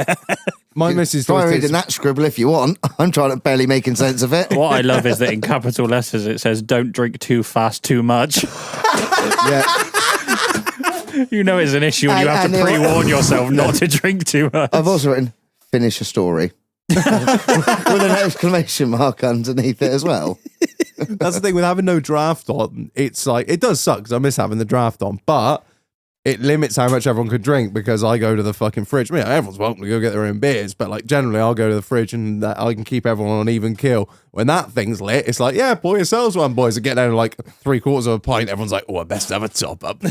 My missus
Try
always
reading
takes-
that scribble if you want. I'm trying to barely making sense of it.
What I love is that in capital letters it says, don't drink too fast too much.
Yeah.
You know it's an issue when you have
And
to
it-
pre-warn yourself not to drink too much.
I've also written, finish a story. With an exclamation mark underneath it as well.
That's the thing with having no draft on. It's like, it does suck because I miss having the draft on, but it limits how much everyone can drink because I go to the fucking fridge. I mean, everyone's welcome to go get their own beers, but like generally I'll go to the fridge and I can keep everyone on an even keel. When that thing's lit, it's like, yeah, pour yourselves one, boys. I get down to like 3/4 of a pint. Everyone's like, oh, I best have a top up.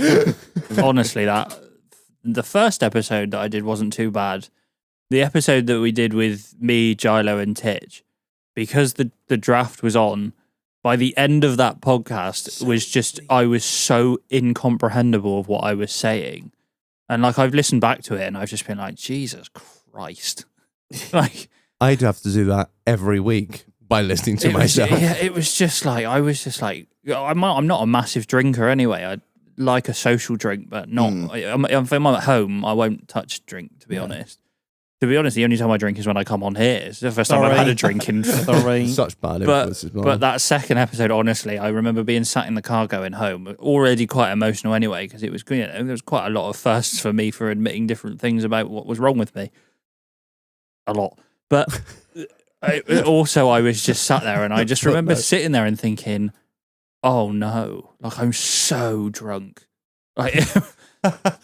Honestly, the first episode that I did wasn't too bad. The episode that we did with me, Gilo, and Titch, because the draft was on, by the end of that podcast was just, I was so incomprehensible of what I was saying. And like, I've listened back to it and I've just been like, Jesus Christ. Like,
I'd have to do that every week by listening to myself.
It was just like, I was just like, I'm not a massive drinker anyway. like a social drink, but not. If I'm at home, I won't touch drink. To be honest, the only time I drink is when I come on here. It's the first time I've had a drink in.
Such bad influence as well.
But that second episode, honestly, I remember being sat in the car going home, already quite emotional anyway, because it was, there was quite a lot of firsts for me for admitting different things about what was wrong with me. A lot, but I was just sat there, and I just remember sitting there and thinking, "Oh no! Like I'm so drunk." Like,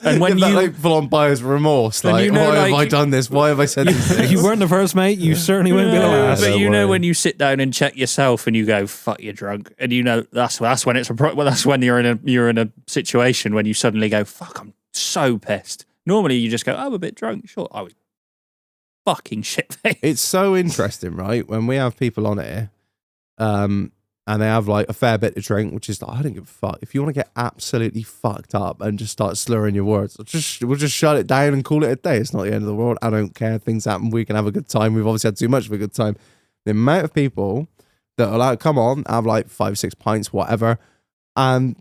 and when you
like full on buyer's remorse, like, why have I done this? Why have I said these things?
You weren't the first, mate. You certainly won't be the last.
But when you sit down and check yourself and you go, "Fuck, you're drunk," and that's when it's that's when you're in a situation when you suddenly go, "Fuck, I'm so pissed." Normally you just go, "I'm a bit drunk." Sure, I was fucking shit.
It's so interesting, right? When we have people on here, and they have like a fair bit to drink, which is like, I don't give a fuck. If you want to get absolutely fucked up and just start slurring your words, we'll just shut it down and call it a day. It's not the end of the world. I don't care. Things happen. We can have a good time. We've obviously had too much of a good time. The amount of people that are like, come on, have like 5-6 pints, whatever, and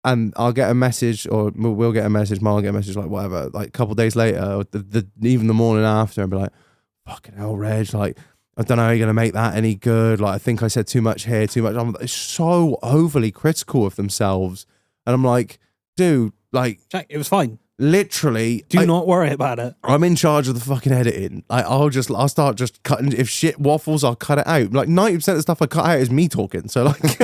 I'll get a message, or we'll get a message, Mom will get a message, like whatever, like a couple of days later, or even the morning after, and be like, fucking hell, Reg, like, I don't know how you're going to make that any good. Like, I think I said too much here, too much. I'm so overly critical of themselves. And I'm like, dude, like...
Jack, it was fine.
Literally.
Do not worry about it.
I'm in charge of the fucking editing. Like, I'll start just cutting. If shit waffles, I'll cut it out. Like, 90% of the stuff I cut out is me talking. So, like,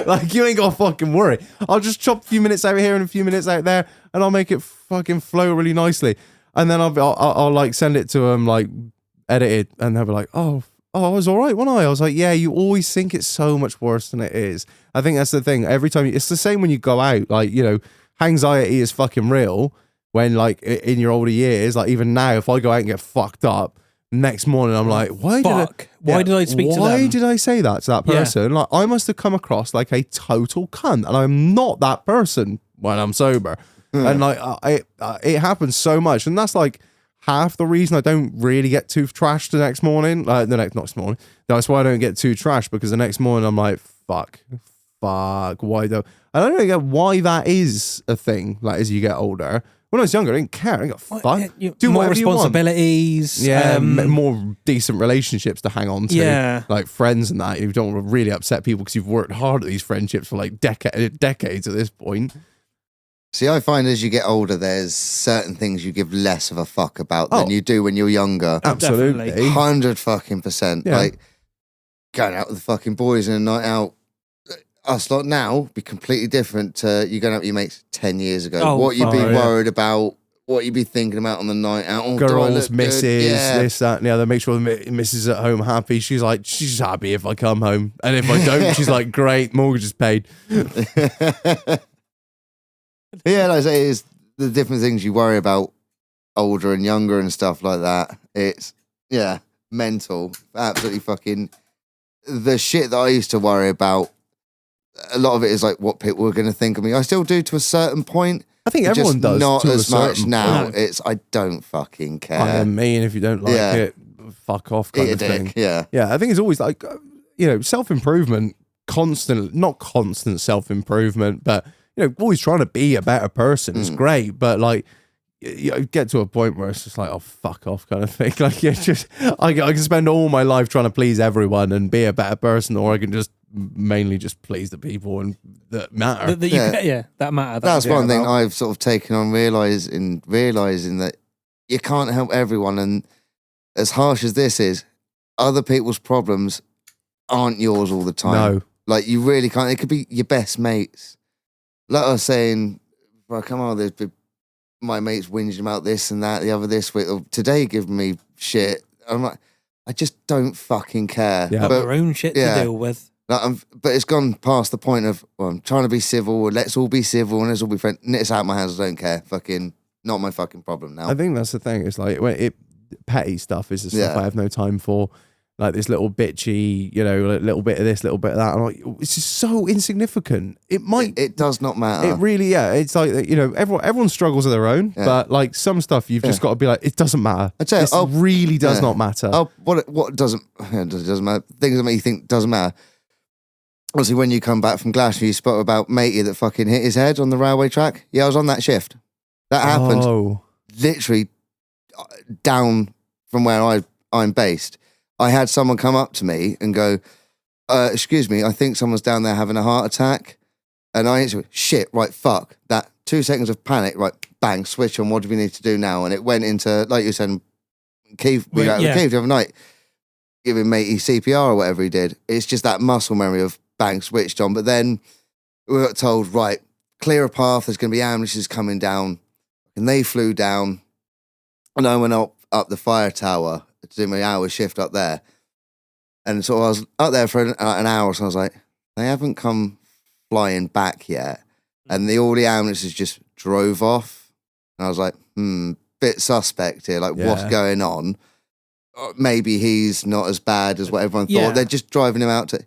like you ain't got to fucking worry. I'll just chop a few minutes out here and a few minutes out there, and I'll make it fucking flow really nicely. And then I'll like, send it to them, like, edited, and they'll be like, oh, I was all right, wasn't I? I was like, yeah, you always think it's so much worse than it is. I think that's the thing. Every time, it's the same when you go out, like, anxiety is fucking real when, like, in your older years, like, even now, if I go out and get fucked up, next morning I'm like, why did I speak to them? Why did I say that to that person? Like, I must have come across like a total cunt, and I'm not that person when I'm sober. And, like, it happens so much, and that's, like, half the reason I don't really get too trashed the next morning. Like next morning. That's why I don't get too trashed, because the next morning I'm like, fuck, why don't... I don't really get why that is a thing, like, as you get older. When I was younger, I didn't care. I didn't go, fuck. Do
more
whatever
responsibilities.
You want. Yeah, more decent relationships to hang on to.
Yeah.
Like friends and that. You don't want to really upset people because you've worked hard at these friendships for like decades at this point.
See, I find as you get older, there's certain things you give less of a fuck about than you do when you're younger.
Absolutely.
100%.
Yeah.
Like, going out with the fucking boys in a night out, us lot now be completely different to you going out with your mates 10 years ago. What you'd be worried about, what you'd be thinking about on the night out. Oh,
girls, misses, this, that, and the other. Make sure the missus at home happy. She's like, she's happy if I come home. And if I don't, she's like, great, mortgage is paid.
Yeah, like I say, it's the different things you worry about older and younger and stuff like that. It's, mental. Absolutely fucking... The shit that I used to worry about, a lot of it is like what people are going to think of me. I still do to a certain point.
I think everyone
just
does.
Not as much now.
Point.
It's, I don't fucking care.
I mean, if you don't like it, fuck off kind of thing.
Yeah.
Yeah, I think it's always like, self-improvement, not constant self-improvement, but... always trying to be a better person is great, but like you get to a point where it's just like, oh, fuck off kind of thing. Like, I can spend all my life trying to please everyone and be a better person, or I can just mainly just please the people and that matter.
That matter.
That's one thing I've sort of taken on realizing that you can't help everyone, and as harsh as this is, other people's problems aren't yours all the time.
No,
like you really can't. It could be your best mates. Like I was saying, well, come on, there's been my mates whinging about this and that, the other this week. Today giving me shit. I'm like, I just don't fucking care.
Yeah. But their own shit to deal with.
Like, but it's gone past the point of, well, I'm trying to be civil, let's all be civil and let's all be friends. It's out of my hands, I don't care. Fucking, not my fucking problem now.
I think that's the thing. It's like, petty stuff is the stuff I have no time for. Like this little bitchy, little bit of this, little bit of that. I'm like, it's just so insignificant. It
does not matter.
It really, it's like, everyone struggles of their own, but like some stuff you've just got to be like, it doesn't matter. It really does not matter.
Oh, what doesn't matter? Things that make you think doesn't matter. obviously when you come back from Glasgow, you spoke about matey that fucking hit his head on the railway track. Yeah, I was on that shift. That happened
Oh,
literally down from where I'm based. I had someone come up to me and go, excuse me, I think someone's down there having a heart attack. And I answered, shit, right, fuck. That 2 seconds of panic, right, bang, switch on, what do we need to do now? And it went into, like you said, Keith, we were out with Keith the other night, giving matey CPR or whatever he did. It's just that muscle memory of bang, switched on. But then we got told, right, clear a path, there's going to be ambulances coming down. And they flew down. And I went up the fire tower to do my hour shift up there. And so I was up there for an hour, so I was like, they haven't come flying back yet. And all the ambulances just drove off. And I was like, bit suspect here. Like, what's going on? Maybe he's not as bad as what everyone thought.
Yeah.
They're just driving him out to...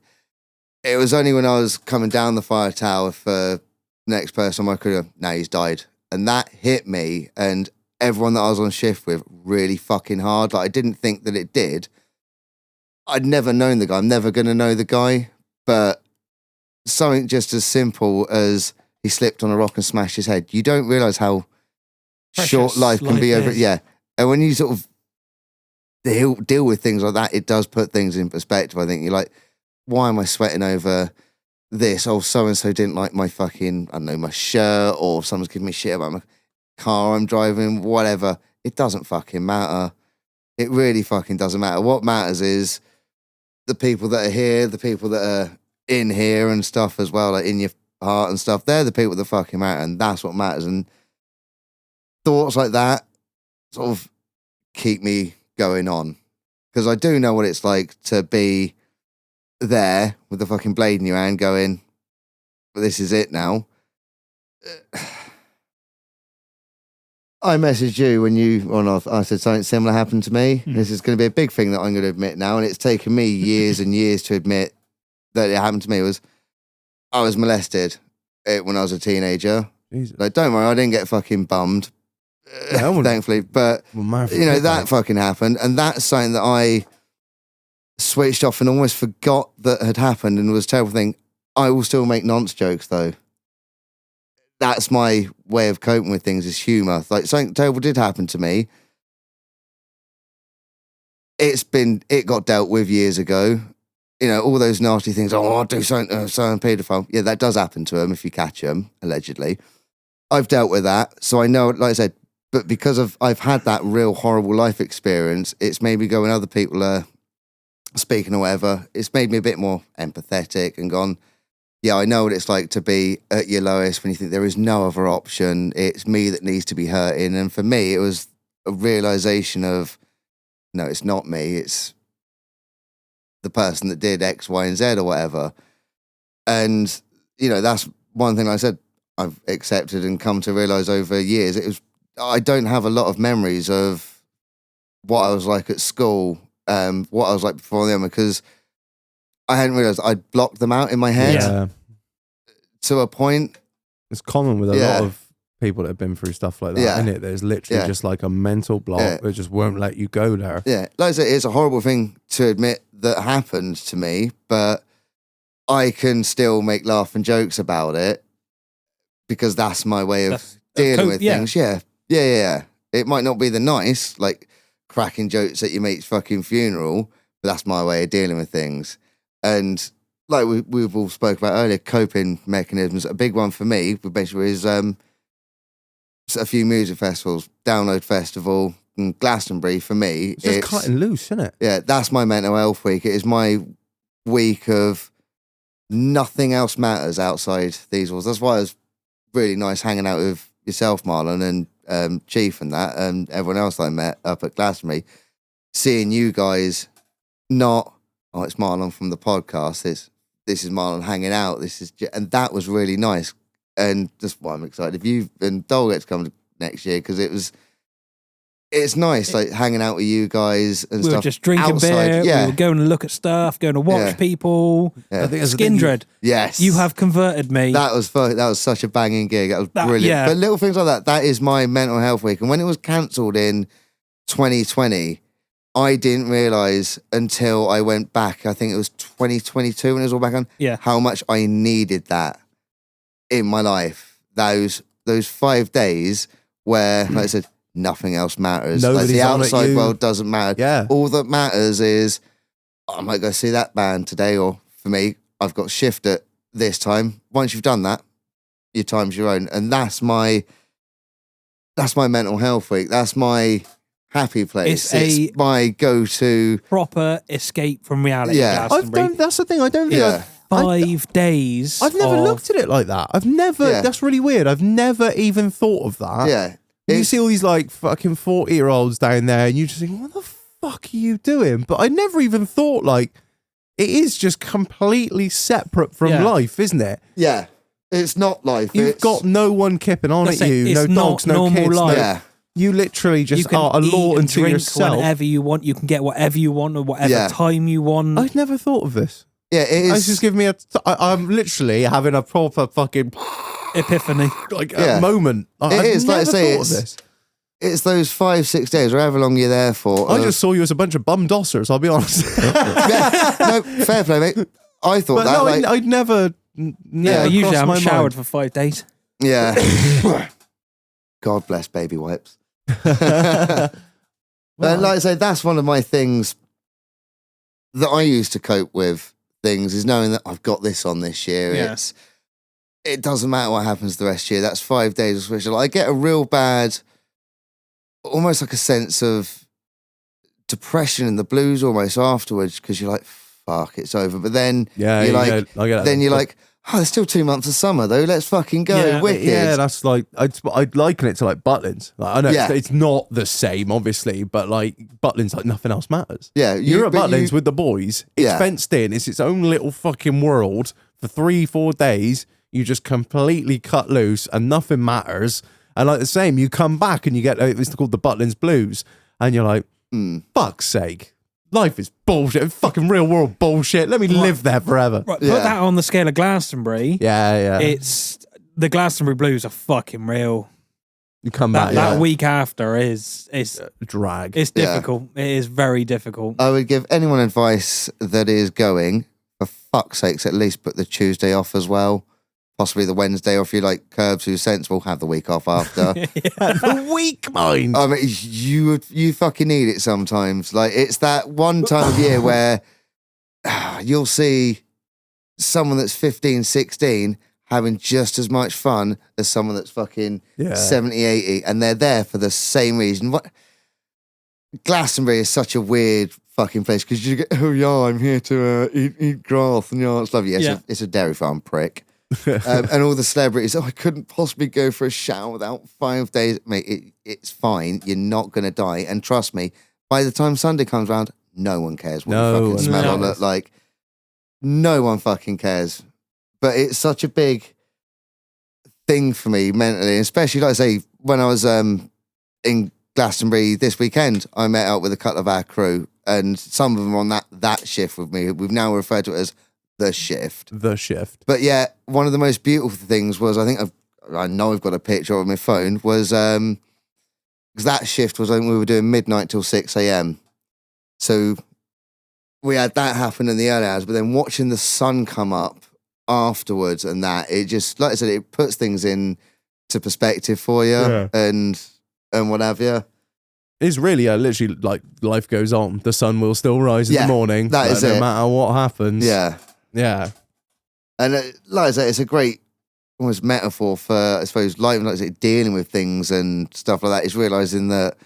It was only when I was coming down the fire tower for the next person I could have... Now he's died. And that hit me and everyone that I was on shift with really fucking hard. Like, I didn't think that it did. I'd never known the guy. I'm never going to know the guy. But something just as simple as he slipped on a rock and smashed his head. You don't realise how short life can be over. Yeah. And when you sort of deal with things like that, it does put things in perspective. I think you're like, why am I sweating over this? Oh, so-and-so didn't like my fucking, I don't know, my shirt, or someone's giving me shit about my car I'm driving, whatever. It doesn't fucking matter. It really fucking doesn't matter. What matters is the people that are here, the people that are in here and stuff as well, like in your heart and stuff. They're the people that fucking matter, and that's what matters. And thoughts like that sort of keep me going on, because I do know what it's like to be there with the fucking blade in your hand going, well, this is it now. I messaged you when I said something similar happened to me. This is going to be a big thing that I'm going to admit now, and it's taken me years and years to admit that it happened to me. I was molested when I was a teenager.
Jesus.
Like, don't worry, I didn't get fucking bummed, thankfully. But that fucking happened, and that's something that I switched off and almost forgot that had happened, and it was a terrible thing. I will still make nonce jokes though. That's my way of coping with things, is humour. Like, something terrible did happen to me. It got dealt with years ago. You know, all those nasty things. Oh, I'll do something, some paedophile. Yeah, that does happen to them if you catch them, allegedly. I've dealt with that, so I know, like I said, but because I've had that real horrible life experience, it's made me go when other people are speaking or whatever, it's made me a bit more empathetic and gone, yeah, I know what it's like to be at your lowest when you think there is no other option. It's me that needs to be hurting. And for me, it was a realization of, no, it's not me. It's the person that did X, Y, and Z or whatever. And, you know, that's one thing I said I've accepted and come to realize over years. I don't have a lot of memories of what I was like at school, what I was like before them, because I hadn't realized I'd blocked them out in my head.
Yeah.
To a point.
It's common with a lot of people that have been through stuff like that, isn't it? There's literally just like a mental block that just won't let you go there.
Yeah. Like I said, it's a horrible thing to admit that happened to me, but I can still make laugh and jokes about it because that's my way of dealing with things. Yeah. It might not be the nice, like, cracking jokes at your mate's fucking funeral, but that's my way of dealing with things. And like we've all spoke about earlier, coping mechanisms. A big one for me, basically, is a few music festivals, Download Festival, and Glastonbury. For me,
it's just cutting loose, isn't it?
Yeah, that's my mental health week. It is my week of nothing else matters outside these walls. That's why it was really nice hanging out with yourself, Marlon, and Chief and that, and everyone else that I met up at Glastonbury. Seeing you guys not, oh, it's Marlon from the podcast. This is Marlon hanging out. And that was really nice. And just why I'm excited. If you and Dole get to come next year, because it's nice, like hanging out with you guys and stuff.
We were just drinking beer. We were going to look at stuff, going to watch people.
Yeah.
I think Skindred.
Yes.
You have converted me.
That was such a banging gig. That was brilliant.
Yeah.
But little things like that is my mental health week. And when it was cancelled in 2020, I didn't realise until I went back, I think it was 2022 when it was all back on,
Yeah.
how much I needed that in my life. Those 5 days where, like I said, nothing else matters. Like
Nobody's
the
on at
outside
you.
world doesn't matter.
Yeah.
All that matters is I might go see that band today, or for me, I've got shift at this time. Once you've done that, your time's your own. And that's my mental health week. That's my happy place. It's my go-to.
Proper escape from reality.
Yeah.
Glastonbury.
That's the thing. I don't think
Yeah.
5 days.
I've never looked at it like that. I've never.
Yeah.
That's really weird. I've never even thought of that.
Yeah.
You
It's-
see all these like fucking 40-year-olds down there, and you just think, what the fuck are you doing? But I never even thought like it is just completely separate from
Yeah.
life, isn't it?
Yeah. It's not life.
You've got no one kipping on
That's
at
it.
you,
It's
no
not
dogs, no
normal
kids.
life.
No,
Yeah.
you literally
you
just
can
are a law
eat and
unto
drink
yourself.
whenever you want. You can get whatever you want at whatever
Yeah.
time you want.
I'd never thought of this.
Yeah, it
It's
is.
just giving me I'm literally having a proper fucking
Epiphany.
like
Yeah.
a moment. I've
is, like I
never
say,
thought of this.
It's those 5-6 days, or however long you're there for.
I just saw you as a bunch of bum dossers, I'll be honest.
Yeah, no, fair play, mate. I thought
But
that.
no,
like,
I'd never.
Yeah, usually I
crossed my
haven't showered
mind.
for 5 days.
yeah. God bless baby wipes. But like I say, that's one of my things that I use to cope with things, is knowing that I've got this on this year.
Yeah.
It doesn't matter what happens the rest of the year. That's 5 days of special. I get a real bad, almost like a sense of depression and the blues almost afterwards, because you're like, fuck, it's over. But then
Yeah,
you're
yeah,
like,
I get that.
then you're like, oh, there's still 2 months of summer though. Let's fucking go.
Yeah,
Wicked.
Yeah, that's like I'd liken it to like Butlins. Like, I know
Yeah.
it's not the same, obviously, but like Butlins, like nothing else matters.
Yeah,
You're at
but
Butlins with the boys. It's
Yeah.
fenced in. It's its own little fucking world for 3-4 days. You just completely cut loose and nothing matters. And like the same, you come back and you get it's called the Butlins Blues, and you're like, fuck's sake, life is bullshit. Fucking real world bullshit. Let me live there forever.
Right,
Yeah.
put that on the scale of Glastonbury.
Yeah.
It's the Glastonbury Blues are fucking real.
You come
That
back,
that week after is
drag.
it's
Yeah.
difficult. It is very difficult.
I would give anyone advice that is going, for fuck's sakes, at least put the Tuesday off as well. Possibly the Wednesday, or if you like curves who's sensible, have the week off after.
The weak mind.
I mean, you fucking need it sometimes. Like, it's that one time of year where you'll see someone that's 15, 16 having just as much fun as someone that's fucking
Yeah.
70, 80, and they're there for the same reason. What Glastonbury is such a weird fucking place, because you get, oh yeah, I'm here to eat grass, and yeah, it's lovely. Yeah, it's a dairy farm prick. And all the celebrities, I couldn't possibly go for a shower without 5 days. Mate, it's fine. You're not going to die. And trust me, by the time Sunday comes around, no one cares what
No
you fucking
one
smell on
cares.
it. Like, no one fucking cares. But it's such a big thing for me mentally, especially, like I say, when I was in Glastonbury this weekend, I met up with a couple of our crew, and some of them on that shift with me. We've now referred to it as the shift.
The shift.
But yeah, one of the most beautiful things was, I know I've got a picture on my phone, was because that shift was, I think we were doing midnight till 6 a.m. So we had that happen in the early hours, but then watching the sun come up afterwards, and that, it just, like I said, it puts things in to perspective for you.
Yeah.
and what have you.
It's really literally like life goes on. The sun will still rise in
Yeah,
the morning.
that is
no
it.
matter what happens.
Yeah.
Yeah.
And like I say, it's a great almost metaphor for, I suppose, life, like I say, dealing with things and stuff like that. Is realizing that,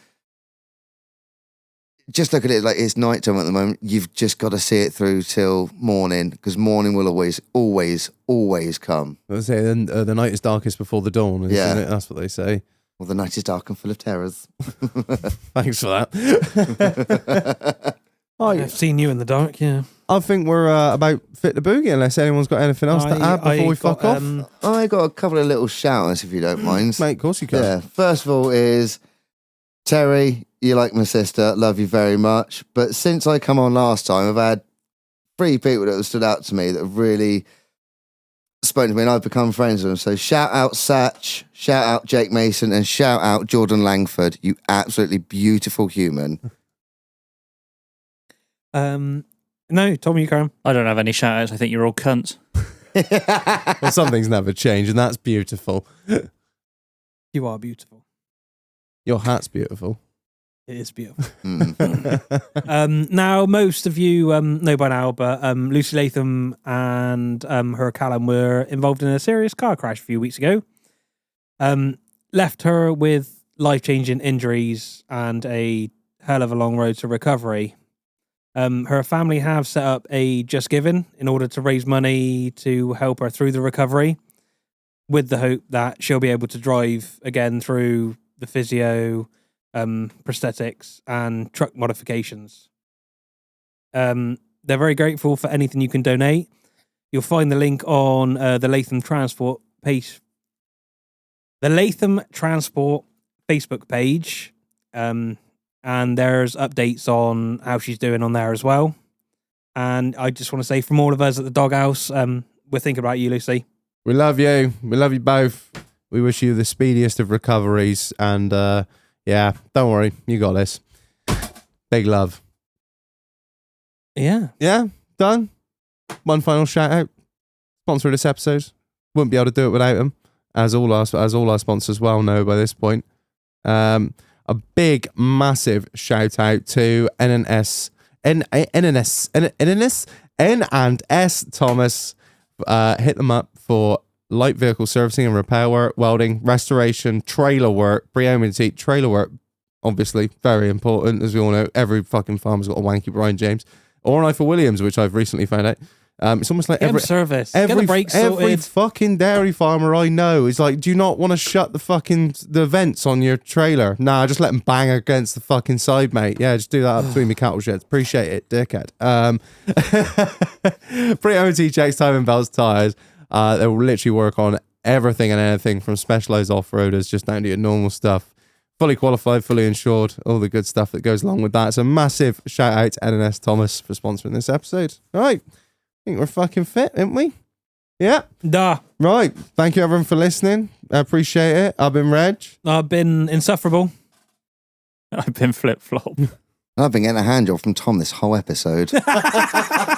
just look at it like it's nighttime at the moment. You've just got to see it through till morning, because morning will always come.
I say the night is darkest before the dawn, isn't
Yeah.
it? That's what they say.
Well, the night is dark and full of terrors.
Thanks for that.
I've seen you in the dark. Yeah.
I think we're about fit to boogie, unless anyone's got anything else to add before we fuck off.
I got a couple of little shout-outs, if you don't mind.
Mate, of course you can.
Yeah. First of all is, Terry, you're like my sister. Love you very much. But since I come on last time, I've had 3 people that have stood out to me that have really spoken to me, and I've become friends with them. So shout out Satch, shout out Jake Mason, and shout out Jordan Langford. You absolutely beautiful human.
No, Tom, you can.
I don't have any shout outs. I think you're all cunts.
Well, something's never changed, and that's beautiful.
You are beautiful.
Your hat's beautiful.
It is beautiful. Now, most of you know by now, but Lucy Latham and her Callum were involved in a serious car crash a few weeks ago. Left her with life-changing injuries and a hell of a long road to recovery. Her family have set up a Just Giving in order to raise money to help her through the recovery, with the hope that she'll be able to drive again through the physio, prosthetics, and truck modifications. They're very grateful for anything you can donate. You'll find the link on the Latham Transport page, the Latham Transport Facebook page. And there's updates on how she's doing on there as well. And I just want to say, from all of us at the Doghouse, we're thinking about you, Lucy.
We love you. We love you both. We wish you the speediest of recoveries. And yeah, don't worry. You got this. Big love.
Yeah.
Yeah, done. One final shout out. Sponsor of this episode. Wouldn't be able to do it without them, as all our sponsors well know by this point. A big, massive shout out to N&S Thomas. Hit them up for light vehicle servicing and repair work, welding, restoration, trailer work, pre-owned trailer work. Obviously, very important, as we all know. Every fucking farmer's got a wanky Brian James or an Eiffel Williams, which I've recently found out. It's almost like every
service, get the brakes
every
sorted.
fucking dairy farmer I know is like, do you not want to shut the vents on your trailer? Nah, just let them bang against the fucking side, mate. Yeah, just do that up between my cattle sheds. Appreciate it, dickhead. Pre-OT checks, timing belts, tires. They will literally work on everything and anything from specialized off-roaders just down to your normal stuff. Fully qualified, fully insured, all the good stuff that goes along with that. So massive shout out to N&S Thomas for sponsoring this episode. All right. I think we're fucking fit, aren't we? Yeah.
Duh.
Right. Thank you everyone for listening. I appreciate it. I've been Reg.
I've been insufferable.
I've been flip-flop.
I've been getting a hand job from Tom this whole episode.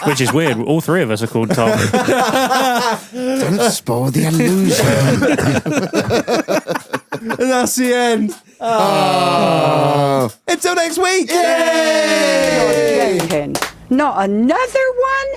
Which is weird. All three of us are called Tom.
Don't spoil the illusion.
And that's the end. Until next week.
Yay!
Not another one?